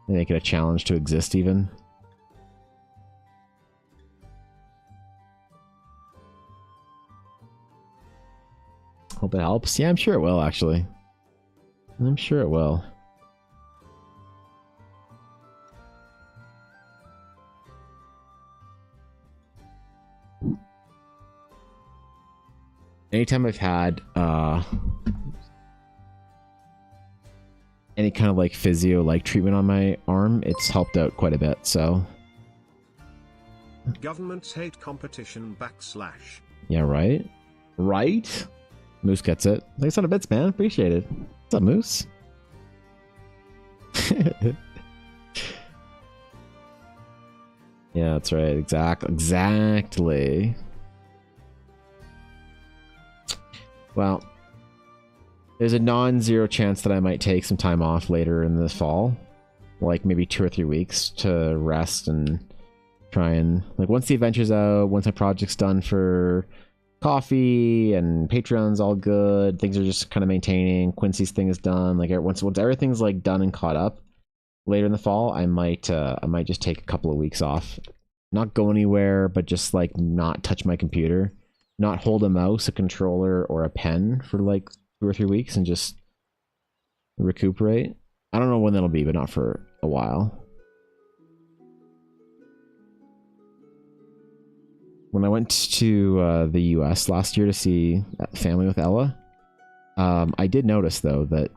they make it a challenge to exist even. Hope it helps. Yeah, I'm sure it will, actually. I'm sure it will. Anytime I've had any kind of like physio like treatment on my arm, it's helped out quite a bit, so. Governments hate competition /. Yeah, right? Right? Moose gets it. Thanks on the bits, man. Appreciate it. What's up, Moose? Yeah, that's right. Exactly. Well, there's a non-zero chance that I might take some time off later in the fall. Like maybe 2 or 3 weeks to rest and try and... Like once the adventure's out, once my project's done for coffee and Patreon's all good, things are just kind of maintaining, Quincy's thing is done, like once everything's like done and caught up later in the fall, I might just take a couple of weeks off, not go anywhere, but just like not touch my computer, not hold a mouse, a controller, or a pen for like 2 or 3 weeks and just recuperate. I don't know when that'll be, but not for a while. When I went to the US last year to see family with Ella, I did notice though that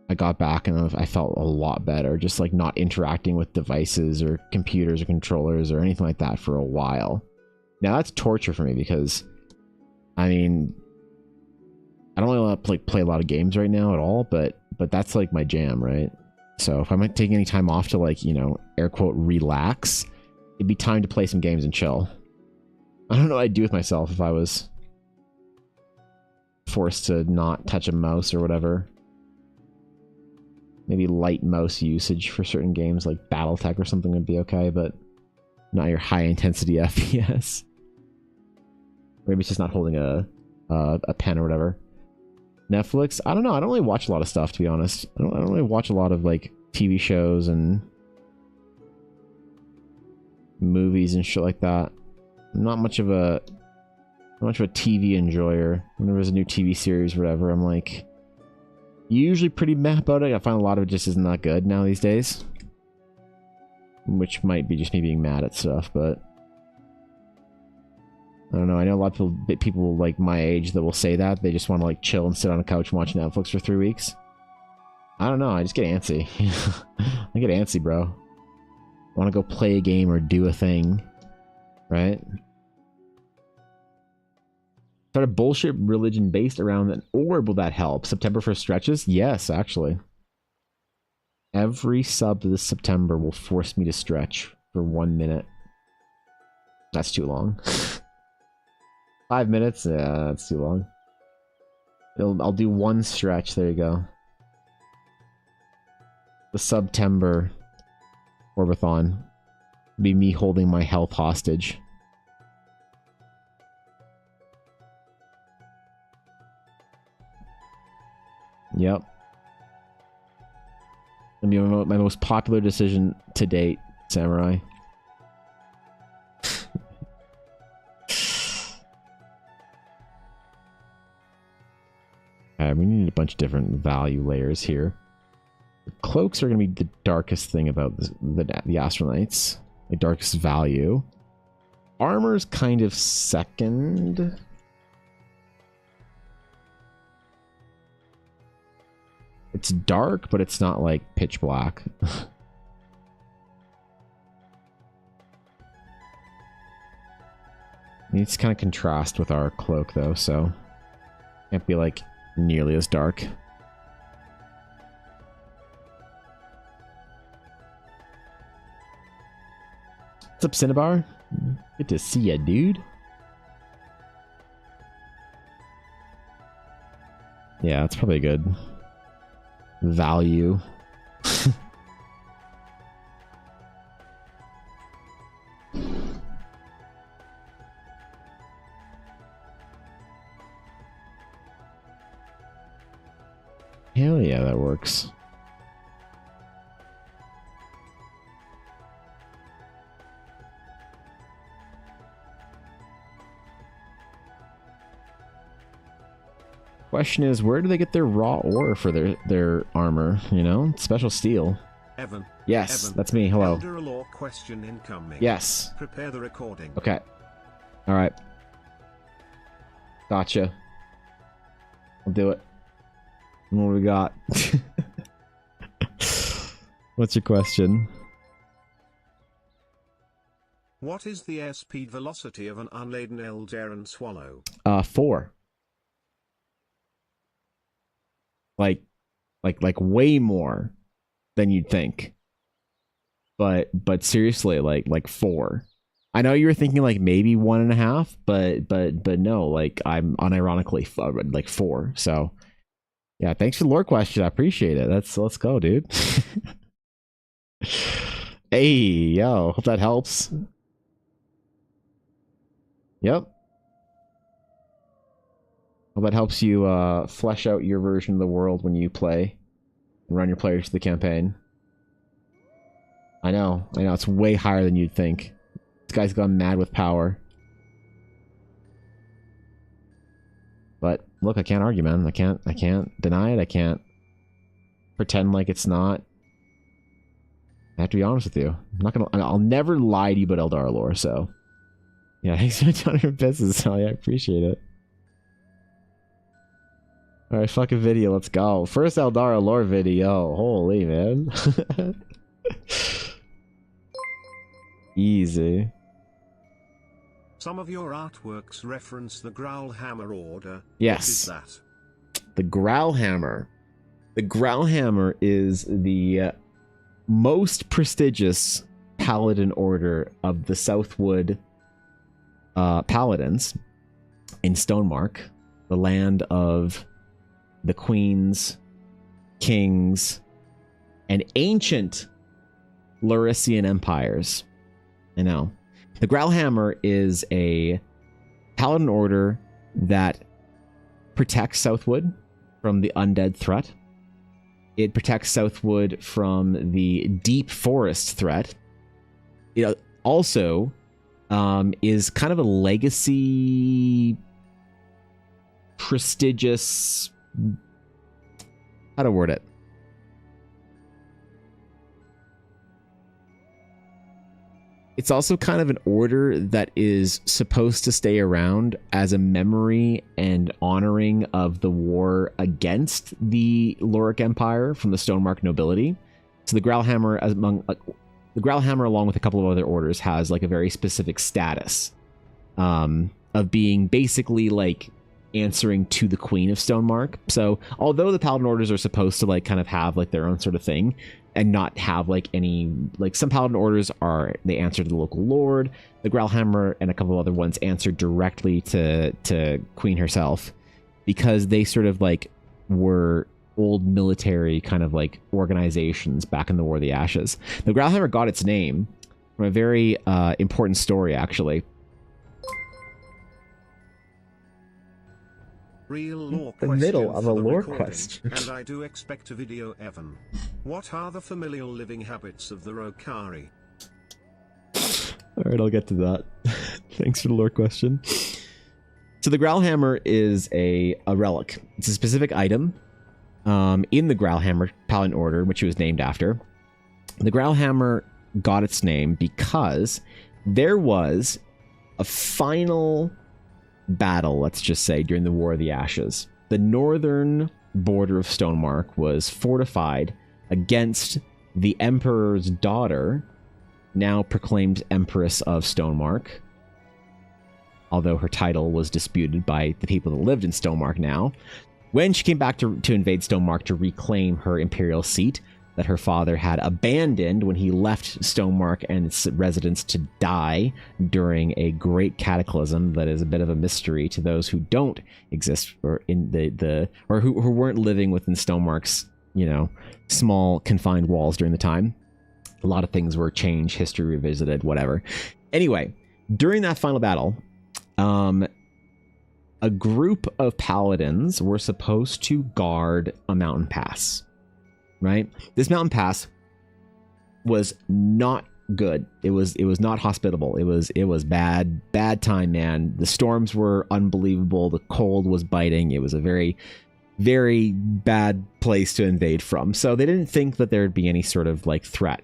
I got back and I felt a lot better, just like not interacting with devices or computers or controllers or anything like that for a while. Now that's torture for me because, I mean, I don't really want to like play a lot of games right now at all, but that's like my jam, right? So if I'm not taking any time off to like, you know, air quote relax, it'd be time to play some games and chill. I don't know what I'd do with myself if I was forced to not touch a mouse or whatever. Maybe light mouse usage for certain games like Battletech or something would be okay, but not your high intensity FPS. Maybe it's just not holding a pen or whatever. Netflix, I don't know. I don't really watch a lot of stuff, to be honest. I don't really watch a lot of like TV shows and movies and shit like that. I'm not much of a TV enjoyer. Whenever there's a new TV series or whatever, I'm like usually pretty meh about it. I find a lot of it just isn't that good now these days. Which might be just me being mad at stuff, but I don't know. I know a lot of people like my age that will say that. They just want to like chill and sit on a couch and watch Netflix for 3 weeks. I don't know. I just get antsy. I get antsy, bro. I want to go play a game or do a thing. Right? Start a bullshit religion based around an orb. Will that help? September for stretches? Yes, actually. Every sub this September will force me to stretch for 1 minute. That's too long. 5 minutes? Yeah, that's too long. I'll do one stretch. There you go. The September Orbathon will be me holding my health hostage. Yep. It'll be my most popular decision to date, Samurai. We need a bunch of different value layers here. The cloaks are going to be the darkest thing about the Astral Knights. The darkest value. Armor's kind of second. It's dark, but it's not like pitch black. Needs to kind of contrast with our cloak though, so can't be like nearly as dark. What's up, Cinnabar? Good to see ya, dude. Yeah, that's probably good. Value. Hell yeah, that works. Question is, where do they get their raw ore for their armor? You know, special steel. Evan. Yes, Evan, that's me. Hello. Elder Law question incoming. Yes. Prepare the recording. Okay. All right. Gotcha. I'll do it. What do we got? What's your question? What is the airspeed velocity of an unladen Eldarin swallow? 4. Like way more than you'd think. But seriously, like 4. I know you were thinking like maybe 1.5, but no, like I'm unironically like 4. So yeah, thanks for the lore question. I appreciate it. Let's go, dude. Hey, yo, hope that helps. Yep. Hope that helps you flesh out your version of the world when you play and run your players through the campaign. I know, it's way higher than you'd think. This guy's gone mad with power. But look, I can't argue, man. I can't deny it. I can't pretend like it's not. I have to be honest with you. I'll never lie to you about Eldar lore, so. Yeah, thanks for a ton of your business, I appreciate it. Alright, fuck a video, let's go. First Eldar lore video. Holy, man. Easy. Some of your artworks reference the Growlhammer Order. Yes. What is that? The Growlhammer. The Growlhammer is the most prestigious paladin order of the Southwood paladins in Stonemark, the land of the queens, kings, and ancient Laurician empires. I know. The Growlhammer is a paladin order that protects Southwood from the undead threat. It protects Southwood from the deep forest threat. It also is kind of a legacy, prestigious, how to word it? It's also kind of an order that is supposed to stay around as a memory and honoring of the war against the Lorik Empire from the Stonemark nobility. So the Growlhammer, the Growlhammer, along with a couple of other orders, has like a very specific status of being basically like answering to the Queen of Stonemark. So although the Paladin orders are supposed to like kind of have like their own sort of thing and not have like any, like some Paladin orders are, they answer to the local lord. The Growlhammer and a couple of other ones answer directly to Queen herself, because they sort of like were old military kind of like organizations back in the War of the Ashes. The Growlhammer got its name from a very important story, actually. Real lore The question middle of for a the lore recording, question. And I do expect a video, Evan. What are the familial living habits of the Rokari? All right, I'll get to that. Thanks for the lore question. So the Growlhammer is a relic. It's a specific item in the Growlhammer Paladin Order, which it was named after. The Growlhammer got its name because there was a final battle, let's just say, during the War of the Ashes. The northern border of Stonemark was fortified against the Emperor's daughter, now proclaimed Empress of Stonemark, although her title was disputed by the people that lived in Stonemark now. When she came back to invade Stonemark to reclaim her imperial seat that her father had abandoned when he left Stonemark and its residents to die during a great cataclysm that is a bit of a mystery to those who don't exist or in or who weren't living within Stonemark's, you know, small confined walls during the time. A lot of things were changed, history revisited, whatever. Anyway, during that final battle, a group of paladins were supposed to guard a mountain pass. Right? This mountain pass was not good. It was not hospitable. It was bad time, man. The storms were unbelievable. The cold was biting. It was a very, very bad place to invade from. So they didn't think that there would be any sort of like threat.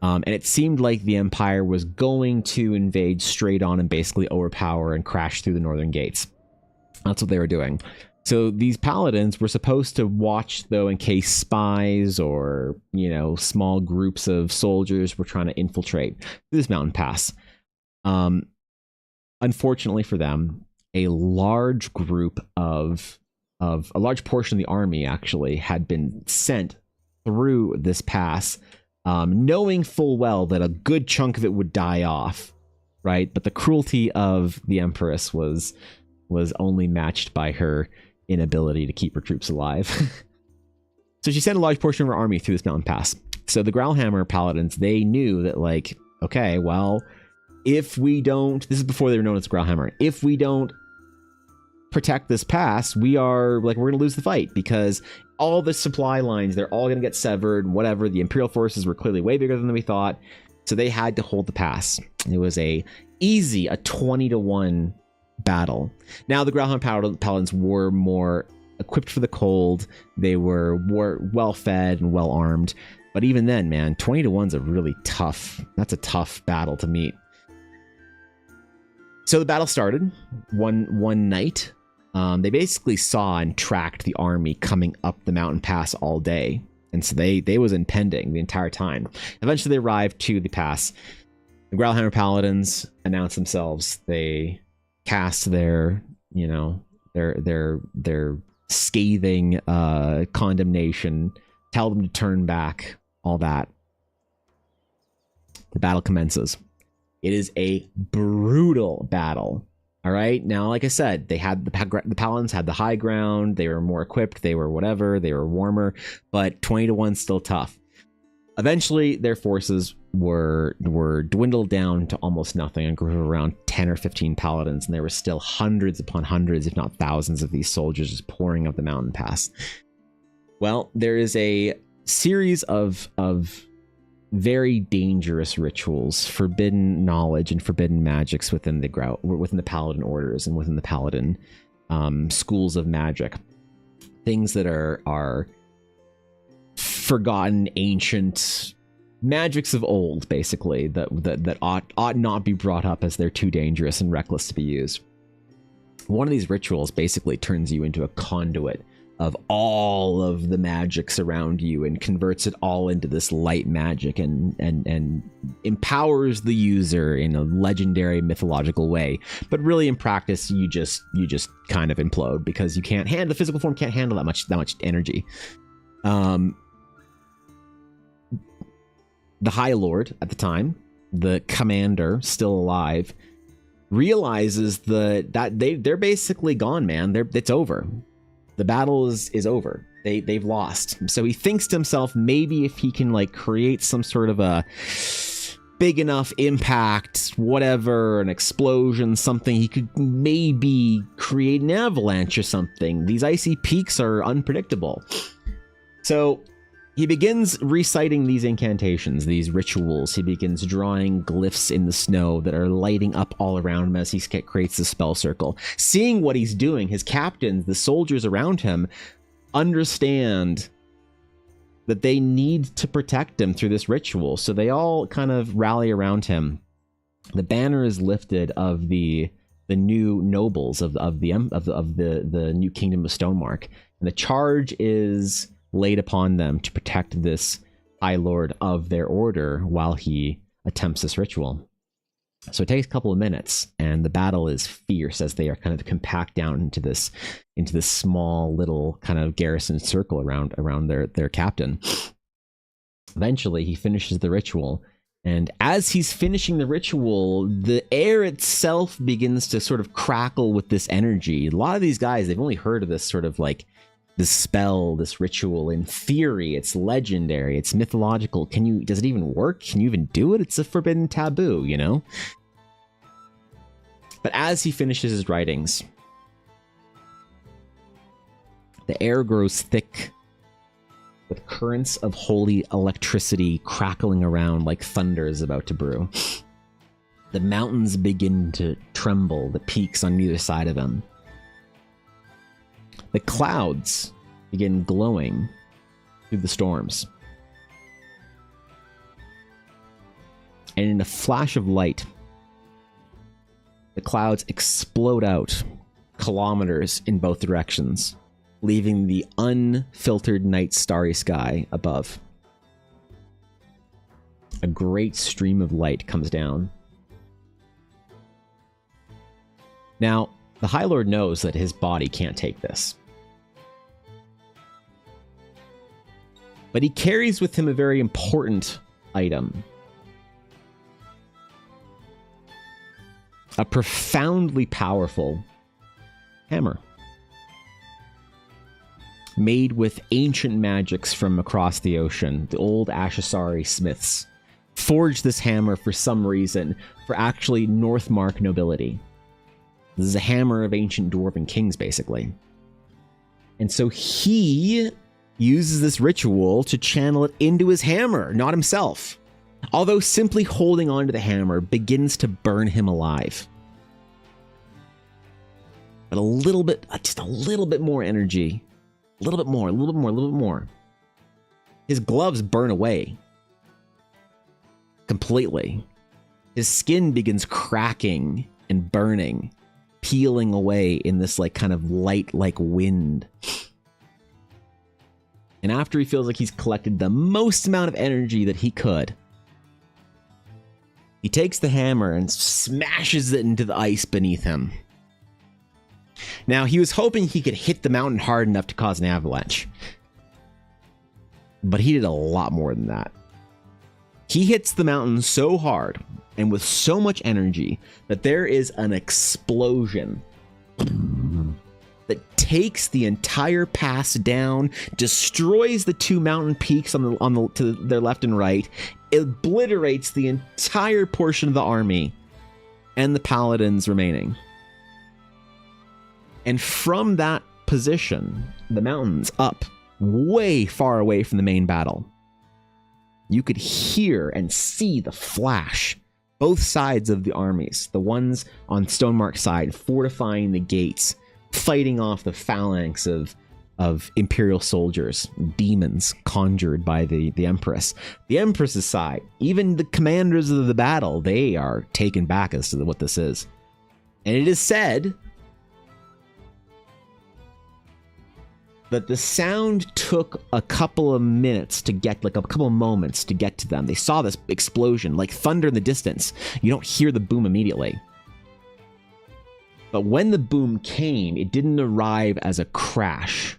And it seemed like the Empire was going to invade straight on and basically overpower and crash through the northern gates. That's what they were doing. So these paladins were supposed to watch, though, in case spies or, you know, small groups of soldiers were trying to infiltrate this mountain pass. Unfortunately for them, a large group of a large portion of the army actually had been sent through this pass, knowing full well that a good chunk of it would die off, right? But the cruelty of the Empress was only matched by her inability to keep her troops alive. So she sent a large portion of her army through this mountain pass. So the Growlhammer paladins, they knew that, like, okay, well, if we don't, this is before they were known as the Growlhammer, if we don't protect this pass, we're gonna lose the fight, because all the supply lines, they're all gonna get severed, whatever. The Imperial forces were clearly way bigger than we thought, so they had to hold the pass. It was a 20-to-1 battle. Now the Growlhammer paladins were more equipped for the cold. They were well fed and well armed, but even then, man, 20-to-1's a really tough. That's a tough battle to meet. So the battle started one night. They basically saw and tracked the army coming up the mountain pass all day, and so they was impending the entire time. Eventually, they arrived to the pass. The Growlhammer Paladins announce themselves. They cast their, you know, their scathing condemnation, tell them to turn back, all that. The battle commences. It is a brutal battle. All right. Now, like I said, they had the Paladins had the high ground. They were more equipped. They were whatever. They were warmer, but 20 to 1 still tough. Eventually, their forces were dwindled down to almost nothing, a group of around 10 or 15 Paladins, and there were still hundreds upon hundreds, if not thousands, of these soldiers just pouring up the mountain pass. Well, there is a series of very dangerous rituals, forbidden knowledge, and forbidden magics within the Paladin orders and within the Paladin schools of magic. Things that are forgotten, ancient magics of old, basically, that ought not be brought up as they're too dangerous and reckless to be used. One of these rituals basically turns you into a conduit of all of the magics around you and converts it all into this light magic and empowers the user in a legendary mythological way. But really, in practice, you just kind of implode because you can't handle, the physical form can't handle that much energy. The High Lord at the time, the commander still alive, realizes that they're basically gone, man. It's over. The battle is over. They've lost. So he thinks to himself, maybe if he can like create some sort of a big enough impact, whatever, an explosion, something, he could maybe create an avalanche or something. These icy peaks are unpredictable. So he begins reciting these incantations, these rituals. He begins drawing glyphs in the snow that are lighting up all around him as he creates the spell circle. Seeing what he's doing, his captains, the soldiers around him, understand that they need to protect him through this ritual. So they all kind of rally around him. The banner is lifted of the new nobles of the new kingdom of Stonemark, and the charge is laid upon them to protect this High Lord of their order while he attempts this ritual. So it takes a couple of minutes, and the battle is fierce as they are kind of compact down into this small little kind of garrison circle around their captain. Eventually, he finishes the ritual, and as he's finishing the ritual, the air itself begins to sort of crackle with this energy. A lot of these guys, they've only heard of this sort of like this spell, this ritual. In theory, it's legendary, it's mythological. Does it even work? Can you even do it? It's a forbidden taboo, you know? But as he finishes his writings, the air grows thick with currents of holy electricity crackling around like thunder is about to brew. The mountains begin to tremble, the peaks on either side of him. The clouds begin glowing through the storms. And in a flash of light, the clouds explode out kilometers in both directions, leaving the unfiltered night starry sky above. A great stream of light comes down. Now, the High Lord knows that his body can't take this. But he carries with him a very important item. A profoundly powerful hammer. Made with ancient magics from across the ocean. The old Ashasari smiths forged this hammer for some reason for actually Northmark nobility. This is a hammer of ancient dwarven kings, basically. And so he uses this ritual to channel it into his hammer, not himself. Although simply holding onto the hammer begins to burn him alive. But a little bit, just a little bit more energy. A little bit more, a little bit more, a little bit more. His gloves burn away. Completely. His skin begins cracking and burning, peeling away in this like kind of light like wind. And after he feels like he's collected the most amount of energy that he could, He takes the hammer and smashes it into the ice beneath him. Now, he was hoping he could hit the mountain hard enough to cause an avalanche. But he did a lot more than that. He hits the mountain so hard and with so much energy that there is an explosion that takes the entire pass down, destroys the two mountain peaks to their left and right, obliterates the entire portion of the army and the paladins remaining. And from that position, the mountains up, way far away from the main battle, you could hear and see the flash. Both sides of the armies, the ones on Stonemark's side fortifying the gates, fighting off the phalanx of Imperial soldiers, demons conjured by the Empress. The Empress's side, even the commanders of the battle, they are taken back as to what this is. And it is said that the sound took a couple of minutes to get, like a couple of moments to get to them. They saw this explosion, like thunder in the distance. You don't hear the boom immediately. But when the boom came, it didn't arrive as a crash.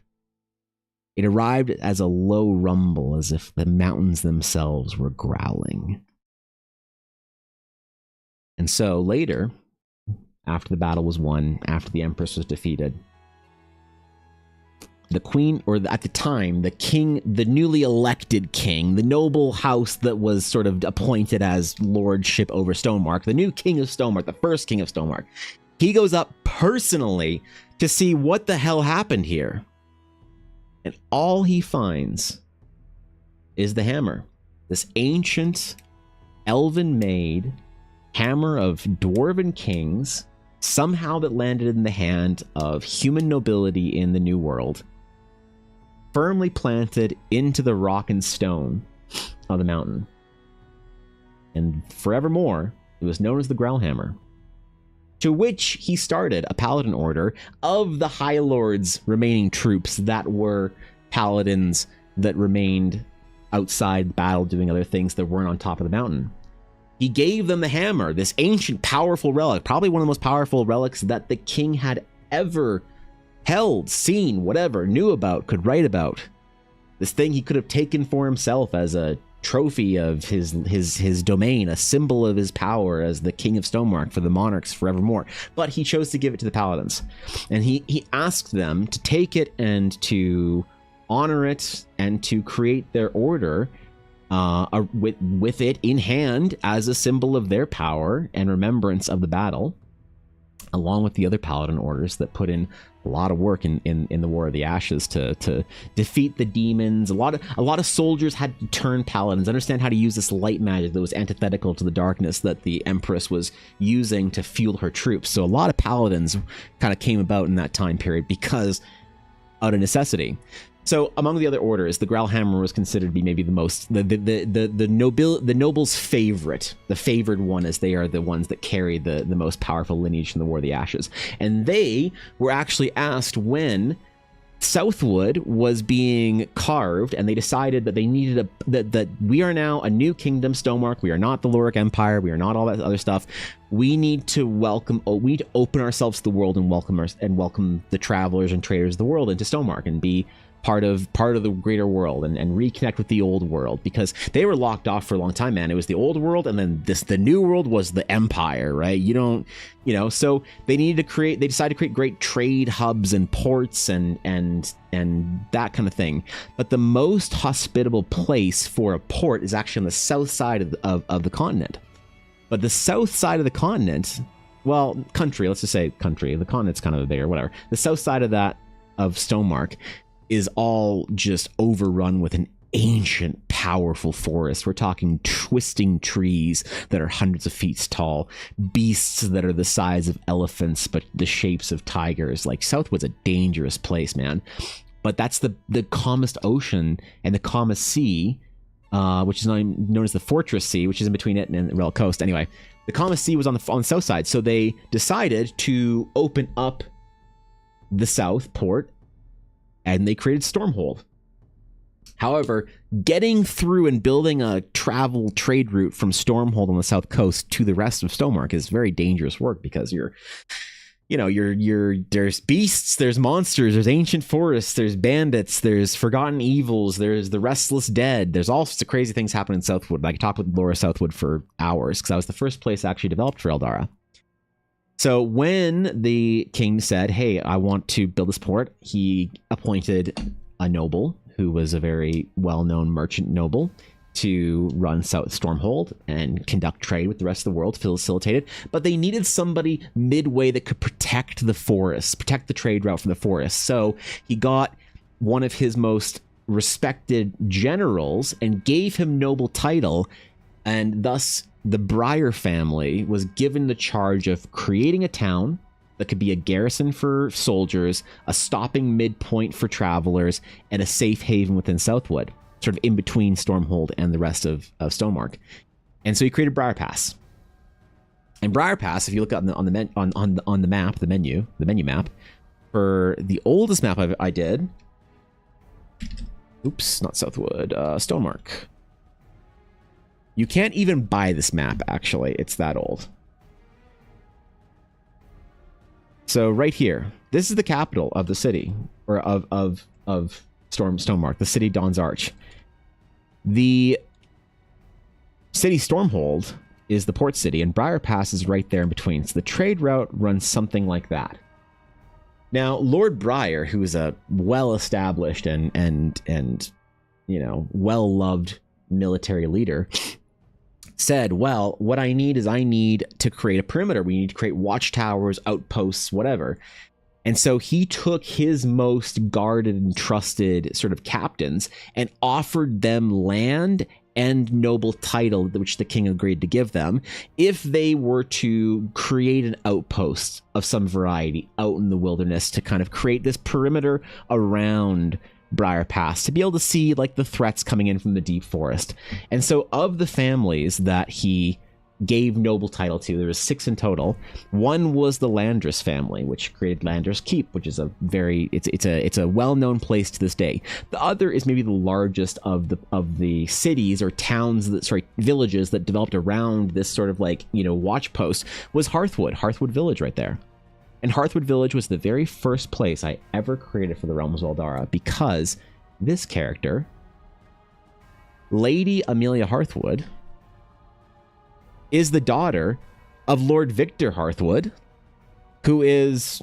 It arrived as a low rumble, as if the mountains themselves were growling. And so later, after the battle was won, after the Empress was defeated, the queen, or at the time, the king, the newly elected king, the noble house that was sort of appointed as lordship over Stonemark, the new king of Stonemark, the first king of Stonemark, he goes up personally to see what the hell happened here. And all he finds is the hammer. This ancient, elven-made hammer of dwarven kings, somehow that landed in the hand of human nobility in the New World, firmly planted into the rock and stone of the mountain. And forevermore, it was known as the Growlhammer, to which he started a paladin order of the High Lord's remaining troops that were paladins that remained outside the battle doing other things that weren't on top of the mountain. He gave them the hammer, this ancient, powerful relic, probably one of the most powerful relics that the king had ever held, seen, whatever, knew about, could write about. This thing he could have taken for himself as a trophy of his domain, a symbol of his power as the king of Stonemark for the monarchs forevermore. But he chose to give it to the paladins. And he asked them to take it and to honor it and to create their order with it in hand as a symbol of their power and remembrance of the battle, along with the other paladin orders that put in a lot of work in the War of the Ashes to defeat the demons. A lot of soldiers had to turn paladins, understand how to use this light magic that was antithetical to the darkness that the Empress was using to fuel her troops. So a lot of paladins kind of came about in that time period because out of necessity. So among the other orders, the Growlhammer was considered to be maybe the most the noble's favorite, the favored one, as they are the ones that carry the most powerful lineage in the War of the Ashes. And they were actually asked when Southwood was being carved, and they decided that they needed that we are now a new kingdom, Stonemark. We are not the Loric Empire. We are not all that other stuff. We need to we need to open ourselves to the world and welcome the travelers and traders of the world into Stonemark and be part of the greater world and reconnect with the old world, because they were locked off for a long time, man. It was the old world, and then the new world was the empire, right? So they decided to create great trade hubs and ports and that kind of thing. But the most hospitable place for a port is actually on the south side of the continent. But the south side of the continent, well, country, let's just say country, the continent's kind of there, whatever. The south side of Stonemark is all just overrun with an ancient, powerful forest. We're talking twisting trees that are hundreds of feet tall, beasts that are the size of elephants but the shapes of tigers. Like, Southwood's a dangerous place, man. But that's the calmest ocean and the calmest sea, which is known as the Fortress Sea, which is in between it and the Relic Coast. Anyway, the calmest sea was on the south side, so they decided to open up the south port, and they created Stormhold. However, getting through and building a travel trade route from Stormhold on the south coast to the rest of Stonemark is very dangerous work, because there's beasts, there's monsters, there's ancient forests, there's bandits, there's forgotten evils, there's the restless dead, there's all sorts of crazy things happening in Southwood. I could talk with Laura Southwood for hours, because that was the first place actually developed for Eldara. So when the king said, hey, I want to build this port, he appointed a noble who was a very well-known merchant noble to run South Stormhold and conduct trade with the rest of the world, to facilitate it. But they needed somebody midway that could protect the forests, protect the trade route from the forests. So he got one of his most respected generals and gave him noble title, and thus the Briar family was given the charge of creating a town that could be a garrison for soldiers, a stopping midpoint for travelers, and a safe haven within Southwood, sort of in between Stormhold and the rest of Stonemark. And so he created Briar Pass. And Briar Pass, if you look on the map, the menu map, for the oldest map I did, oops, not Southwood, Stonemark. You can't even buy this map, actually. It's that old. So right here, this is the capital of the city, or of Stonemark, the city Dawn's Arch. The city Stormhold is the port city, and Briar Pass is right there in between. So the trade route runs something like that. Now, Lord Briar, who is a well-established and well-loved military leader, said, well, what I need to create a perimeter. We need to create watchtowers, outposts, whatever. And so he took his most guarded and trusted sort of captains and offered them land and noble title, which the king agreed to give them, if they were to create an outpost of some variety out in the wilderness to kind of create this perimeter around Briar Pass, to be able to see like the threats coming in from the deep forest. And so of the families that he gave noble title to, there was 6 in total. One was the Landris family, which created Landris Keep, which is it's a well-known place to this day. The other is maybe the largest of the cities or towns villages that developed around this sort of watch post, was Hearthwood Village right there. And Hearthwood Village was the very first place I ever created for the Realms of Eldara, because this character, Lady Amelia Hearthwood, is the daughter of Lord Victor Hearthwood, who is...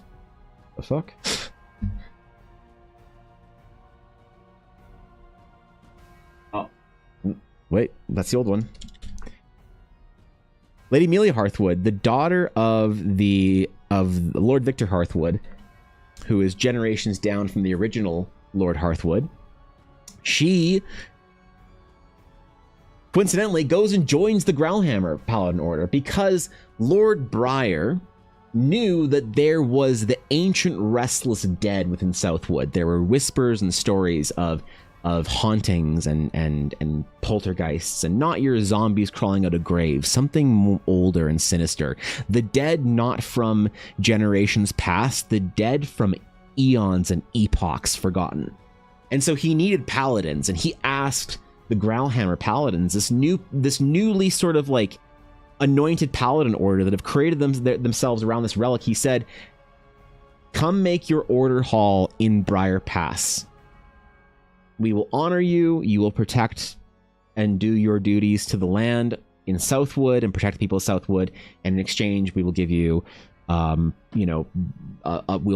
the fuck? Oh. Wait, that's the old one. Lady Amelia Hearthwood, the daughter of Lord Victor Hearthwood, who is generations down from the original Lord Hearthwood. She coincidentally goes and joins the Growlhammer Paladin Order, because Lord Briar knew that there was the ancient restless dead within Southwood. There were whispers and stories of hauntings and poltergeists, and not your zombies crawling out of graves, something older and sinister. The dead not from generations past, the dead from eons and epochs forgotten. And so he needed paladins, and he asked the Growlhammer Paladins, this newly sort of anointed paladin order that have created themselves around this relic. He said, come make your order hall in Briar Pass. We will honor you. You will protect and do your duties to the land in Southwood and protect the people of Southwood. And in exchange, we will give you, we'll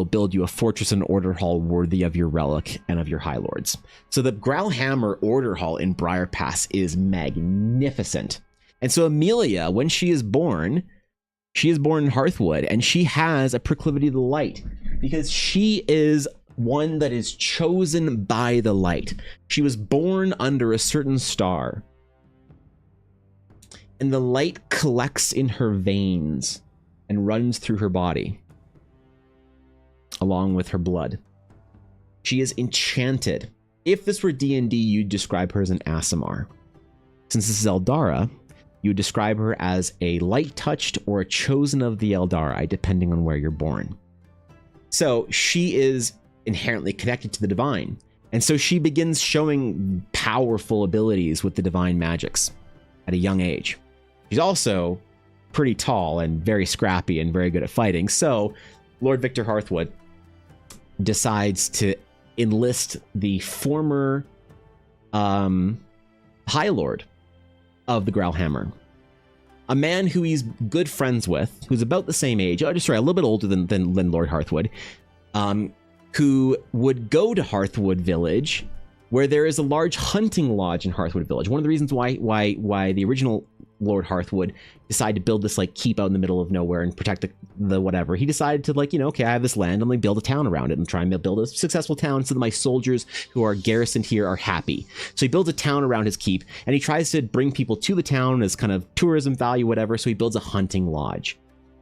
build you a fortress and order hall worthy of your relic and of your high lords. So the Growlhammer order hall in Briar Pass is magnificent. And so Amelia, when she is born in Hearthwood, and she has a proclivity to the light, because she is one that is chosen by the light. She was born under a certain star, and the light collects in her veins and runs through her body along with her blood. She is enchanted. If this were D&D, you'd describe her as an Aasimar. Since this is Eldara, you would describe her as a light-touched or a chosen of the Eldari, depending on where you're born. So she is inherently connected to the divine. And so she begins showing powerful abilities with the divine magics at a young age. She's also pretty tall and very scrappy and very good at fighting. So Lord Victor Hearthwood decides to enlist the former High Lord of the Growlhammer, a man who he's good friends with, who's about the same age, a little bit older than Lord Hearthwood, who would go to Hearthwood Village, where there is a large hunting lodge in Hearthwood Village. One of the reasons why the original Lord Hearthwood decided to build this like keep out in the middle of nowhere and protect the whatever, he decided to like, okay, I have this land, I'm gonna build a town around it and try and build a successful town so that my soldiers who are garrisoned here are happy. So he builds a town around his keep, and he tries to bring people to the town as kind of tourism value, whatever. So he builds a hunting lodge.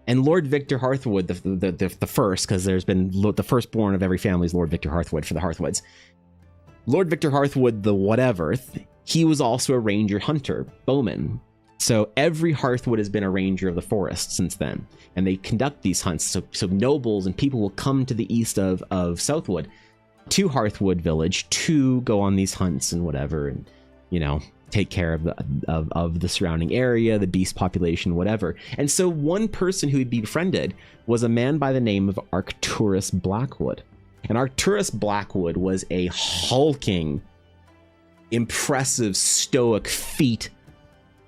And Lord Victor Hearthwood, the first, because there's been the firstborn of every family is Lord Victor Hearthwood for the Hearthwoods. Lord Victor Hearthwood, the whatever, he was also a ranger hunter, bowman. So every Hearthwood has been a ranger of the forest since then, and they conduct these hunts. So nobles and people will come to the east of Southwood to Hearthwood Village to go on these hunts and whatever, and take care of the surrounding area, the beast population, whatever. And so one person who he befriended was a man by the name of Arcturus Blackwood. And Arcturus Blackwood was a hulking, impressive, stoic feat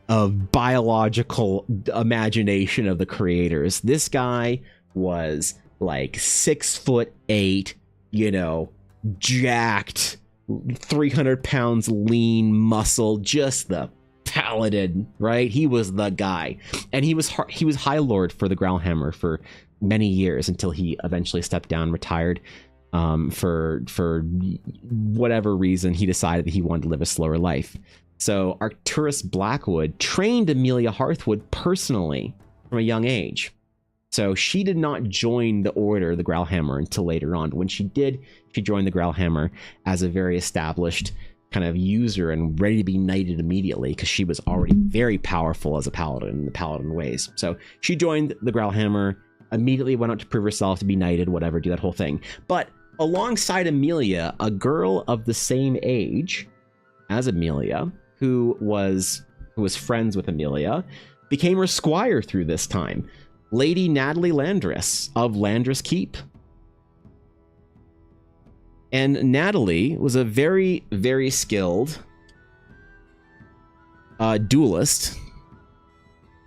of biological imagination of the creators. This guy was like 6'8", jacked, 300 pounds lean muscle, just the paladin, right? He was the guy. And he was High Lord for the Growlhammer for many years until he eventually stepped down, retired. For whatever reason, he decided that he wanted to live a slower life. So Arcturus Blackwood trained Amelia Hearthwood personally from a young age. So she did not join the order, the Growlhammer, until later on. When she did, she joined the Growlhammer as a very established kind of user and ready to be knighted immediately, because she was already very powerful as a paladin in the paladin ways. So she joined the Growlhammer, immediately went out to prove herself to be knighted, whatever, do that whole thing. But alongside Amelia, a girl of the same age as Amelia, who was friends with Amelia, became her squire through this time, Lady Natalie Landress of Landress Keep. And Natalie was a very, very skilled duelist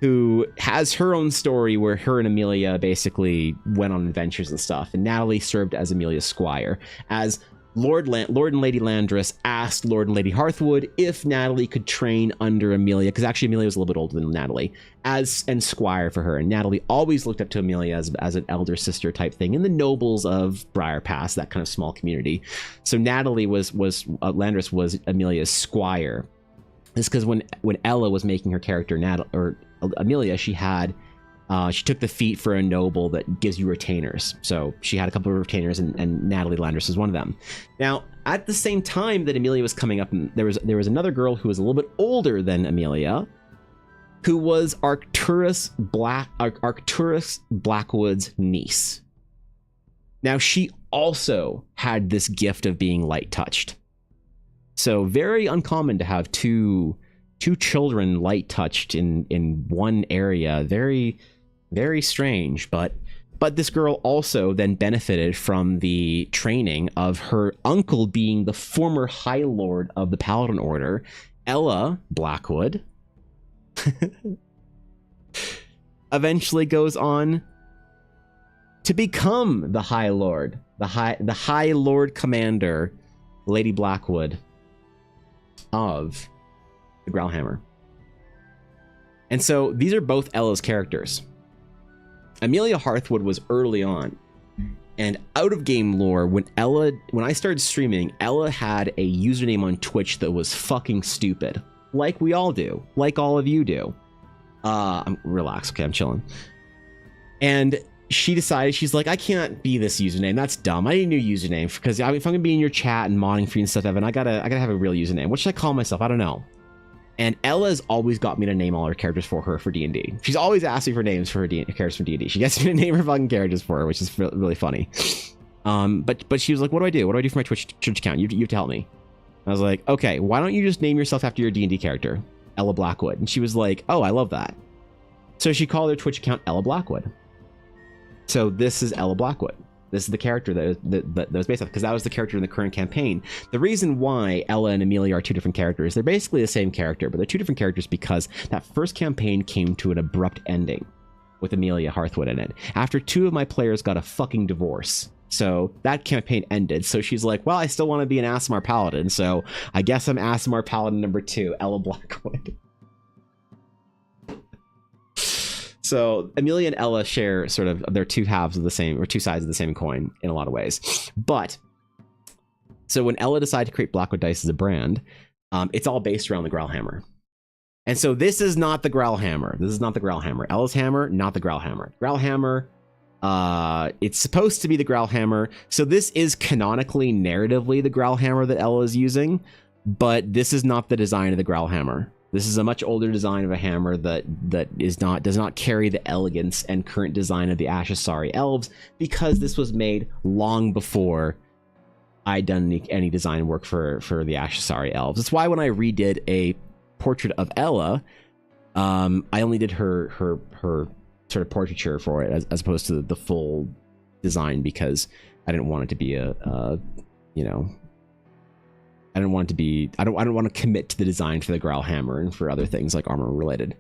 who has her own story where her and Amelia basically went on adventures and stuff. And Natalie served as Amelia's squire, as Lord and Lady Landress asked Lord and Lady Hearthwood if Natalie could train under Amelia, because actually Amelia was a little bit older than Natalie, and squire for her. And Natalie always looked up to Amelia as an elder sister type thing in the nobles of Briar Pass, that kind of small community. So Natalie Landress was Amelia's squire. This because when Ella was making her character Amelia, she took the feat for a noble that gives you retainers. So she had a couple of retainers, and Natalie Landress is one of them. Now, at the same time that Amelia was coming up, there was another girl who was a little bit older than Amelia, who was Arcturus Blackwood's niece. Now, she also had this gift of being light touched. So very uncommon to have two children light touched in one area. Very, very strange. But this girl also then benefited from the training of her uncle being the former High Lord of the Paladin Order, Ella Blackwood. Eventually goes on to become the High Lord, the High Lord Commander, Lady Blackwood of the Growlhammer. And so these are both Ella's characters. Amelia Hearthwood was early on, and out of game lore, when I started streaming, Ella had a username on Twitch that was fucking stupid, like we all do, like all of you do. Relax, okay, I'm chilling. And she decided, she's like, I can't be this username. That's dumb. I need a new username, because if I'm gonna be in your chat and modding for you and stuff, Evan, I gotta have a real username. What should I call myself? I don't know. And Ella's always got me to name all her characters for her for D&D. She's always asked me for names for her characters for D&D. She gets me to name her fucking characters for her, which is really funny. But she was like, what do I do? What do I do for my Twitch account? You have to help me. I was like, okay, why don't you just name yourself after your D&D character, Ella Blackwood? And she was like, oh, I love that. So she called her Twitch account Ella Blackwood. So this is Ella Blackwood. This is the character that was based off, because that was the character in the current campaign. The reason why Ella and Amelia are two different characters, they're basically the same character, but they're two different characters because that first campaign came to an abrupt ending with Amelia Hearthwood in it. After 2 of my players got a fucking divorce. So that campaign ended. So she's like, well, I still want to be an Aasimar Paladin. So I guess I'm Aasimar Paladin number 2, Ella Blackwood. So Amelia and Ella share sort of, they're two halves of the same, or two sides of the same coin in a lot of ways. But so when Ella decided to create Blackwood Dice as a brand, it's all based around the Growlhammer. And so this is not the Growlhammer. This is not the Growlhammer. Ella's hammer, not the Growlhammer. Growlhammer, it's supposed to be the Growlhammer. So this is canonically, narratively, the Growlhammer that Ella is using, but this is not the design of the Growlhammer. This is a much older design of a hammer that does not carry the elegance and current design of the Ashasari elves, because this was made long before I'd done any design work for the Ashasari elves. That's why when I redid a portrait of Ella, I only did her sort of portraiture for it as opposed to the full design, because I didn't want it to be I don't want to commit to the design for the Growlhammer and for other things like armor related.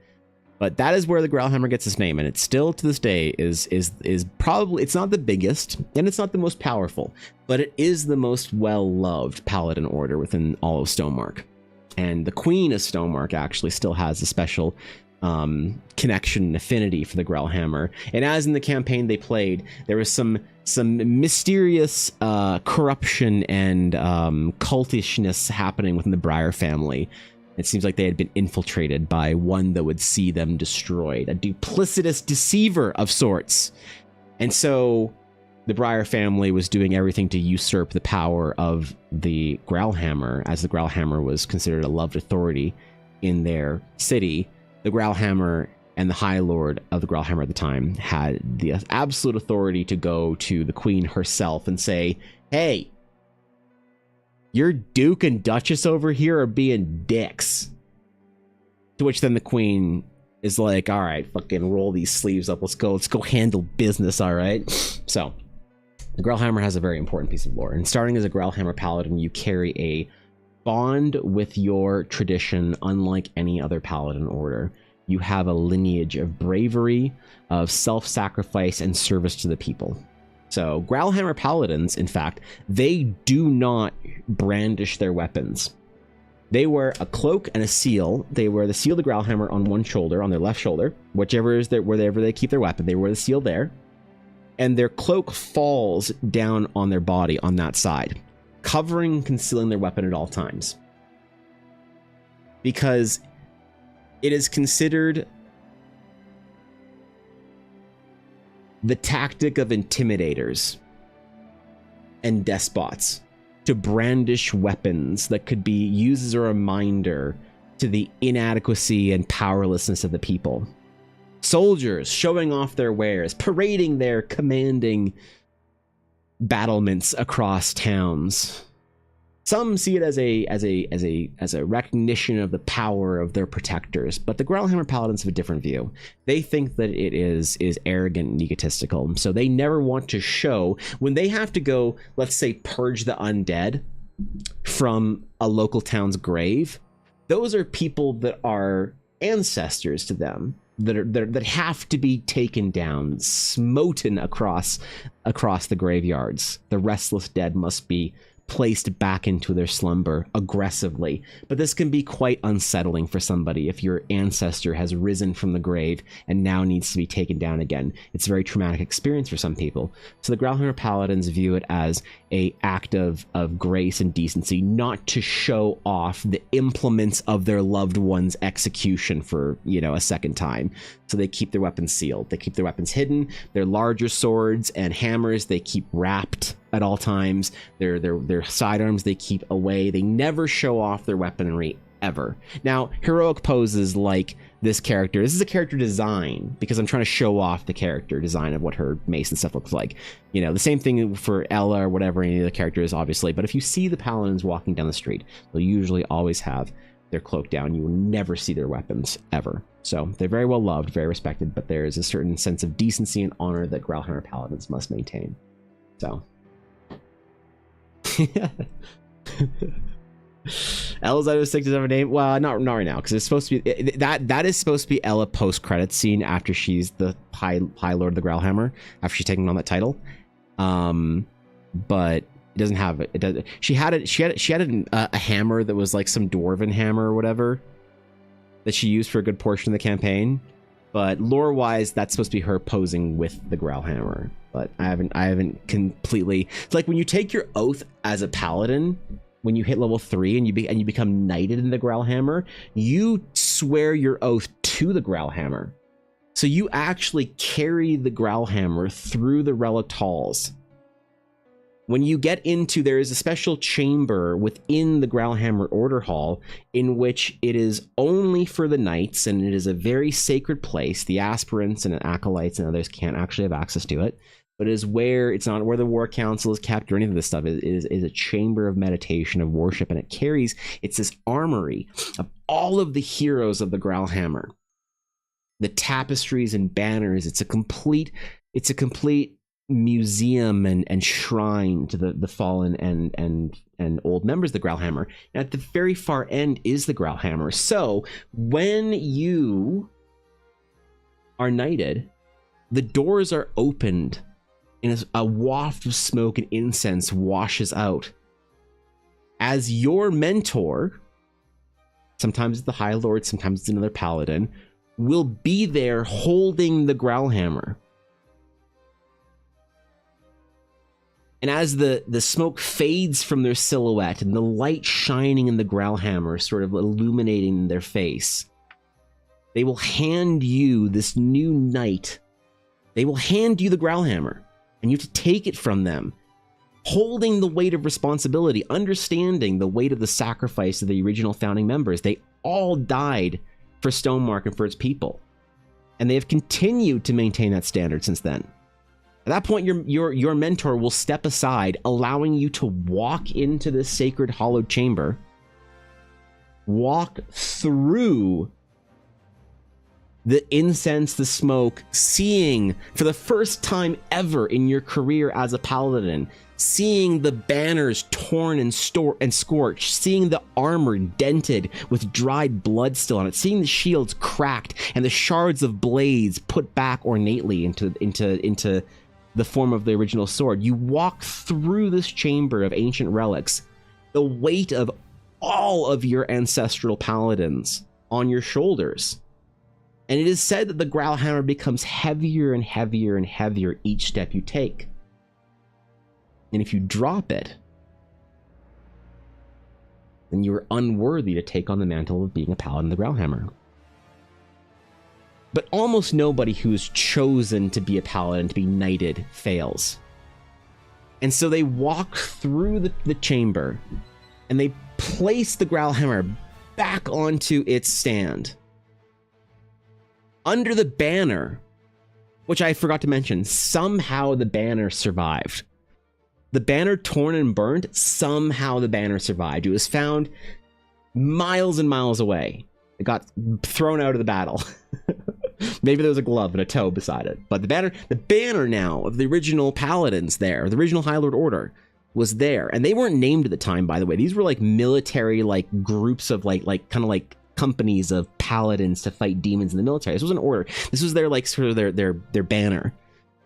But that is where the Growlhammer gets its name, and it still to this day is probably, it's not the biggest and it's not the most powerful, but it is the most well-loved paladin order within all of Stonemark. And the Queen of Stonemark actually still has a special connection and affinity for the Growlhammer. And as in the campaign they played, there was some mysterious corruption and cultishness happening within the Briar family. It seems like they had been infiltrated by one that would see them destroyed, a duplicitous deceiver of sorts. And so the Briar family was doing everything to usurp the power of the Growlhammer, as the Growlhammer was considered a loved authority in their city. The Growlhammer and the High Lord of the Growlhammer at the time had the absolute authority to go to the Queen herself and say, hey, your Duke and Duchess over here are being dicks. To which then the Queen is like, all right, fucking roll these sleeves up. Let's go handle business, all right? So the Growlhammer has a very important piece of lore. And starting as a Growlhammer Paladin, you carry a bond with your tradition unlike any other paladin order. You have a lineage of bravery, of self-sacrifice, and service to the people. So Growlhammer Paladins, in fact, they do not brandish their weapons. They wear a cloak and a seal. They wear the seal of the Growlhammer on one shoulder, on their left shoulder, wherever they keep their weapon, they wear the seal there. And their cloak falls down on their body on that side, covering and concealing their weapon at all times. Because it is considered the tactic of intimidators and despots to brandish weapons that could be used as a reminder to the inadequacy and powerlessness of the people. Soldiers showing off their wares, parading their commanding battlements across towns. Some see it as a recognition of the power of their protectors, but the Growlhammer Paladins have a different view. They think that it is arrogant and egotistical, so they never want to show when they have to go, let's say, purge the undead from a local town's grave. Those are people that are ancestors to them, that have to be taken down, smoten across the graveyards. The restless dead must be placed back into their slumber aggressively. But this can be quite unsettling for somebody if your ancestor has risen from the grave and now needs to be taken down again. It's a very traumatic experience for some people. So the Growlhammer Paladins view it as an act of grace and decency, not to show off the implements of their loved one's execution for, a second time. So they keep their weapons sealed. They keep their weapons hidden. Their larger swords and hammers they keep wrapped at all times. Their sidearms they keep away. They never show off their weaponry ever. Now, heroic poses like this character. This is a character design because I'm trying to show off the character design of what her mace and stuff looks like. You know, the same thing for Ella or whatever any of the characters, obviously. But if you see the paladins walking down the street, they'll usually always have their cloak down. You will never see their weapons ever. So they're very well loved, very respected, but there is a certain sense of decency and honor that Growlhammer paladins must maintain. So. Ella's out of 6 is ever name. Well, not right now, because it's supposed to be that is supposed to be Ella post credits scene after she's the High Lord of the Growlhammer, after she's taken on that title. But it doesn't have it. It does. She had a hammer that was like some dwarven hammer or whatever that she used for a good portion of the campaign. But lore wise, that's supposed to be her posing with the Growlhammer. But I haven't completely. It's like when you take your oath as a paladin. When you hit level 3 and you become knighted in the Growlhammer, you swear your oath to the Growlhammer. So you actually carry the Growlhammer through the relic halls. When you get into, there is a special chamber within the Growlhammer Order Hall in which it is only for the knights, and it is a very sacred place. The aspirants and acolytes and others can't actually have access to it. But it is where, it's not where the war council is kept or any of this stuff. It is a chamber of meditation, of worship, and it carries, it's this armory of all of the heroes of the Growlhammer. The tapestries and banners, it's a complete museum and shrine to the fallen and old members of the Growlhammer. And at the very far end is the Growlhammer. So when you are knighted, the doors are opened, and a waft of smoke and incense washes out. As your mentor, sometimes it's the High Lord, sometimes it's another paladin, will be there holding the Growlhammer. And as the smoke fades from their silhouette and the light shining in the Growlhammer sort of illuminating their face, they will hand you, this new knight, they will hand you the Growlhammer. And you have to take it from them, holding the weight of responsibility, understanding the weight of the sacrifice of the original founding members. They all died for Stonemark and for its people. And they have continued to maintain that standard since then. At that point, your mentor will step aside, allowing you to walk into this sacred hallowed chamber, walk through the incense, the smoke, seeing for the first time ever in your career as a paladin, seeing the banners torn and scorched, seeing the armor dented with dried blood still on it, seeing the shields cracked and the shards of blades put back ornately into the form of the original sword. You walk through this chamber of ancient relics, the weight of all of your ancestral paladins on your shoulders. And it is said that the Growlhammer becomes heavier and heavier and heavier each step you take. And if you drop it, then you are unworthy to take on the mantle of being a paladin of the Growlhammer. But almost nobody who's chosen to be a paladin, to be knighted, fails. And so they walk through the chamber, and they place the Growlhammer back onto its stand. Under the banner, which I forgot to mention, somehow the banner survived. The banner torn and burned, somehow the banner survived. It was found miles and miles away. It got thrown out of the battle. Maybe there was a glove and a toe beside it. But the banner now of the original paladins there, the original High Lord Order, was there. And they weren't named at the time, by the way. These were like military, like groups of like kind of like companies of paladins to fight demons in the military. This was an order. This was their like sort of their banner.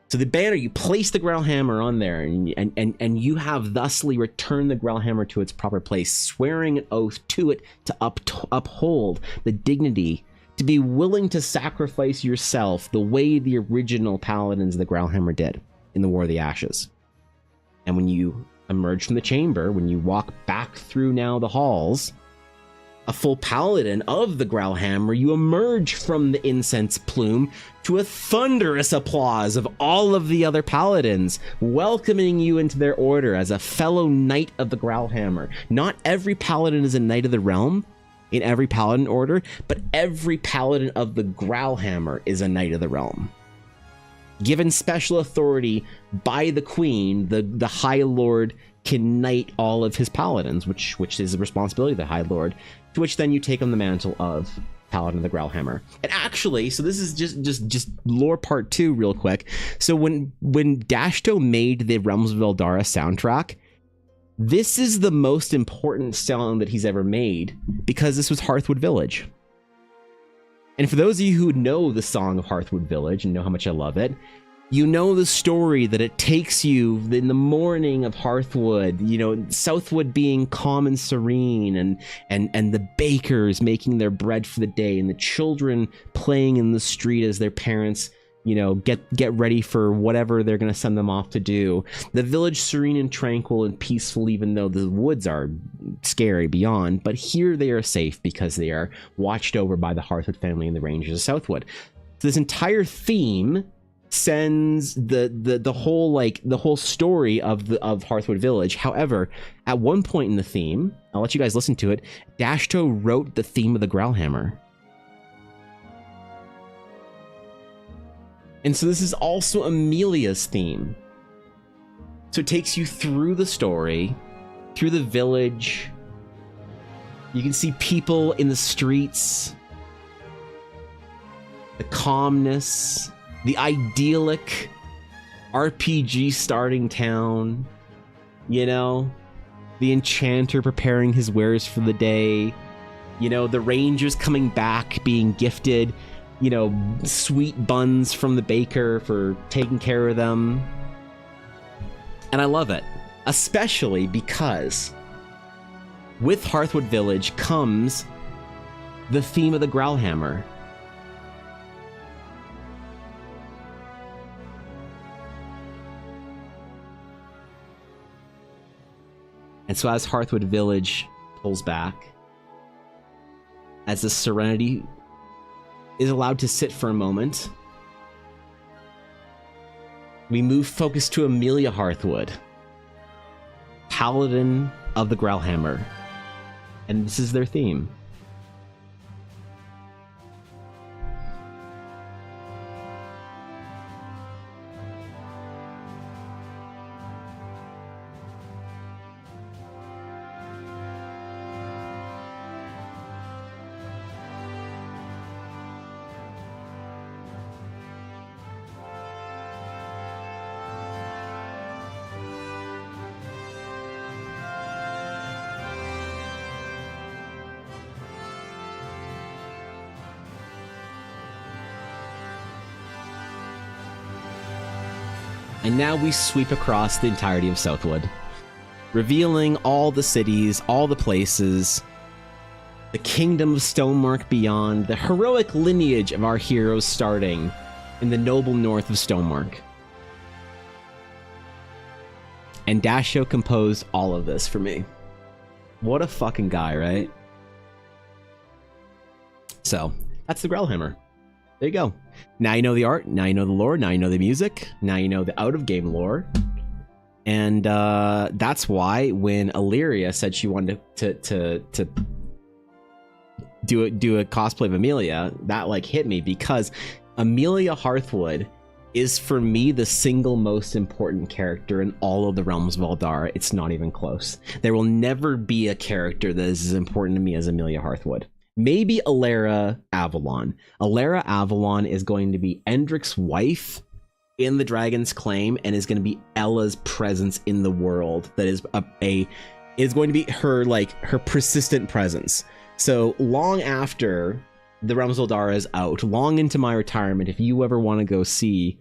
So the banner, you place the Growlhammer on there, and you have thusly returned the Growlhammer to its proper place, swearing an oath to it to uphold the dignity, to be willing to sacrifice yourself the way the original paladins of the Growlhammer did in the War of the Ashes. And when you emerge from the chamber, when you walk back through now the halls, a full paladin of the Growlhammer, you emerge from the incense plume to a thunderous applause of all of the other paladins, welcoming you into their order as a fellow knight of the Growlhammer. Not every paladin is a knight of the realm. in every paladin order, but every paladin of the Growlhammer is a Knight of the Realm. Given special authority by the Queen, the High Lord can knight all of his paladins, which is the responsibility of the High Lord, to which then you take on the mantle of Paladin of the Growlhammer. And actually, so this is just lore part 2 real quick. So when Dashto made the Realms of Eldara soundtrack, this is the most important song that he's ever made, because this was Hearthwood Village. And for those of you who know the song of Hearthwood Village and know how much I love it, you know the story that it takes you in the morning of Hearthwood, you know, Southwood being calm and serene, and the bakers making their bread for the day, and the children playing in the street as their parents, you know, get ready for whatever they're going to send them off to do. The village serene and tranquil and peaceful, even though the woods are scary beyond. But here they are safe because they are watched over by the Hearthwood family and the Rangers of Southwood. So this entire theme sends the whole story of Hearthwood Village. However, at one point in the theme, I'll let you guys listen to it, Dashto wrote the theme of the Growlhammer. And so this is also Amelia's theme. So it takes you through the story, through the village. You can see people in the streets, the calmness, the idyllic RPG starting town, you know, the enchanter preparing his wares for the day, you know, the rangers coming back being gifted, you know, sweet buns from the baker for taking care of them. And I love it, especially because with Hearthwood Village comes the theme of the Growlhammer. And so as Hearthwood Village pulls back, as the serenity is allowed to sit for a moment, we move focus to Amelia Hearthwood, Paladin of the Growlhammer, and this is their theme. And now we sweep across the entirety of Southwood, revealing all the cities, all the places, the kingdom of Stonemark beyond, the heroic lineage of our heroes starting in the noble north of Stonemark. And Dashto composed all of this for me. What a fucking guy, right? So, that's the Growlhammer. There you go. Now you know the art, now you know the lore, now you know the music, now you know the out-of-game lore. And that's why when Illyria said she wanted to do a cosplay of Amelia, that like hit me, because Amelia Hearthwood is for me the single most important character in all of the Realms of Eldara. It's not even close. There will never be a character that is as important to me as Amelia Hearthwood. Maybe Alara Avalon. Alara Avalon is going to be Endrick's wife in the Dragon's Claim, and is going to be Ella's presence in the world. That is is going to be her persistent presence. So long after the Realms of Eldara is out, long into my retirement, if you ever want to go see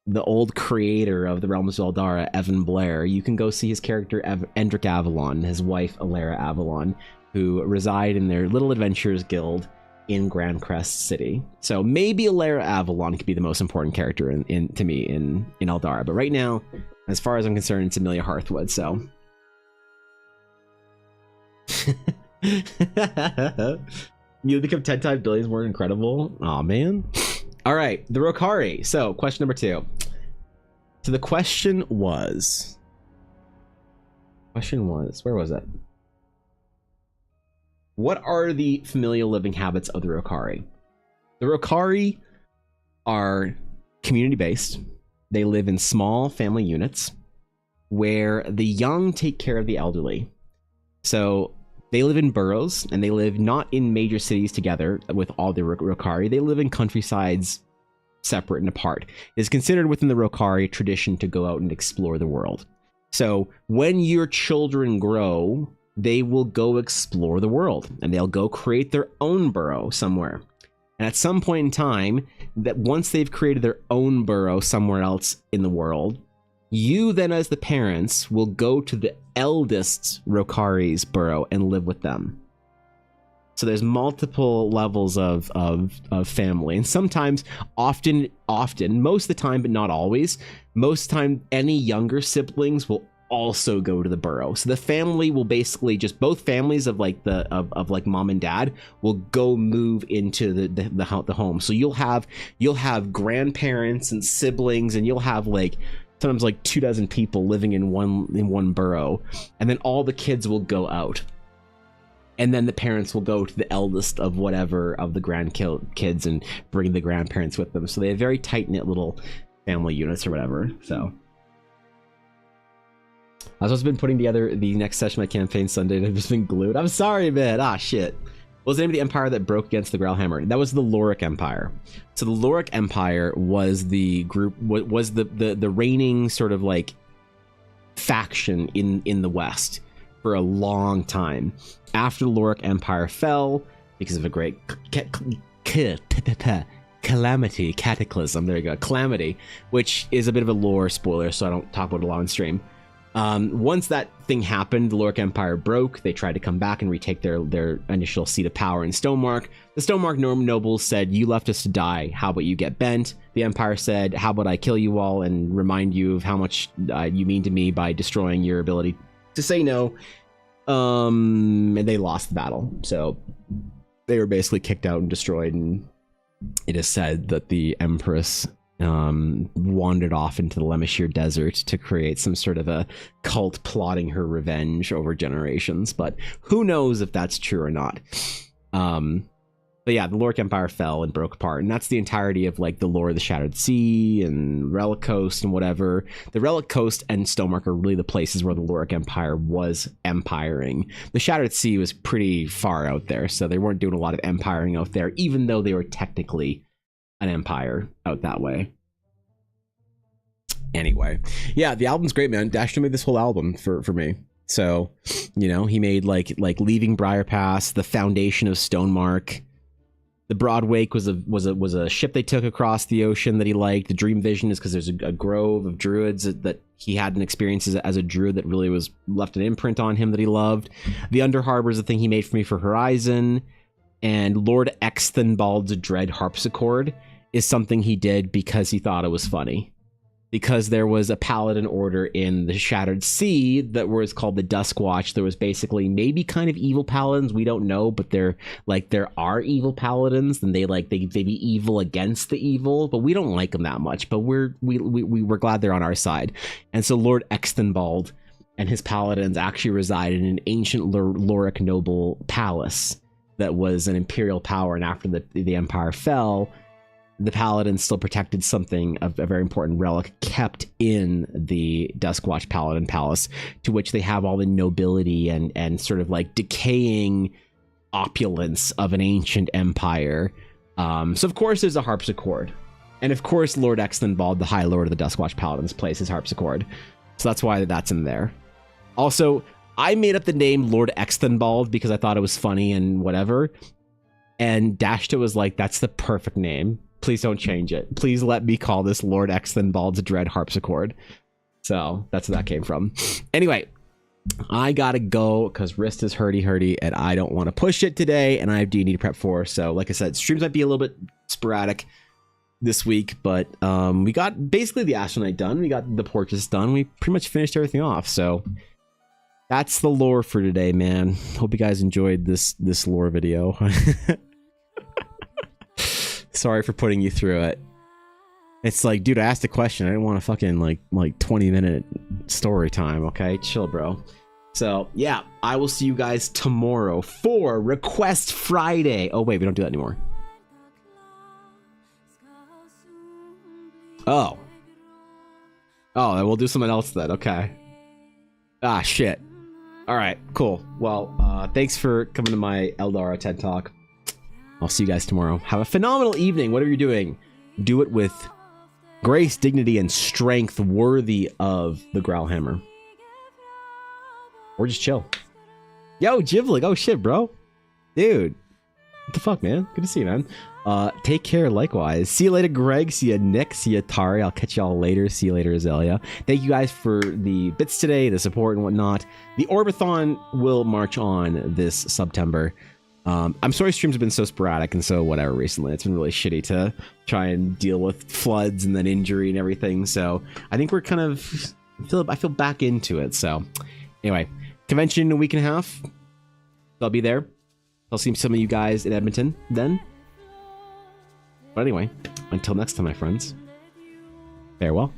the old creator of the Realms of Eldara, Evan Blair, you can go see his character Endrick Avalon, his wife Alara Avalon, who reside in their Little Adventurers Guild in Grand Crest City. So maybe Alara Avalon could be the most important character to me in Eldara. But right now, as far as I'm concerned, it's Amelia Hearthwood, so. You become 10 times billions more incredible? Aw, man. All right, the Rokari. So, question number 2. So the question was, where was it? what are the familial living habits of the Rokari? The Rokari are community-based. They live in small family units where the young take care of the elderly. So they live in boroughs, and they live not in major cities together with all the Rokari. They live in countrysides separate and apart. It is considered within the Rokari tradition to go out and explore the world. So when your children grow, they will go explore the world, and they'll go create their own borough somewhere. And at some point in time, that once they've created their own borough somewhere else in the world, you then as the parents will go to the eldest Rokari's borough and live with them. So there's multiple levels of family, and sometimes, often, most of the time, but not always, most of the time, any younger siblings will also go to the borough. So the family will basically just, both families of like like mom and dad will go move into the home. So you'll have grandparents and siblings, and you'll have like sometimes like 24 people living in one borough, and then all the kids will go out. And then the parents will go to the eldest of whatever of the grandkids and bring the grandparents with them. So they have very tight-knit little family units or whatever. So I've also been putting together the next session of my campaign Sunday, and I've just been glued. I'm sorry, man. Ah, shit. What was the name of the empire that broke against the Growlhammer? That was the Lorik Empire. So the Lorik Empire was the group, was the reigning sort of like faction in the West for a long time. After the Lorik Empire fell, because of a great calamity, cataclysm, there you go, calamity, which is a bit of a lore spoiler, so I don't talk about it a lot on stream. Once that thing happened, the Lorik Empire broke. They tried to come back and retake their initial seat of power in Stonemark. The Stonemark nobles said, "You left us to die. How about you get bent?" The Empire said, "How about I kill you all and remind you of how much you mean to me by destroying your ability to say no." And they lost the battle. So they were basically kicked out and destroyed. And it is said that the Empress wandered off into the Lemashir Desert to create some sort of a cult plotting her revenge over generations, but who knows if that's true or not. But yeah, the Lorik Empire fell and broke apart, and that's the entirety of like the lore of the Shattered Sea and Relic Coast and whatever. The Relic Coast and Stonemark are really the places where the Lorik Empire was empiring. The Shattered Sea was pretty far out there, so they weren't doing a lot of empiring out there, even though they were technically an empire out that way. Anyway, yeah, the album's great, man. Dashter made this whole album for me. So, you know, he made like Leaving Briar Pass, the foundation of Stonemark. The Broadwake was a ship they took across the ocean that he liked. The Dream Vision is because there's a grove of druids that he had an experience as a druid that really was left an imprint on him that he loved. The Under Harbor is the thing he made for me for Horizon. And Lord Exthenbald's Dread Harpsichord is something he did because he thought it was funny. Because there was a paladin order in the Shattered Sea that was called the Dusk Watch. There was basically maybe kind of evil paladins, we don't know, but there are evil paladins, and they be evil against the evil, but we don't like them that much. But we're glad they're on our side. And so Lord Exthenbald and his paladins actually resided in an ancient Lorik noble palace that was an imperial power, and after the empire fell, the paladins still protected something of a very important relic kept in the Duskwatch Paladin Palace, to which they have all the nobility and sort of like decaying opulence of an ancient empire. So of course there's a harpsichord, and of course Lord Exthenbald, the High Lord of the Duskwatch Paladins, plays his harpsichord. So that's why that's in there. Also, I made up the name Lord Exthenbald because I thought it was funny and whatever. And Dashta was like, "That's the perfect name. Please don't change it. Please let me call this Lord Exthenbald's Dread Harpsichord." So that's where that came from. Anyway, I gotta go because wrist is hurty, and I don't want to push it today, and I have D&D to prep for. So like I said, streams might be a little bit sporadic this week, but we got basically the Astral Night done. We got the portraits done. We pretty much finished everything off. So that's the lore for today, man. Hope you guys enjoyed this lore video. Sorry for putting you through it. It's like, dude, I asked a question. I didn't want a fucking like 20-minute story time. Okay, chill, bro. So yeah, I will see you guys tomorrow for Request Friday. Oh wait, we don't do that anymore. Oh, then we'll do something else then. Okay. Ah, shit. All right, cool. Well, thanks for coming to my Eldara TED Talk. I'll see you guys tomorrow. Have a phenomenal evening. Whatever you're doing, do it with grace, dignity, and strength worthy of the Growlhammer. Or just chill. Yo, Jiblik. Oh, shit, bro. Dude. What the fuck, man? Good to see you, man. Take care likewise. See you later, Greg. See you, Nick. See you, Tari. I'll catch y'all later. See you later, Azalea. Thank you guys for the bits today, the support and whatnot. The Orbathon will march on this September. I'm sorry streams have been so sporadic and so whatever recently. It's been really shitty to try and deal with floods and then injury and everything. So I think we're kind of... I feel back into it. So anyway, convention in a week and a half. I'll be there. I'll see some of you guys in Edmonton then. But anyway, until next time, my friends, farewell.